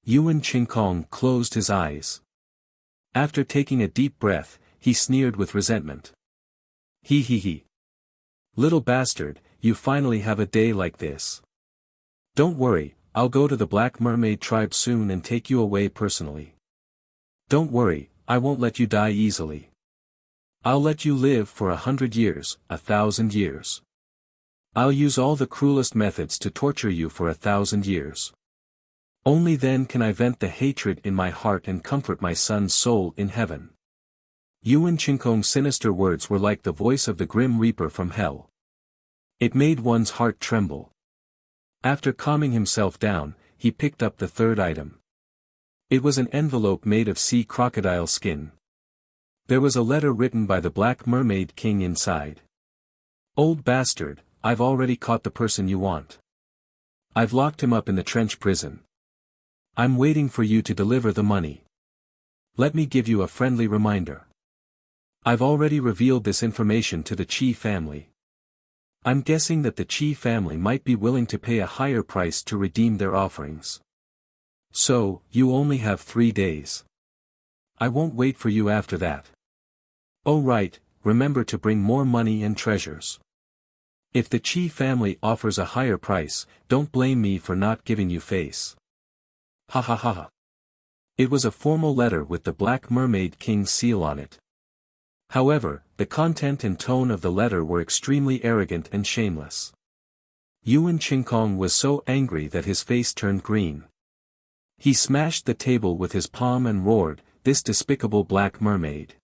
Yuan Qingkong closed his eyes. After taking a deep breath, he sneered with resentment. He. Little bastard, you finally have a day like this. Don't worry, I'll go to the Black Mermaid tribe soon and take you away personally. Don't worry, I won't let you die easily. I'll let you live for 100 years, 1,000 years. I'll use all the cruelest methods to torture you for 1,000 years. Only then can I vent the hatred in my heart and comfort my son's soul in heaven. Yuan Qingkong's sinister words were like the voice of the Grim Reaper from hell. It made one's heart tremble. After calming himself down, he picked up the 3rd item. It was an envelope made of sea crocodile skin. There was a letter written by the Black Mermaid King inside. "Old bastard, I've already caught the person you want. I've locked him up in the trench prison. I'm waiting for you to deliver the money. Let me give you a friendly reminder. I've already revealed this information to the Qi family. I'm guessing that the Qi family might be willing to pay a higher price to redeem their offerings. So, you only have 3 days. I won't wait for you after that. Oh right, remember to bring more money and treasures. If the Qi family offers a higher price, don't blame me for not giving you face." Ha ha ha ha. It was a formal letter with the Black Mermaid King's seal on it. However, the content and tone of the letter were extremely arrogant and shameless. Yuan Qingkong was so angry that his face turned green. He smashed the table with his palm and roared, "This despicable Black Mermaid.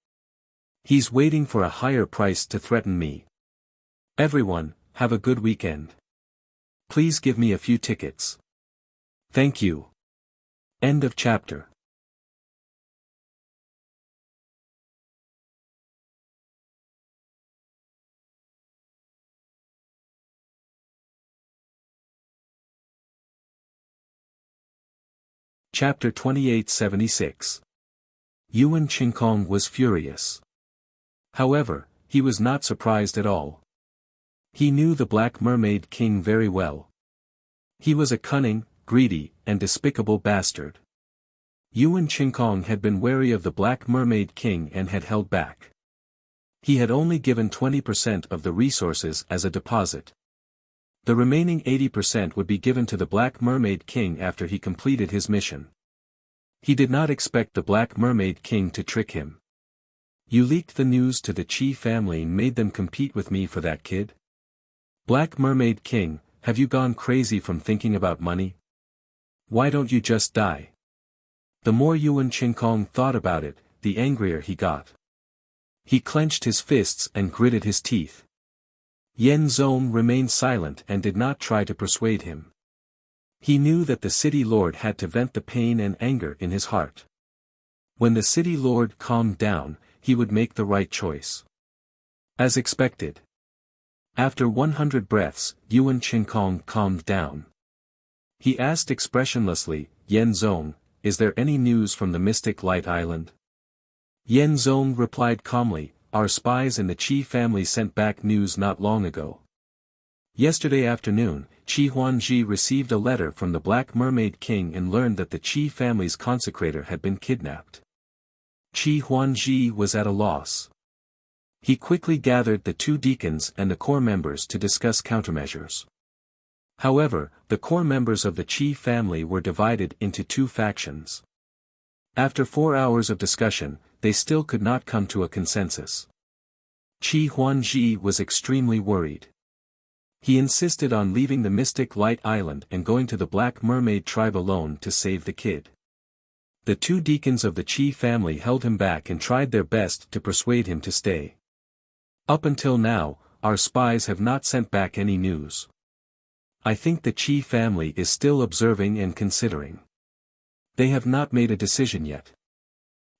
He's waiting for a higher price to threaten me. Everyone, have a good weekend. Please give me a few tickets. Thank you." End of chapter. Chapter 2876. Yuan Qingkong was furious. However, he was not surprised at all. He knew the Black Mermaid King very well. He was a cunning, greedy, and despicable bastard. Yuan Qingkong had been wary of the Black Mermaid King and had held back. He had only given 20% of the resources as a deposit. The remaining 80% would be given to the Black Mermaid King after he completed his mission. He did not expect the Black Mermaid King to trick him. "You leaked the news to the Qi family and made them compete with me for that kid? Black Mermaid King, have you gone crazy from thinking about money? Why don't you just die?" The more Yuan Qingkong thought about it, the angrier he got. He clenched his fists and gritted his teeth. Yen Zong remained silent and did not try to persuade him. He knew that the city lord had to vent the pain and anger in his heart. When the city lord calmed down, he would make the right choice. As expected. After 100 breaths, Yuan Qingkong calmed down. He asked expressionlessly, "Yen Zong, is there any news from the Mystic Light Island?" Yen Zong replied calmly, "Our spies in the Qi family sent back news not long ago. Yesterday afternoon, Qi Huanji received a letter from the Black Mermaid King and learned that the Qi family's consecrator had been kidnapped." Qi Huanji was at a loss. He quickly gathered the 2 deacons and the core members to discuss countermeasures. However, the core members of the Qi family were divided into 2 factions. After 4 hours of discussion, they still could not come to a consensus. Qi Huanji was extremely worried. He insisted on leaving the Mystic Light Island and going to the Black Mermaid tribe alone to save the kid. The 2 deacons of the Qi family held him back and tried their best to persuade him to stay. "Up until now, our spies have not sent back any news. I think the Qi family is still observing and considering. They have not made a decision yet."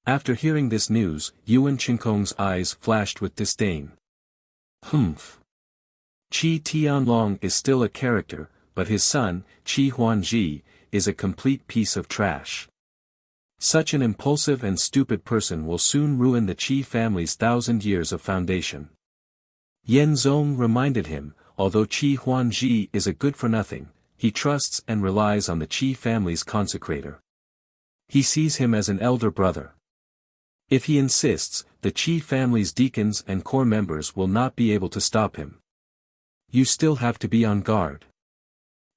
After hearing this news, Yuan Qingkong's eyes flashed with disdain. Humph. Qi Tianlong is still a character, but his son, Qi Huanji, is a complete piece of trash. Such an impulsive and stupid person will soon ruin the Qi family's 1,000 years of foundation. Yen Zong reminded him, although Qi Huanji is a good-for-nothing, he trusts and relies on the Qi family's consecrator. He sees him as an elder brother. If he insists, the Qi family's deacons and core members will not be able to stop him. You still have to be on guard.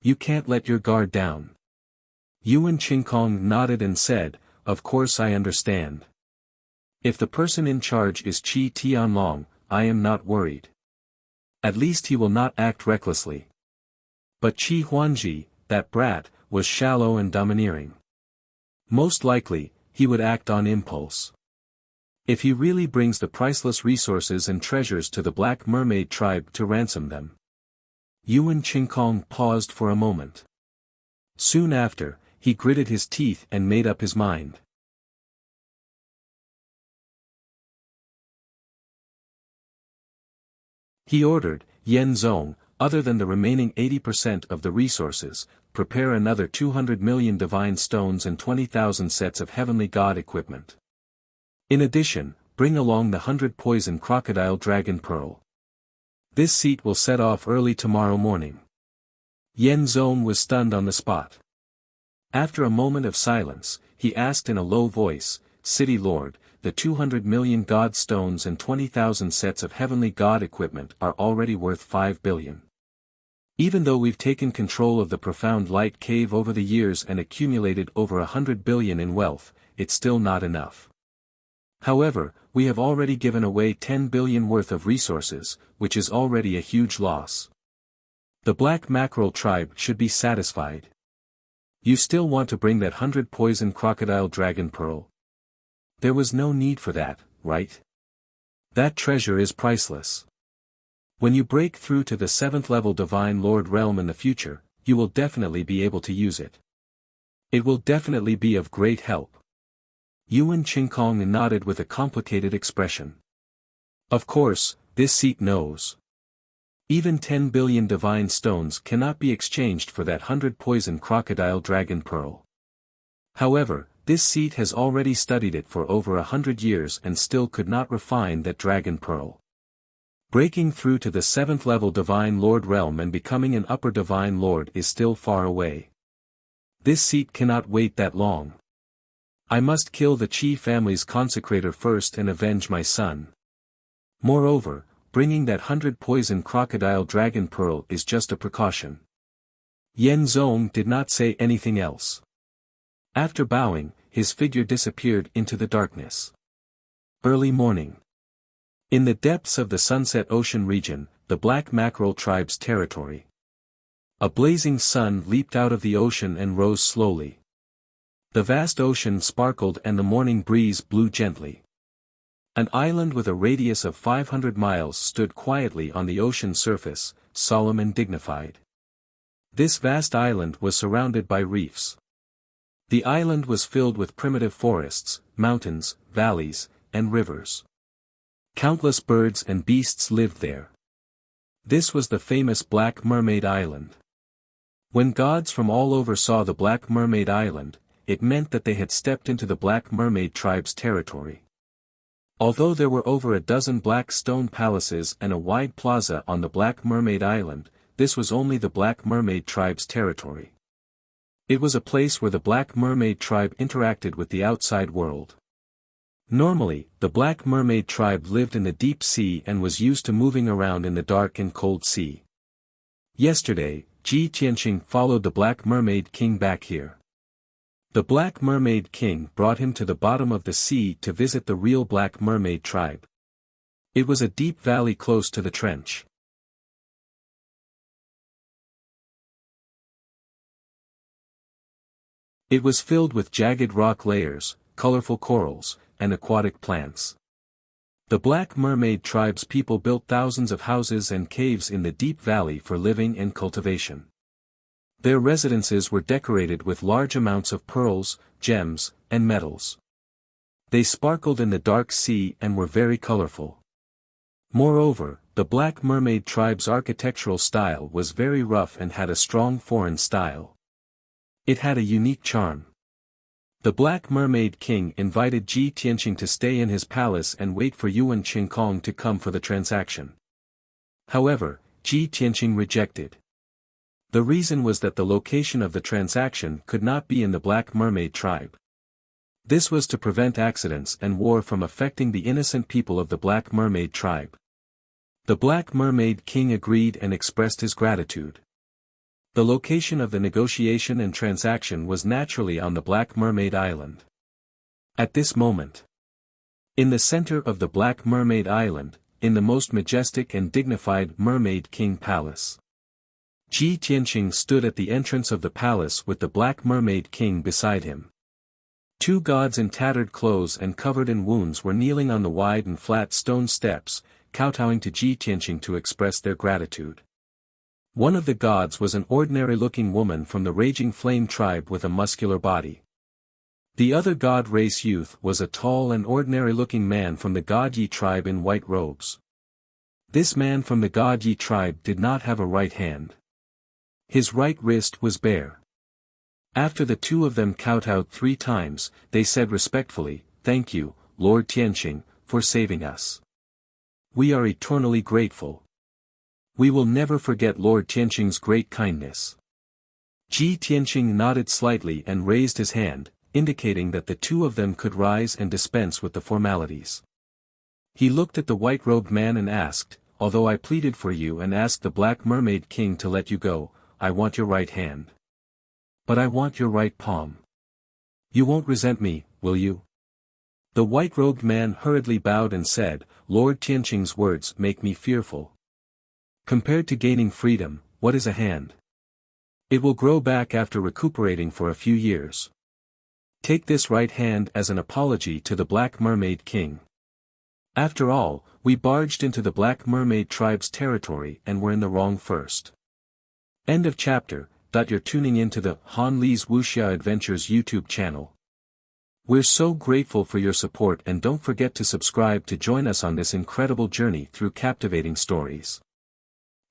You can't let your guard down. Yuan Qingkong nodded and said, "Of course I understand. If the person in charge is Qi Tianlong, I am not worried. At least he will not act recklessly." But Qi Huanji, that brat, was shallow and domineering. Most likely, he would act on impulse. If he really brings the priceless resources and treasures to the Black Mermaid tribe to ransom them. Yuan Qingkong paused for a moment. Soon after, he gritted his teeth and made up his mind. He ordered, Yen Zong, other than the remaining 80% of the resources, prepare another 200 million divine stones and 20,000 sets of heavenly god equipment. In addition, bring along the 100 poison crocodile dragon pearl. This seat will set off early tomorrow morning. Yen Zong was stunned on the spot. After a moment of silence, he asked in a low voice, City Lord, the 200 million god stones and 20,000 sets of heavenly god equipment are already worth 5 billion. Even though we've taken control of the profound light cave over the years and accumulated over 100 billion in wealth, it's still not enough. However, we have already given away 10 billion worth of resources, which is already a huge loss. The Black Mackerel tribe should be satisfied. You still want to bring that 100 poison crocodile dragon pearl? There was no need for that, right? That treasure is priceless. When you break through to the 7th level Divine Lord realm in the future, you will definitely be able to use it. It will definitely be of great help. Yuan Qingkong nodded with a complicated expression. Of course, this seat knows. Even 10 billion divine stones cannot be exchanged for that 100 poison crocodile dragon pearl. However, this seat has already studied it for over 100 years and still could not refine that dragon pearl. Breaking through to the 7th level Divine Lord realm and becoming an upper Divine Lord is still far away. This seat cannot wait that long. I must kill the Qi family's consecrator first and avenge my son. Moreover, bringing that 100 poison crocodile dragon pearl is just a precaution. Yen Zong did not say anything else. After bowing, his figure disappeared into the darkness. Early morning. In the depths of the Sunset Ocean region, the Black Mackerel tribe's territory. A blazing sun leaped out of the ocean and rose slowly. The vast ocean sparkled and the morning breeze blew gently. An island with a radius of 500 miles stood quietly on the ocean surface, solemn and dignified. This vast island was surrounded by reefs. The island was filled with primitive forests, mountains, valleys, and rivers. Countless birds and beasts lived there. This was the famous Black Mermaid Island. When gods from all over saw the Black Mermaid Island, it meant that they had stepped into the Black Mermaid tribe's territory. Although there were over a dozen black stone palaces and a wide plaza on the Black Mermaid Island, this was only the Black Mermaid tribe's territory. It was a place where the Black Mermaid tribe interacted with the outside world. Normally, the Black Mermaid tribe lived in the deep sea and was used to moving around in the dark and cold sea. Yesterday, Ji Tianqing followed the Black Mermaid King back here. The Black Mermaid King brought him to the bottom of the sea to visit the real Black Mermaid tribe. It was a deep valley close to the trench. It was filled with jagged rock layers, colorful corals, and aquatic plants. The Black Mermaid tribe's people built thousands of houses and caves in the deep valley for living and cultivation. Their residences were decorated with large amounts of pearls, gems, and metals. They sparkled in the dark sea and were very colorful. Moreover, the Black Mermaid tribe's architectural style was very rough and had a strong foreign style. It had a unique charm. The Black Mermaid King invited Ji Tianqing to stay in his palace and wait for Yuan Qingkong to come for the transaction. However, Ji Tianqing rejected. The reason was that the location of the transaction could not be in the Black Mermaid tribe. This was to prevent accidents and war from affecting the innocent people of the Black Mermaid tribe. The Black Mermaid King agreed and expressed his gratitude. The location of the negotiation and transaction was naturally on the Black Mermaid Island. At this moment, in the center of the Black Mermaid Island, in the most majestic and dignified Mermaid King Palace, Ji Tianqing stood at the entrance of the palace with the Black Mermaid King beside him. Two gods in tattered clothes and covered in wounds were kneeling on the wide and flat stone steps, kowtowing to Ji Tianqing to express their gratitude. One of the gods was an ordinary-looking woman from the Raging Flame tribe with a muscular body. The other god race youth was a tall and ordinary-looking man from the God Yi tribe in white robes. This man from the God Yi tribe did not have a right hand. His right wrist was bare. After the two of them kowtowed 3 times, they said respectfully, "Thank you, Lord Tianqing, for saving us. We are eternally grateful. We will never forget Lord Tianqing's great kindness." Ji Tianqing nodded slightly and raised his hand, indicating that the two of them could rise and dispense with the formalities. He looked at the white-robed man and asked, "Although I pleaded for you and asked the Black Mermaid King to let you go, I want your right hand. But I want your right palm. You won't resent me, will you?" The white-robed man hurriedly bowed and said, "Lord Tianqing's words make me fearful. Compared to gaining freedom, what is a hand? It will grow back after recuperating for a few years. Take this right hand as an apology to the Black Mermaid King. After all, we barged into the Black Mermaid tribe's territory and were in the wrong first." End of chapter. You're tuning into the Han Lee's Wuxia Adventures YouTube channel. We're so grateful for your support, and don't forget to subscribe to join us on this incredible journey through captivating stories.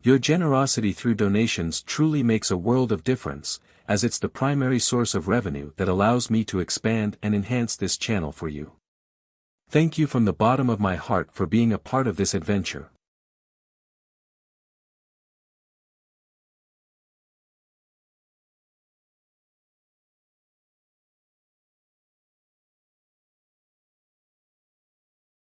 Your generosity through donations truly makes a world of difference, as it's the primary source of revenue that allows me to expand and enhance this channel for you. Thank you from the bottom of my heart for being a part of this adventure.